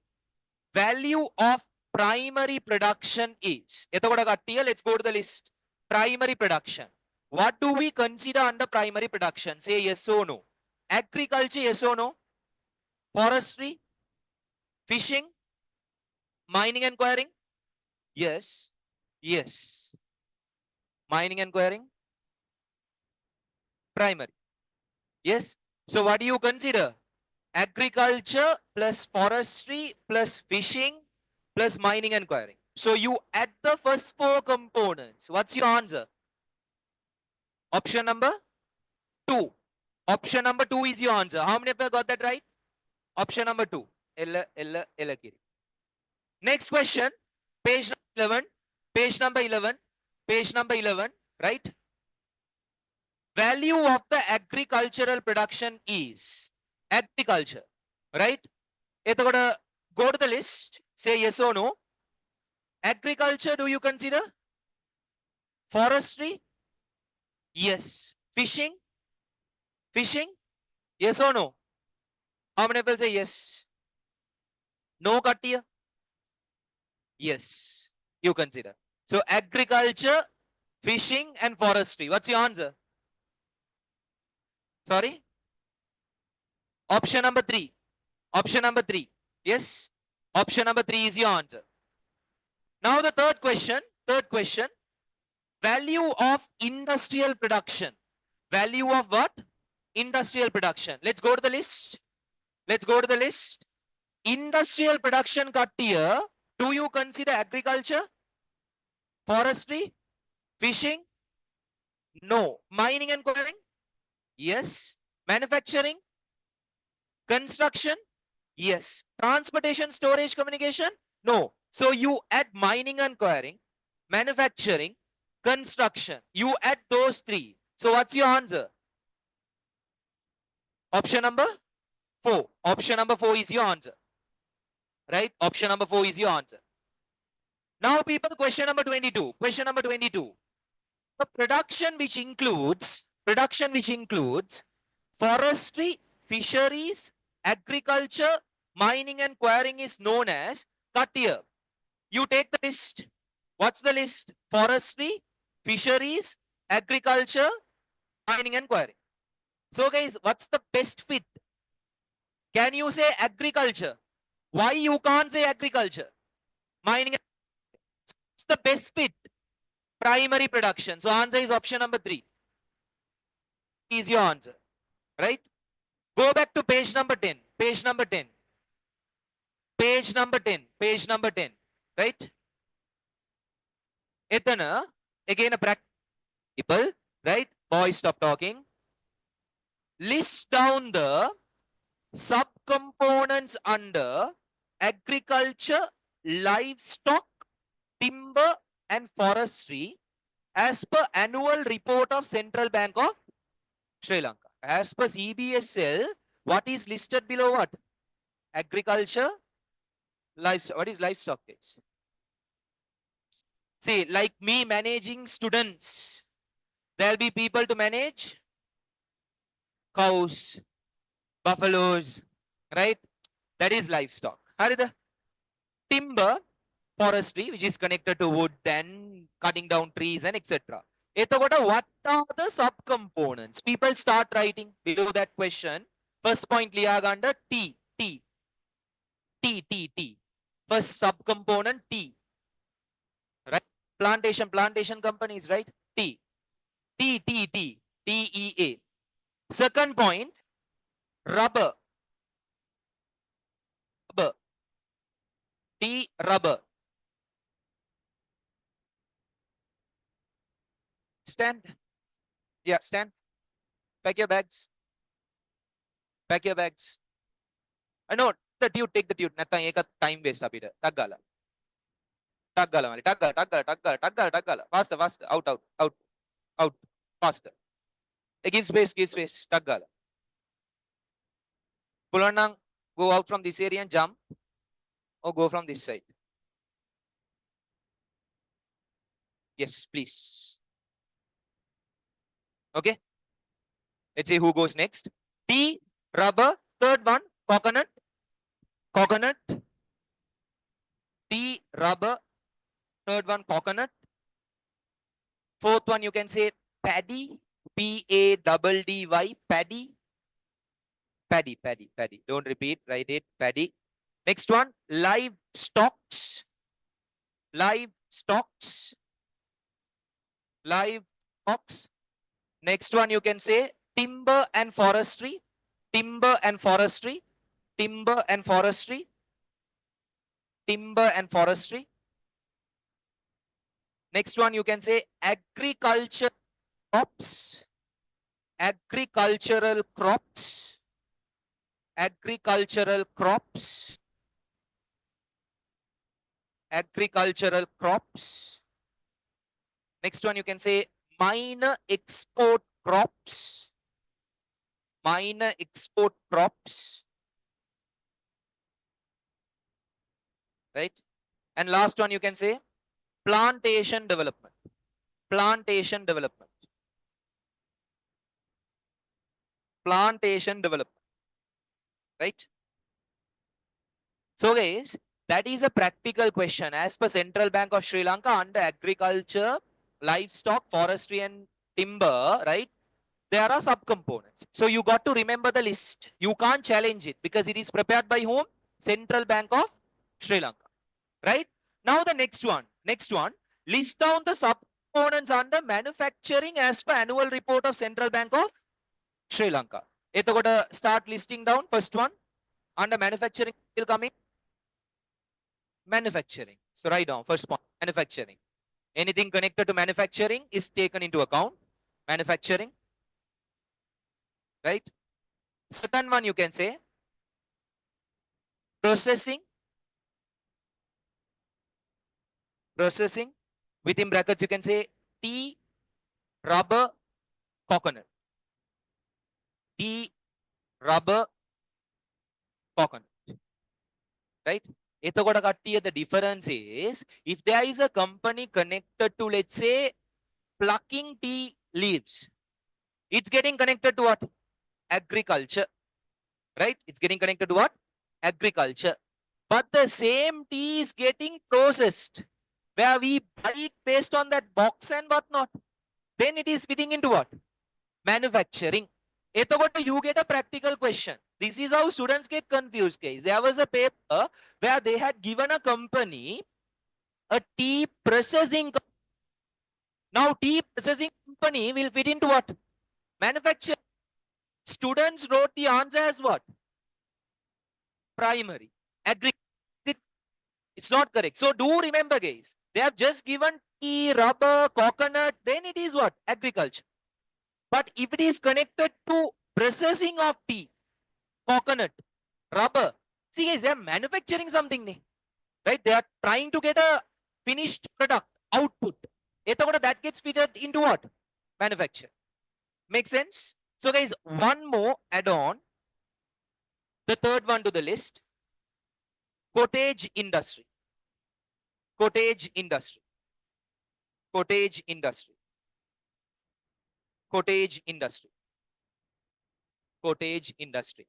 value of primary production is. Let's go to the list. Primary production. What do we consider under primary production? Say yes or no. Agriculture, yes or no? Forestry, fishing, mining and quarrying? Yes. Yes. Mining and quarrying? Primary. Yes. So what do you consider? Agriculture plus forestry plus fishing plus mining and quarrying. So you add the first 4 components. What's your answer? Option number 2. Option number 2 is your answer. How many of you got that right? Option number 2. Next question. Page number 11. Page number 11. Page number 11. Right? Value of the agricultural production is agriculture. Right? Go to the list. Say yes or no. Agriculture, do you consider? Forestry? Yes. Fishing? Fishing? Yes or no? How many people say yes? No, Kattiya? Yes. You consider. So agriculture, fishing, and forestry. What's your answer? Sorry? Option number 3. Option number 3. Yes? Option number 3 is your answer. Now the third question. Third question. Value of industrial production. Value of what? Industrial production. Let's go to the list. Let's go to the list. Industrial production Kattiya. Do you consider agriculture? Forestry? Fishing? No. Mining and quarrying? Yes. Manufacturing? Construction? Yes. Transportation, storage, communication? No. So you add mining and quarrying, manufacturing, construction. You add those three. So what's your answer? Option number 4. Option number 4 is your answer. Right? Option number 4 is your answer. Now people, question number 22. Question number 22. The production which includes forestry, fisheries, agriculture, mining and quarrying is known as, cut here. You take the list. What's the list? Forestry, fisheries, agriculture, mining and quarrying. So guys, what's the best fit? Can you say agriculture? Why you can't say agriculture? Mining. It's the best fit. Primary production. So answer is option number 3. Is your answer. Right? Go back to page number 10. Page number 10. Page number 10. Page number 10. Right? Etana, again a practice. People, right? Boys, stop talking. List down the subcomponents under agriculture, livestock, timber, and forestry as per annual report of Central Bank of Sri Lanka. As per CBSL, what is listed below what? Agriculture, livestock. What is livestock, guys? See, like me managing students, there'll be people to manage cows, buffaloes, right? That is livestock. Harida. Timber, forestry, which is connected to wood and cutting down trees and etc. What are the subcomponents? People start writing below that question. First point liyaganda T, T, T, T, T. First subcomponent T. Right? Plantation companies, right? T. T, T, T, TEA. Second point, rubber. Rubber. T, rubber. Stand. Yeah, stand. Pack your bags. Pack your bags. I know the tube, take the tube. Nathang eka time waste apida. Taggala. Taggala mali. Taggala. Faster, faster. Out. Faster. Give space. Taggala. Pulanang, go out from this area and jump. Or go from this side. Yes, please. Okay. Let's see who goes next. Tea, rubber. Third one, coconut. Tea, rubber. Third one, coconut. Fourth one, you can say paddy. Paddy. Paddy. Don't repeat. Write it. Paddy. Next one, livestocks. Next one, you can say timber and forestry. Next one, you can say agricultural crops. Next one, you can say minor export crops. Right? And last one, you can say plantation development. Right? So guys, that is a practical question. As per Central Bank of Sri Lanka, under agriculture, livestock, forestry and timber, right? There are subcomponents. So you got to remember the list. You can't challenge it because it is prepared by whom? Central Bank of Sri Lanka. Right? Now the next one. List down the subcomponents under manufacturing as per annual report of Central Bank of Sri Lanka. Start listing down. First one. Under manufacturing will come in. Manufacturing. So write down first point. Manufacturing. Anything connected to manufacturing is taken into account. Manufacturing. Right? Second one, you can say processing, within brackets you can say tea, rubber, coconut. Tea, rubber, coconut. Right? The difference is, if there is a company connected to, let's say, plucking tea leaves, it's getting connected to what? Agriculture. Right? It's getting connected to what? Agriculture. But the same tea is getting processed, where we buy it based on that box and whatnot. Then it is fitting into what? Manufacturing. You get a practical question. This is how students get confused, guys. There was a paper where they had given a company a tea processing. Now, tea processing company will fit into what? Manufacturing. Students wrote the answer as what? Primary. Agri. It's not correct. So do remember, guys, they have just given tea, rubber, coconut, then it is what? Agriculture. But if it is connected to processing of tea, coconut, rubber, see guys, they are manufacturing something, right? They are trying to get a finished product, output. That gets fitted into what? Manufacture. Make sense? So guys, one more add-on, the third one to the list, cottage industry. Cottage industry. Cottage industry. Cottage industry. Cottage industry.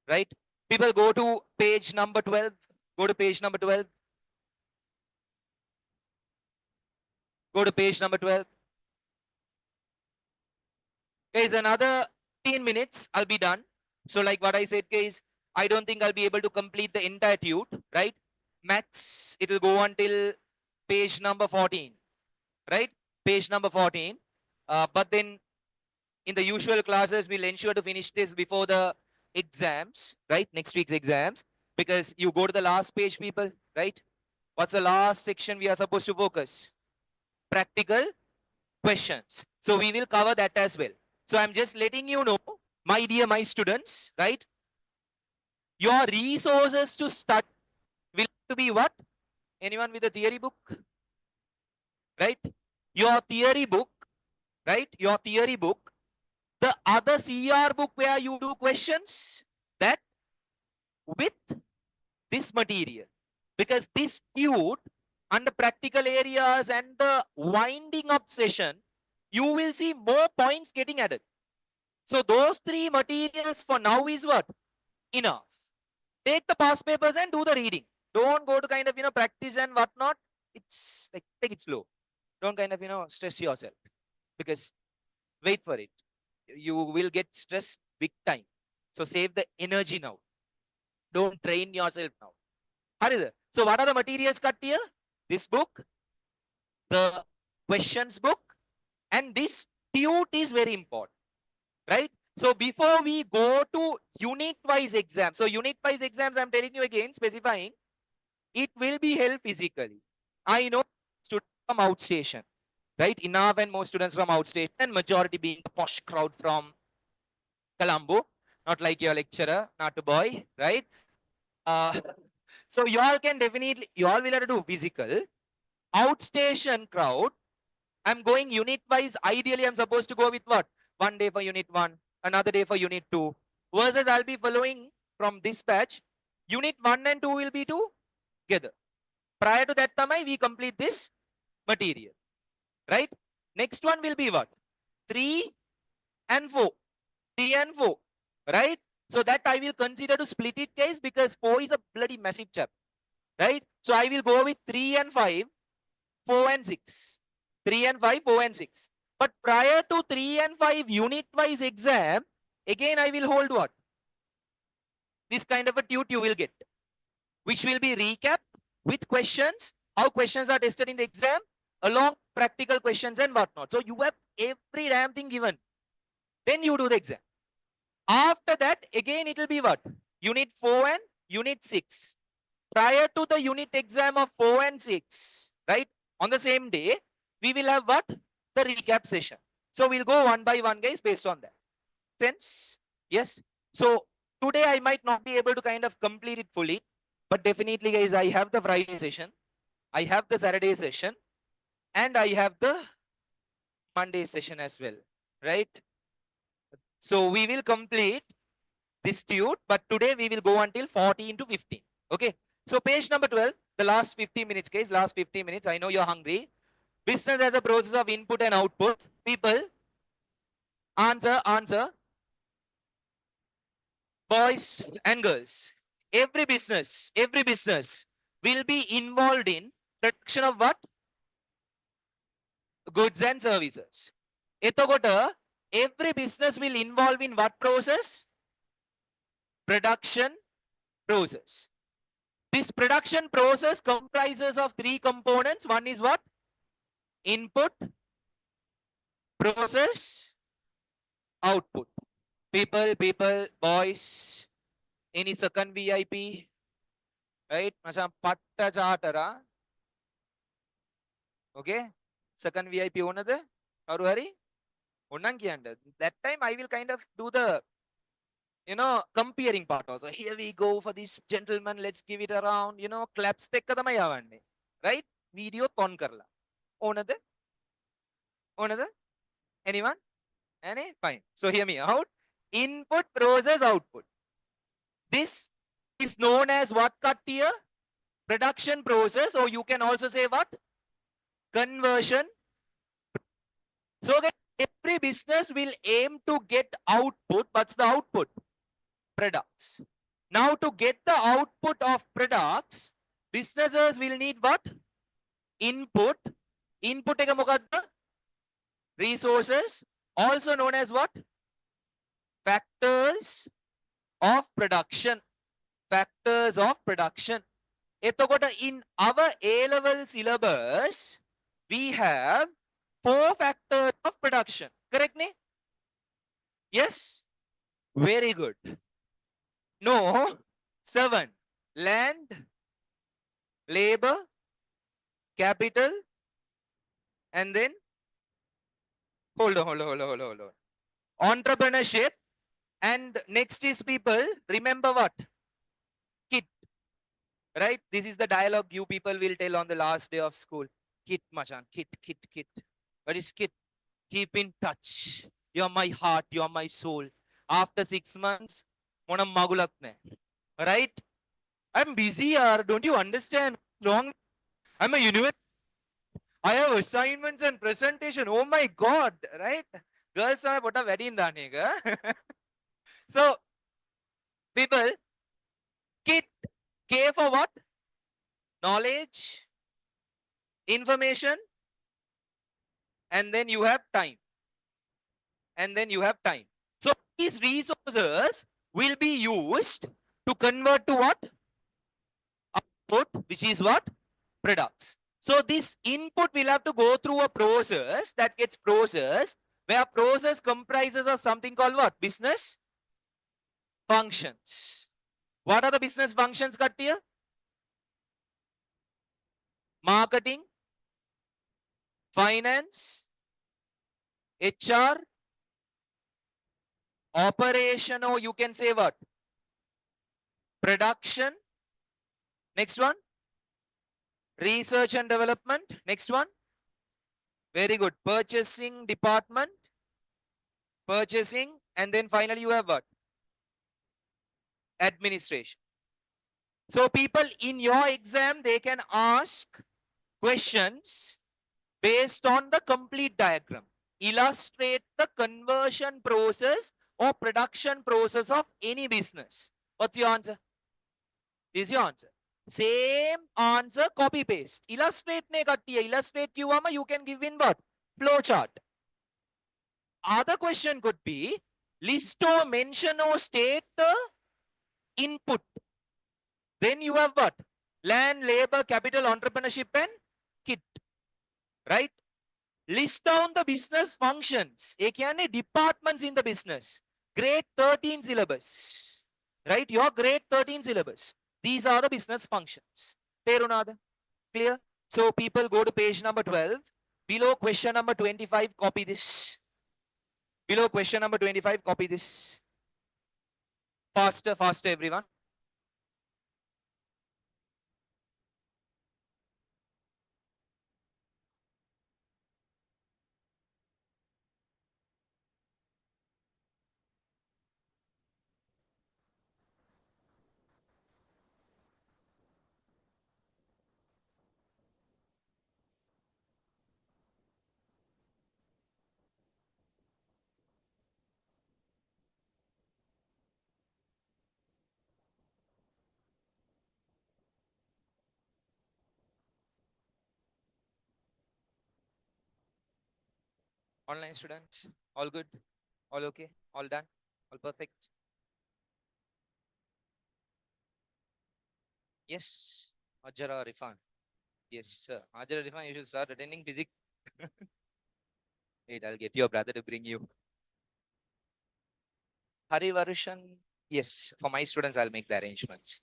Right? People go to page number 12. Go to page number 12. Go to page number 12. Guys, another 10 minutes, I'll be done. So like what I said, guys, I don't think I'll be able to complete the entire tute, right? Max, it will go until page number 14, right? Page number 14. But then in the usual classes, we'll ensure to finish this before the exams, right? Next week's exams, because you go to the last page, people, right? What's the last section we are supposed to focus? Practical questions. So we will cover that as well. So I'm just letting you know, my students, right? Your resources to study will to be what? Anyone with a theory book? Right? Your theory book, right? Your theory book, the other CR book where you do questions, that with this material. Because this tute under practical areas and the winding up session, you will see more points getting added. So those three materials for now is what? Enough. Take the past papers and do the reading. Don't go to kind of, practice and whatnot. It's like, take it slow. Don't kind of, stress yourself. Because wait for it. You will get stressed big time. So save the energy now. Don't train yourself now. So what are the materials cut here? This book, the questions book, and this tute is very important. Right? So before we go to unit-wise exams, so unit-wise exams, I'm telling you again, specifying, it will be held physically. I know students from outstation, right? Enough and more students from outstation, and majority being the posh crowd from Colombo, not like your lecturer, not a boy, right? So you all can definitely, you all will have to do physical. Outstation crowd, I'm going unit-wise. Ideally, I'm supposed to go with what? One day for unit 1, another day for unit 2. Versus I'll be following from this batch. Unit 1 and 2 will be together. Prior to that time, we complete this material. Right? Next one will be what? 3 and 4. 3 and 4. Right? So that I will consider to split it, guys, because 4 is a bloody massive chapter. Right? So I will go with 3 and 5, 4 and 6. 3 and 5, 4 and 6. But prior to 3 and 5 unit-wise exam, again I will hold what? This kind of a tute you will get, which will be recap with questions, how questions are tested in the exam, along practical questions and whatnot. So you have every damn thing given. Then you do the exam. After that, again it will be what? Unit 4 and Unit 6. Prior to the unit exam of 4 and 6, right? On the same day, we will have what? The recap session. So we'll go one by one, guys, based on that. Sense? Yes. So Today I might not be able to kind of complete it fully, but definitely guys, I have the Friday session, I have the Saturday session, and I have the Monday session as well, right? So we will complete this tute, but today we will go until 14 to 15. Okay. So page number 12, the last 15 minutes, guys, last 15 minutes. I know you're hungry. Business as a process of input and output. People, answer, boys and girls. Every business will be involved in production of what? Goods and services. Etogota, every business will involve in what process? Production process. This production process comprises of three components. One is what? Input, process, output. People, boys, any second VIP, right? Macam patta chartera. Okay? Second VIP onada? Karu hari? Onnang kiyanda. That time I will kind of do the comparing part also. Here we go for this gentleman, let's give it around, claps tekka thamai avanne. Right? Video ton karla. Onada? Onada? Anyone? Any? Fine. So hear me out. Input, process, output. This is known as what cut here? Production process, or you can also say what? Conversion. So every business will aim to get output. What's the output? Products. Now to get the output of products, businesses will need what? Input. Input එක මොකක්ද? Resources, also known as what? Factors of production. Factors of production. එතකොට in our A-level syllabus, we have 4 factors of production. Correct me? Yes? Very good. No, 7. Land, labor, capital, and then hold on. Entrepreneurship, and next is people. Remember what? Kit. Right? This is the dialogue you people will tell on the last day of school. Kit, machan. Kit. What is kit? Keep in touch. You're my heart. You're my soul. After 6 months, monam magulatne. Right? I'm busy, yaar. Don't you understand? Long. I'm a university. I have assignments and presentation. Oh my God. Right? Girls are what a wedding dhanega. So, people, kit. K for what? Knowledge, information, and then you have time. So these resources will be used to convert to what? Output, which is what? Products. So this input will have to go through a process that gets processed, where process comprises of something called what? Business functions. What are the business functions, Kattiya? Marketing, finance, HR, operation, or you can say what? Production. Next one. Research and development. Next one. Very good. Purchasing department. Purchasing. And then finally you have what? Administration. So people in your exam, they can ask questions based on the complete diagram. Illustrate the conversion process or production process of any business. What's your answer? This is your answer. Same answer, copy paste. Illustrate ne kattiya. Illustrate kiwama you can give in what? Flow chart. Other question could be list or mention or state the input. Then you have what? Land, labor, capital, entrepreneurship, and kit. Right? List down the business functions. Ek yani departments in the business. Grade 13 syllabus. Right? Your grade 13 syllabus. These are the business functions. Terunada. Clear? So people go to page number 12. Below question number 25, copy this. Below question number 25, copy this. Faster, faster, everyone. Online students, all good, all okay, all done, all perfect. Yes, Ajara Rifan. Yes, sir. Ajara Rifan, you should start attending physics. Wait, I'll get your brother to bring you. Hari Varushan. Yes, for my students, I'll make the arrangements.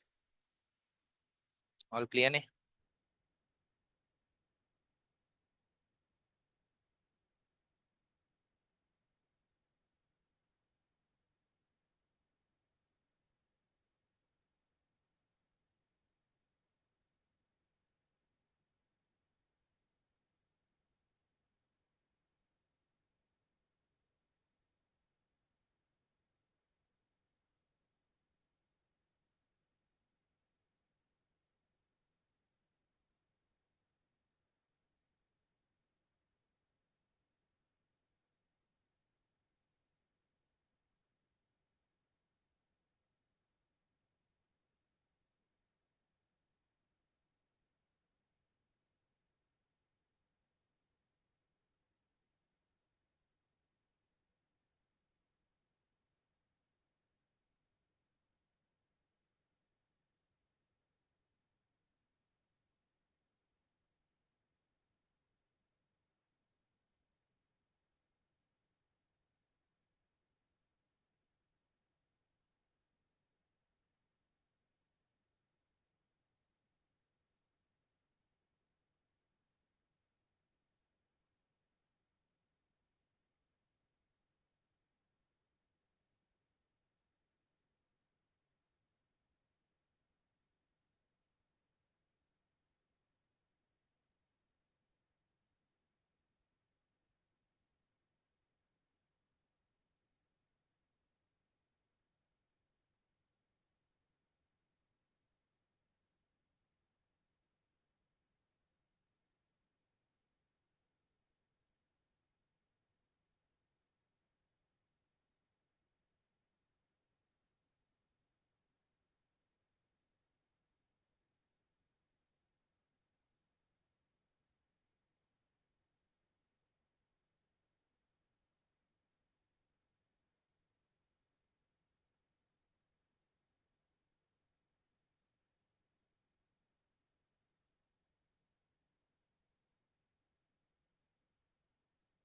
All clear, ne?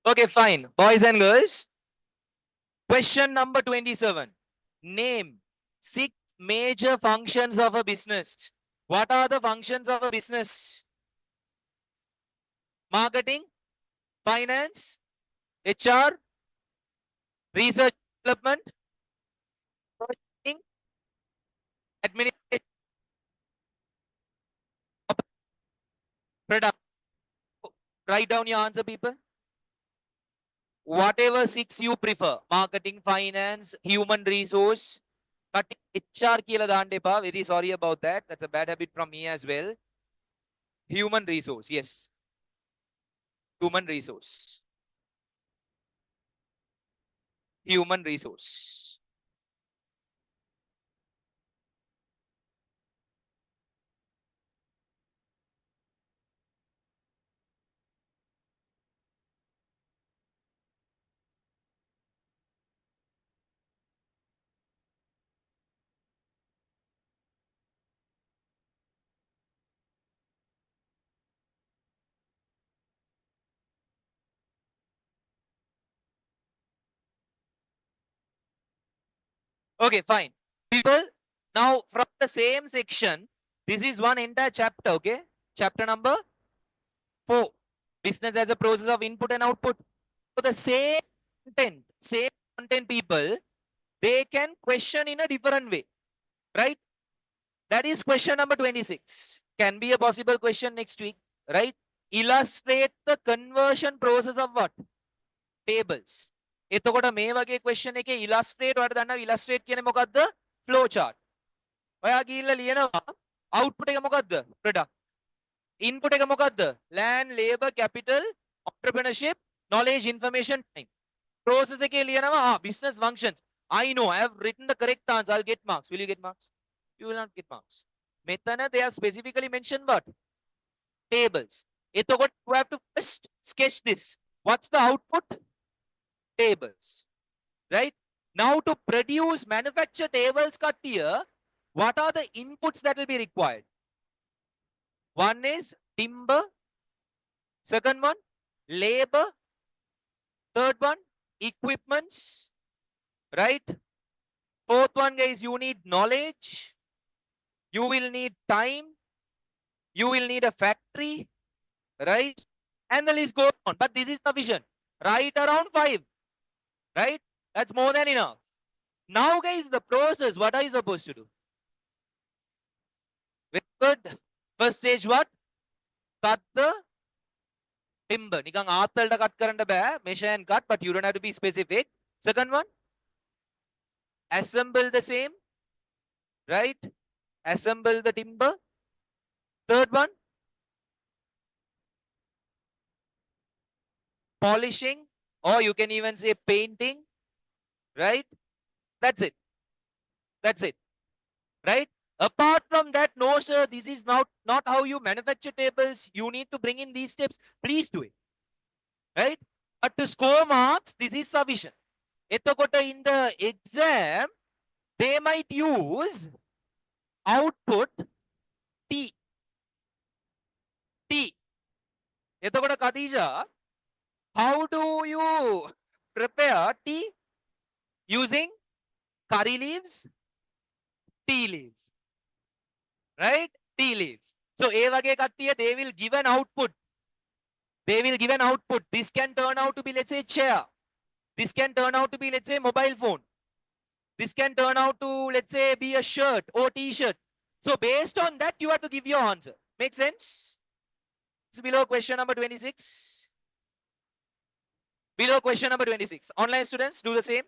Okay, fine. Boys and girls, question number 27. Name 6 major functions of a business. What are the functions of a business? Marketing, finance, HR, research development, purchasing, administration, product. Write down your answer, people. Whatever 6 you prefer. Marketing, finance, human resource. Cutting HR kila dande pa. Very sorry about that. That's a bad habit from me as well. Human resource. Yes. Human resource. Human resource. Okay, fine. People, now from the same section, this is one entire chapter, okay? Chapter number 4. Business as a process of input and output. So the same content people, they can question in a different way, right? That is question number 26. Can be a possible question next week, right? Illustrate the conversion process of what? Tables. එතකොට මේ වගේ question එකේ illustrate ඔයාලට දන්නවා illustrate කියන්නේ මොකද්ද? flow chart. ඔයා ගිහිල්ලා ලියනවා output එක මොකද්ද? product. input එක මොකද්ද? land, labor, capital, entrepreneurship, knowledge, information, time. process එකේ ලියනවා business functions. I know I have written the correct answer. I'll get marks. Will you get marks? You will not get marks. මෙතන they have specifically mentioned what? Tables. එතකොට you have to first sketch this. What's the output? Tables. Right? Now to produce manufacture tables cut here, what are the inputs that will be required? One is timber. Second one, labor. Third one, equipments. Right? Fourth one, guys, you need knowledge. You will need time. You will need a factory. Right? And the list goes on. But this is sufficient. Write around 5. Right? That's more than enough. Now, guys, the process, what are you supposed to do? Very good. First stage, what? Cut the timber. නිකන් ආත්තලට cut කරන්න බෑ. Measure and cut, but you don't have to be specific. Second one, assemble the same. Right? Assemble the timber. Third one, polishing, or you can even say painting. Right? That's it. That's it. Right? Apart from that, no, sir, this is not how you manufacture tables. You need to bring in these steps. Please do it. Right? But to score marks, this is sufficient. එතකොට in the exam, they might use output T. T. එතකොට Khadija, how do you prepare tea? Using curry leaves, tea leaves. Right? Tea leaves. So ඒ වගේ කට්ටිය they will give an output. They will give an output. This can turn out to be, let's say, chair. This can turn out to be, let's say, mobile phone. This can turn out to, let's say, be a shirt or t-shirt. So based on that, you have to give your answer. Make sense? It's below question number 26. Below question number 26. Online students, do the same.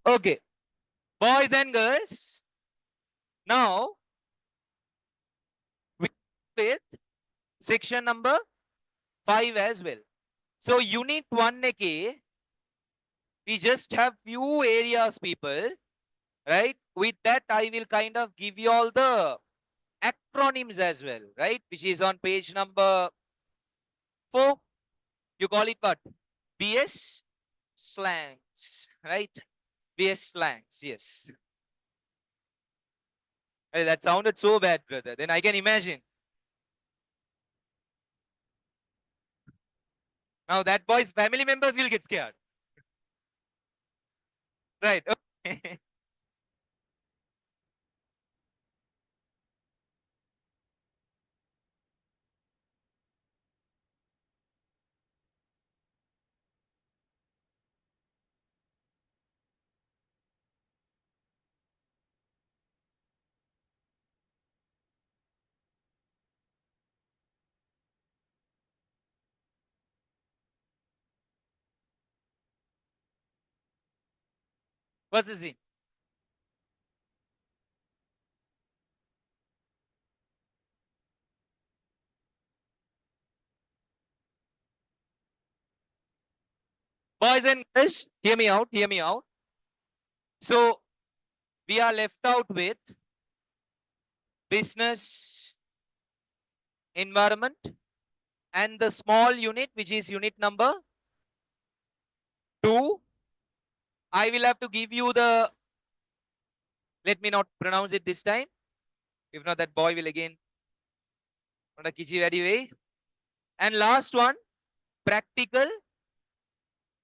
Okay, boys and girls, now we with section number 5 as well. So unit 1 ke, we just have few areas, people, right? With that, I will kind of give you all the acronyms as well, right? Which is on page number 4. You call it what? BS slangs, right? BS slangs, yes. Hey, that sounded so bad, brother. Then I can imagine. Now that boy's family members will get scared. Right. Okay. What's the scene? Boys and girls, hear me out, hear me out. So we are left out with business environment and the small unit, which is unit number 2. I will have to give you the, let me not pronounce it this time. If not, that boy will again on a kichi very way. And last one, practical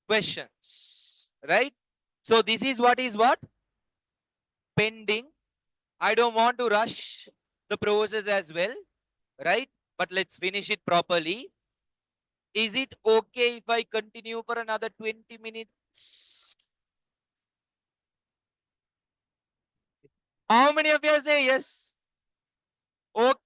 questions, right? So this is what is what? Pending. I don't want to rush the process as well, right? But let's finish it properly. Is it okay if I continue for another 20 minutes? How many of you say yes? Okay.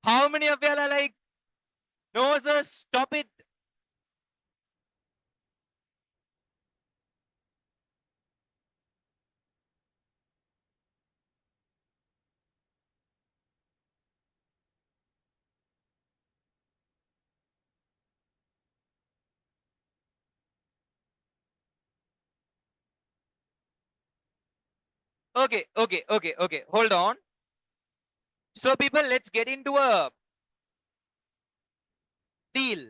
How many of you are like, no, sir, stop it? Okay, okay, okay, okay. Hold on. So, people, let's get into a deal,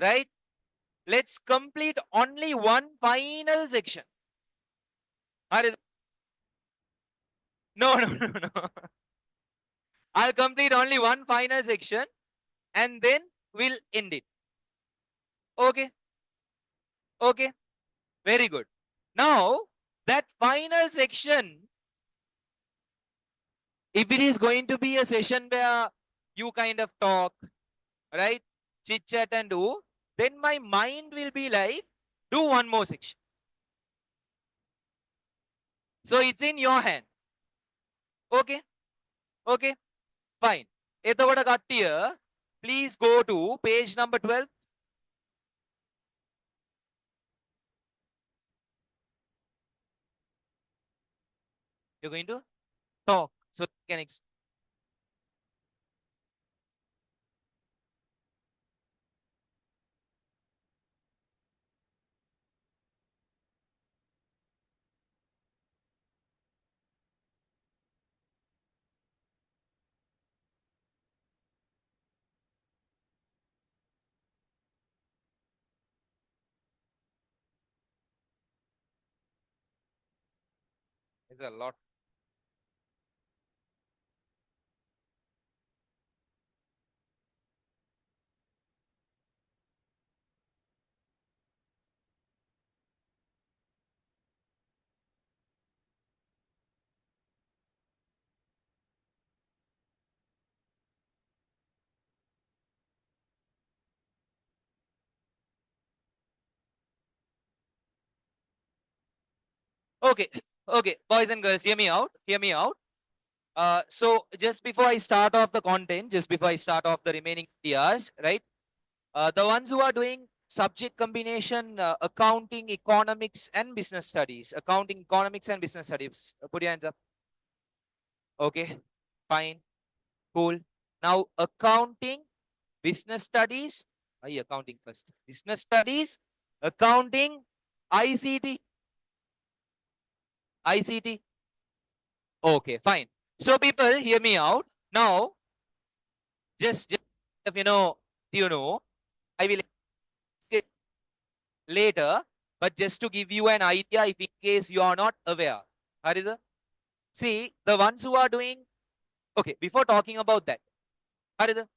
right? Let's complete only one final section. No, no, no, no. I'll complete only one final section and then we'll end it. Okay, okay, very good. Now, that final section, if it is going to be a session where you kind of talk, right? Chit chat and do, then my mind will be like, do one more section. So it's in your hand. Okay, okay, fine. Etogoda Kattiya, please go to page number 12. You're going to talk. So you can there's a lot. Okay, okay, boys and girls, hear me out. Hear me out. So just before I start off the content, just before I start off the remaining ideas, right? The ones who are doing subject combination, accounting, economics, and business studies. Accounting, economics, and business studies. Put your hands up. Okay, fine, cool. Now, accounting, business studies. Accounting first. Business studies, accounting, ICT, ICT. Okay, fine. So, people, hear me out. Now, just if I will explain later, but just to give you an idea, if in case you are not aware, Haridha, see the ones who are doing. Okay, before talking about that, Haridha,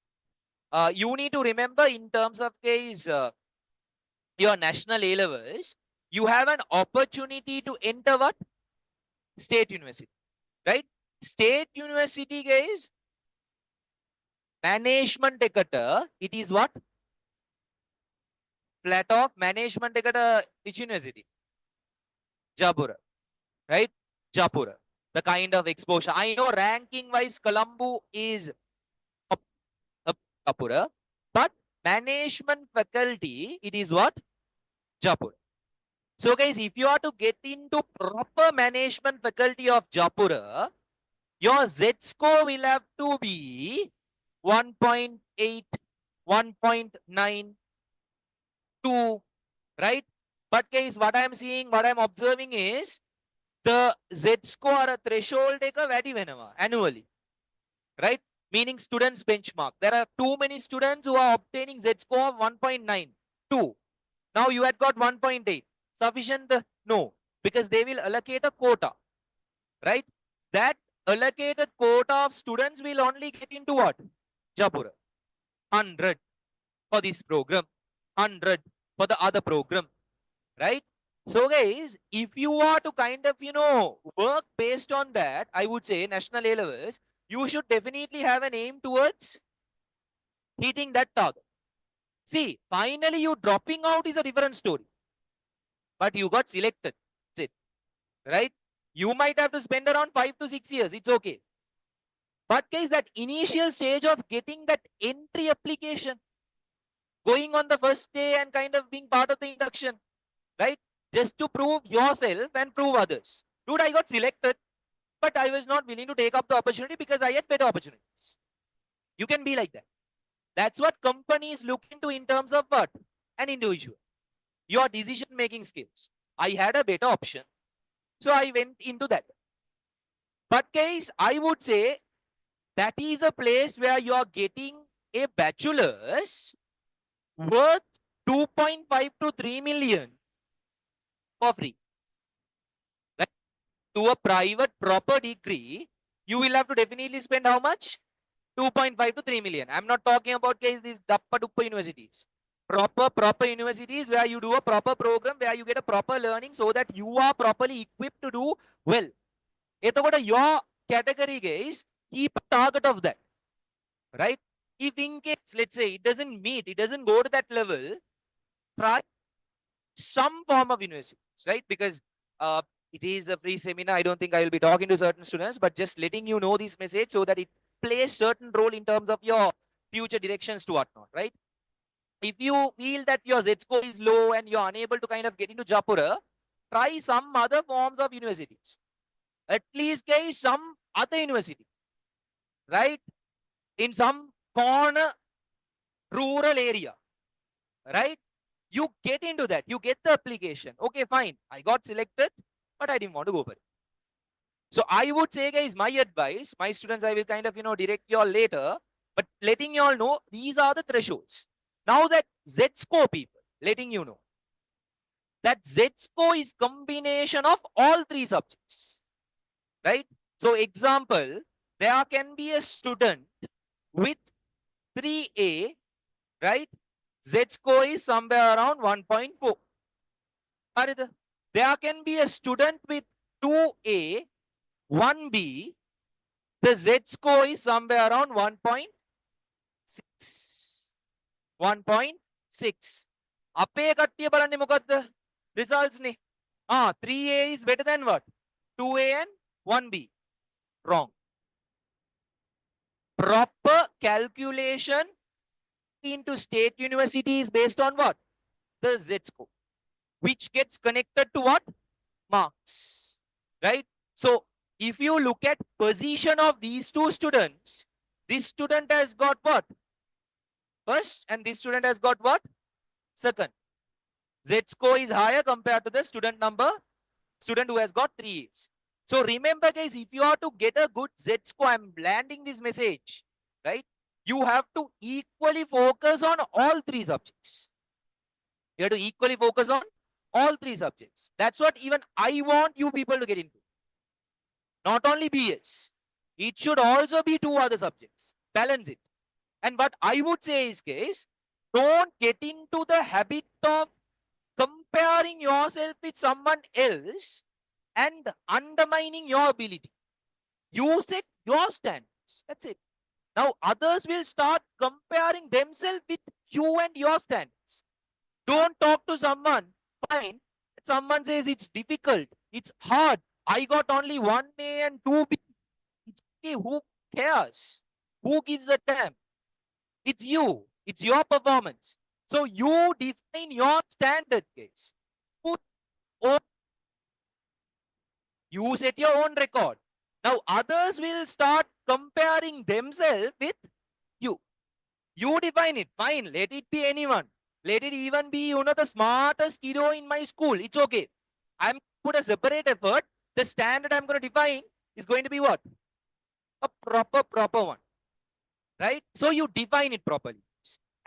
you need to remember in terms of case your national A levels, you have an opportunity to enter what state university, right? State university, guys, management ekata. It is what flat off management ekata. Which university? Japura, right? Japura. The kind of exposure. I know ranking wise, Colombo is up Japura, but management faculty, it is what? Japura. So, guys, if you are to get into proper management faculty of Japura, your Z score will have to be 1.8, 1.9, 2, right? But guys, what I'm seeing, what I'm observing is the Z score threshold annually, right? Meaning students benchmark. There are too many students who are obtaining Z score of 1.9, 2. Now you had got 1.8. Sufficient? No, because they will allocate a quota, right? That allocated quota of students will only get into what? Japura. 100 for this program, 100 for the other program, right? So guys, if you are to kind of, work based on that, I would say national A levels, you should definitely have an aim towards hitting that target. See, finally you dropping out is a different story, but you got selected. That's it, right? You might have to spend around 5 to 6 years. It's okay. But guys, that initial stage of getting that entry application, going on the first day and kind of being part of the induction, right? Just to prove yourself and prove others. Dude, I got selected, but I was not willing to take up the opportunity because I had better opportunities. You can be like that. That's what companies look into in terms of what? An individual. Your decision making skills. I had a better option, so I went into that. But guys, I would say that is a place where you are getting a bachelor's worth 2.5 to 3 million for free. Right? To a private proper degree, you will have to definitely spend how much? 2.5 to 3 million. I'm not talking about case these dappa duppa universities. Proper universities where you do a proper program, where you get a proper learning so that you are properly equipped to do well. Your category, guys, keep a target of that, right? If in case, let's say, it doesn't meet, it doesn't go to that level, try some form of universities, right? Because it is a free seminar. I don't think I will be talking to certain students, but just letting you know this message so that it plays certain role in terms of your future directions to whatnot, right? If you feel that your Z score is low and you're unable to kind of get into Japura, try some other forms of universities. At least guys, some other university, right? In some corner rural area, right? You get into that, you get the application. Okay, fine. I got selected, but I didn't want to go for it. So I would say, guys, my advice, my students, I will kind of, direct you all later, but letting you all know these are the thresholds. Now that Z score people, letting you know that Z score is combination of all three subjects, right? So example, there can be a student with 3A, right? Z score is somewhere around 1.4. There can be a student with 2A, 1B, the Z score is somewhere around 1.6. 1.6. අපේ කට්ටිය බලන්නේ මොකද්ද? results නේ. 3A is better than what? 2A and 1B. Wrong. Proper calculation into state university is based on what? The Z score, which gets connected to what? Marks. Right? So, if you look at position of these two students, this student has got what? First, and this student has got what? Second. Z score is higher compared to the student who has got 3 A's. So remember guys, if you are to get a good Z score, I'm landing this message, right? You have to equally focus on all 3 subjects. You have to equally focus on all 3 subjects. That's what even I want you people to get into. Not only BS. It should also be 2 other subjects. Balance it. And what I would say is, guys, don't get into the habit of comparing yourself with someone else and undermining your ability. You set your standards. That's it. Now others will start comparing themselves with you and your standards. Don't talk to someone. Fine. Someone says it's difficult. It's hard. I got only 1A and 2B. It's okay. Who cares? Who gives a damn? It's you. It's your performance. So you define your standard, case. You set your own record. Now others will start comparing themselves with you. You define it. Fine. Let it be anyone. Let it even be, the smartest kiddo in my school. It's okay. I'm put a separate effort. The standard I'm going to define is going to be what? A proper one. Right? So you define it properly.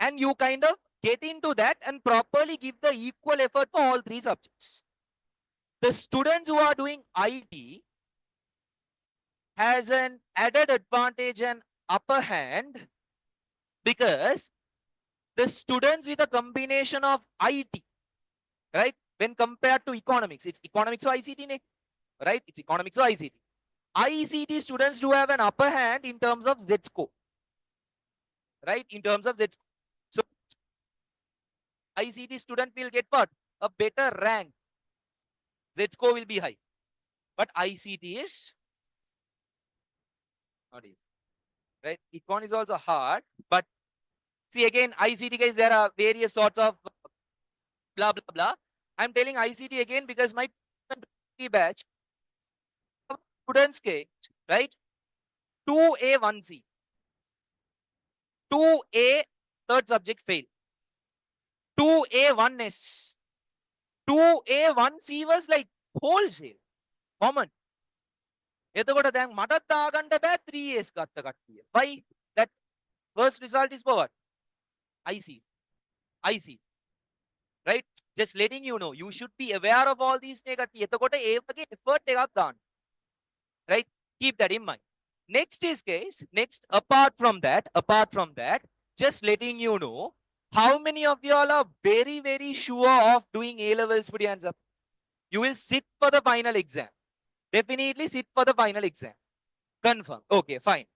And you kind of get into that and properly give the equal effort for all 3 subjects. The students who are doing IT has an added advantage and upper hand because the students with a combination of IT, right? When compared to economics, it's economics or ICT, right? It's economics or ICT. ICT students do have an upper hand in terms of Z score, right? In terms of Z score. So ICT student will get what? A better rank. Z score will be high. But ICT is not easy, right? Econ is also hard, but see again, ICT guys, there are various sorts of blah blah blah. I'm telling ICT again because my batch students ke, right? 2A 1C. 2A third subject fail. 2A 1S. 2A 1C was like wholesale. Common. එතකොට දැන් මටත් දාගන්න බෑ 3A's ගත්ත කට්ටිය. Why? That first result is for what? IC. IC. Right? Just letting you know, you should be aware of all these negative. එතකොට ඒ වගේ effort එකක් දාන්න. Right? Keep that in mind. Next is case, next apart from that, just letting you know, how many of y'all are very, very sure of doing A levels? Put your hands up. You will sit for the final exam. Definitely sit for the final exam. Confirm. Okay, fine.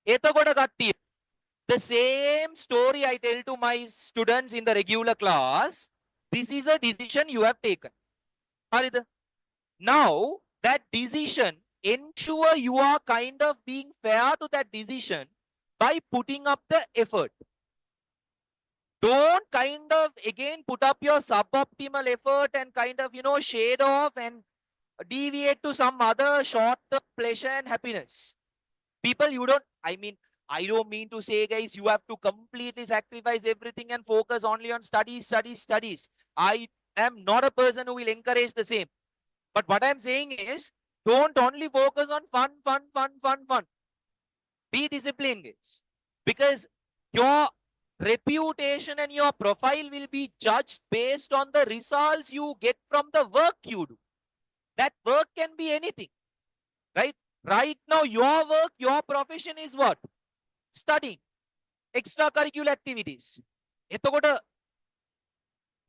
එතකොට කට්ටිය, the same story I tell to my students in the regular class. This is a decision you have taken. Now, that decision, ensure you are kind of being fair to that decision by putting up the effort. Don't kind of again put up your suboptimal effort and kind of, shade off and deviate to some other short-term pleasure and happiness. People, I don't mean to say, guys, you have to completely sacrifice everything and focus only on studies. I am not a person who will encourage the same. But what I'm saying is, don't only focus on fun. Be disciplined, guys. Because your reputation and your profile will be judged based on the results you get from the work you do. That work can be anything, right? Right now, your work, your profession is what? Studying, extracurricular activities. එතකොට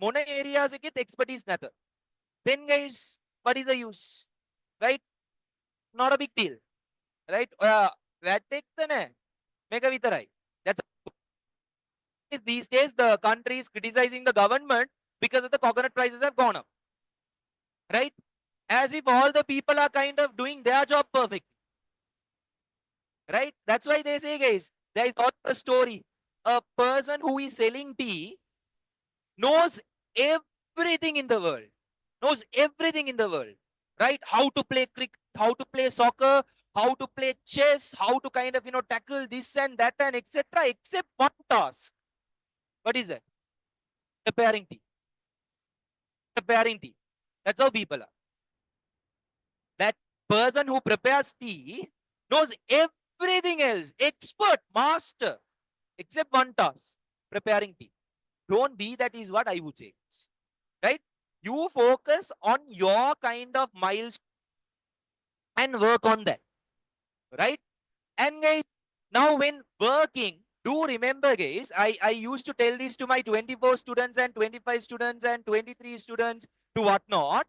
මොන areas එකෙත් expertise නැත. Then guys, what is the use? Right? Not a big deal. Right? වැටෙක්ද නෑ. මේක විතරයි. That's these days the country is criticizing the government because of the coconut prices have gone up. right? As if all the people are kind of doing their job perfect, right? That's why they say, guys, there is also a story. A person who is selling tea knows everything in the world, knows everything in the world, right? How to play cricket, how to play soccer, how to play chess, how to kind of, tackle this and that and etc. Except one task. What is that? Preparing tea. Preparing tea. That's how people are. That person who prepares tea knows everything else, expert, master, except one task, preparing tea. Don't be that, is what I would say. Right? You focus on your kind of milestone and work on that. Right? And guys, now when working, do remember, guys, I used to tell this to my 24 students and 25 students and 23 students to whatnot.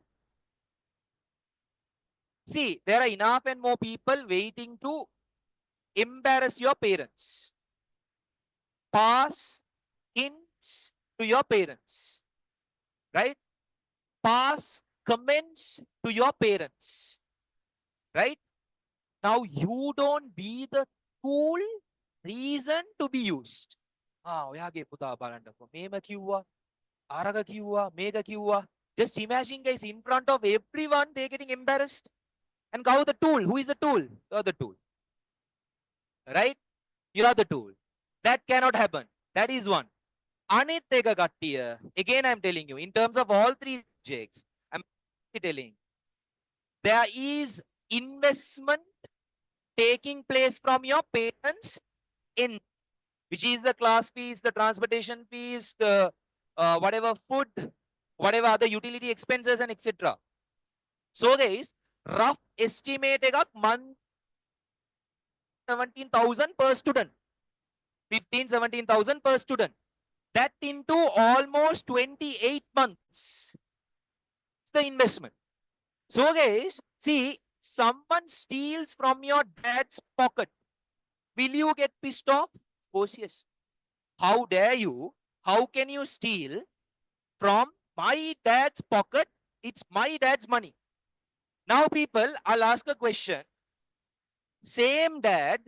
See, there are enough and more people waiting to embarrass your parents. Pass hints to your parents, right? Pass comments to your parents, right? Now you don't be the tool, reason to be used. ඔයාගේ පුතා බලන්නකො මේම කිව්වා අරග කිව්වා මේක කිව්වා. Just imagine, guys, in front of everyone they're getting embarrassed. And how the tool? Who is the tool? You're the tool, right? You are the tool. That cannot happen. That is one. Anit එක කට්ටිය, again I'm telling you, in terms of all three subjects, I'm telling there is investment taking place from your parents in, which is the class fees, the transportation fees, the whatever food, whatever other utility expenses and etc. So guys, rough estimate එකක් month 17,000 per student, 15-17,000 per student. That into almost 28 months. It's the investment. So guys, see, someone steals from your dad's pocket. Will you get pissed off? Of course, yes. How dare you? How can you steal from my dad's pocket? It's my dad's money. Now, people, I'll ask a question. Same dad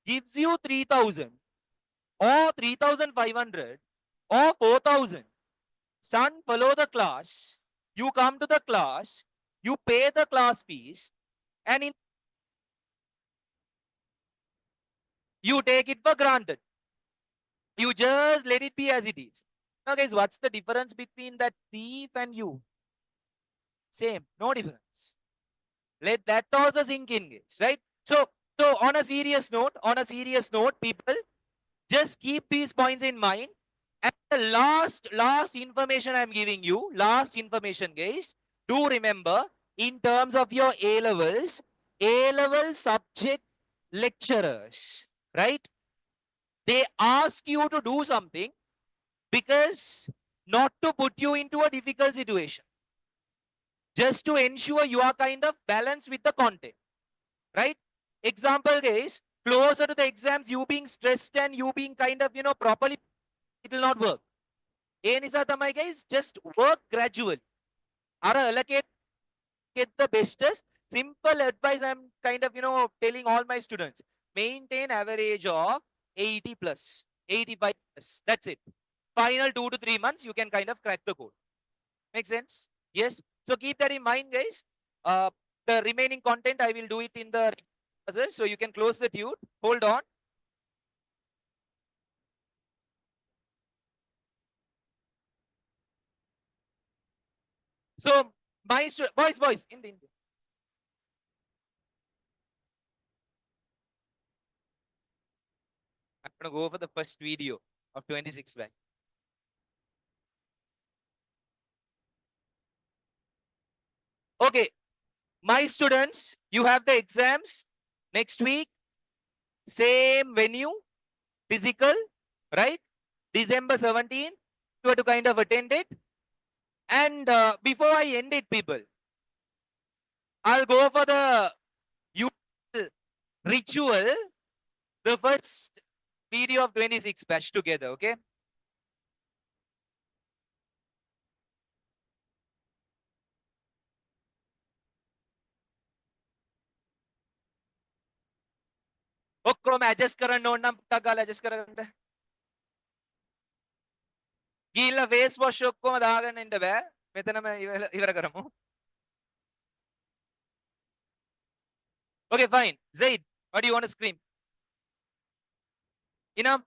gives you 3,000 or 3,500 or 4,000. Son, follow the class. You come to the class. You pay the class fees. And you take it for granted. You just let it be as it is. Now, guys, what's the difference between that thief and you? Same, no difference. Let that also sink in, guys, right? So on a serious note, people, just keep these points in mind. And the last information I'm giving you, last information, guys, do remember, in terms of your A-level subject lecturers, right? They ask you to do something because not to put you into a difficult situation, just to ensure you are kind of balanced with the content, right? Example, guys, closer to the exams, you being stressed and you being kind of, properly, it will not work. Enisa tamai, guys, just work gradually. Ara allocate, get the bestest. Simple advice I'm kind of, telling all my students. Maintain average of 80 plus, 85 plus. That's it. Final 2 to 3 months, you can kind of crack the code. Make sense? Yes. So keep that in mind, guys. The remaining content, I will do it in the so you can close the tube. Hold on. So my boys, in the I'm gonna go for the first video of 26 back. Okay, my students, you have the exams next week. Same venue, physical, right? December 17th. You have to kind of attend it. And before I end it, people, I'll go for the usual ritual, the first video of 26 batch together, okay? ඔක්කොම adjust කරන්න ඕන නම් පුටක් ගාලා adjust කරගන්න. ගිහිල්ලා face wash ඔක්කොම දාගෙන ඉන්න බෑ. මෙතනම ඉවර කරමු. Okay, fine. Zaid, what do you want to scream? Enough.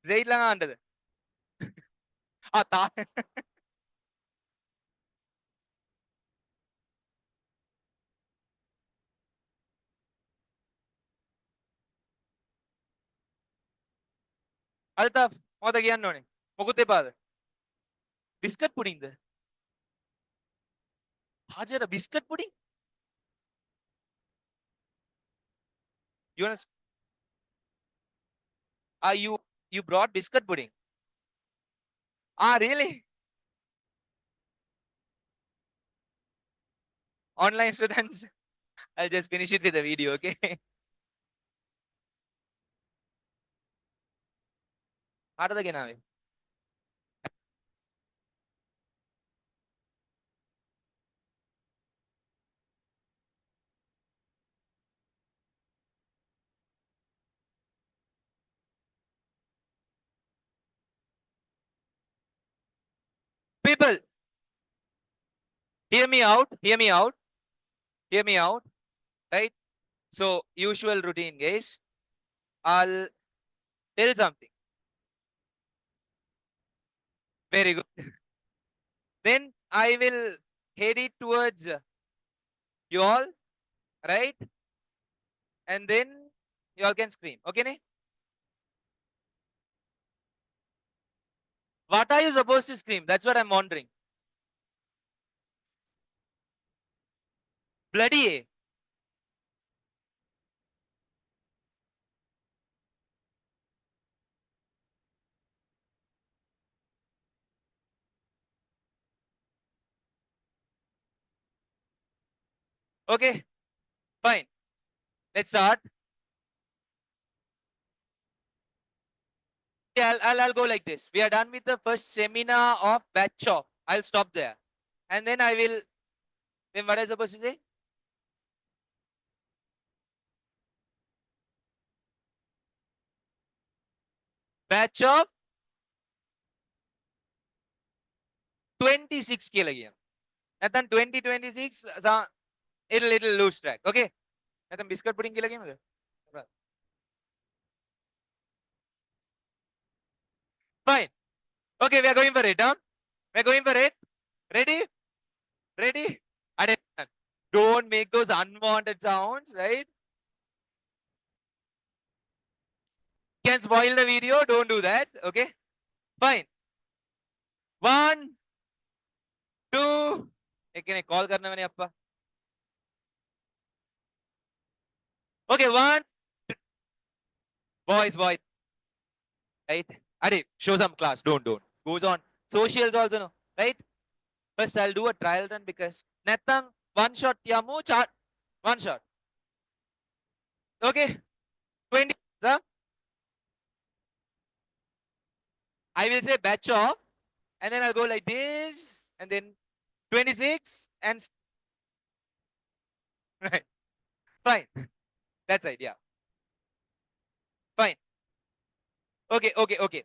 Zaid ළඟ ආන්නද? තා අල්තාෆ් මොකද කියන්න ඕනේ? මොකුත් එපාද? බිස්කට් පුඩින්ද? හාජර biscuit pudding? You wanna you brought biscuit pudding? Ah, really? Online students. I'll just finish it with the video, okay? කාටද ගෙනාවේ? People, hear me out, hear me out, hear me out, right? So, usual routine, guys. I'll tell something. Very good. Then I will head it towards you all, right? And then you all can scream, okay? Ne? What are you supposed to scream? That's what I'm wondering. Bloody A. Okay, fine. Let's start. Yeah, I'll go like this. We are done with the first seminar of batch off. I'll stop there. And then I will, then what am I supposed to say? Batch of 26 කියලා කියනවා. නැත්නම් 2026 it'll lose track. Okay? නැත්නම් biscuit pudding කියලා කියමුද? Fine. Okay, we are going for it, huh? We are going for it. Ready? Ready? Don't make those unwanted sounds, right? Can spoil the video. Don't do that. Okay? Fine. 1, 2. එකනේ call කරනවනේ අප්පා. Okay, 1. Boys. Right? Ade, show some class. Don't. Goes on. Socials also no. Right? First, I'll do a trial run because නැත්තම් one shot yamu chart. One shot. Okay? 20. Huh? I will say batch off. And then I'll go like this. And then 26. And right. Fine. That's it. Yeah. Fine. Okay.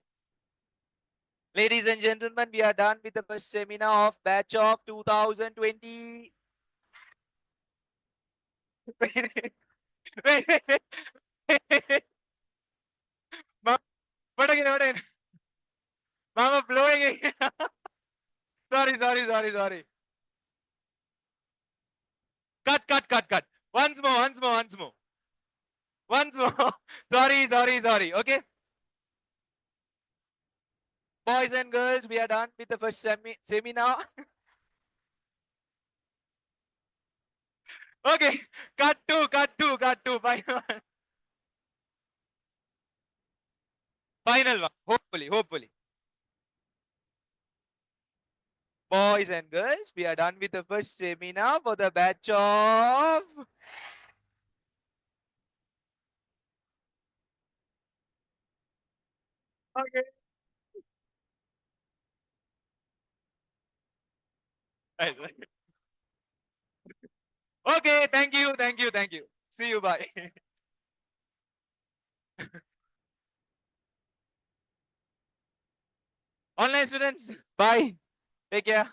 Ladies and gentlemen, we are done with the first seminar of batch of 2020. Wait. What again? Mama flowing again. Sorry. Cut. Once more. Sorry. Okay. Boys and girls, we are done with the first seminar. Okay. Cut two. Final one. Hopefully. Boys and girls, we are done with the first seminar for the batch of... Okay. Okay, thank you. See you. Bye. Online students. Bye. Take care.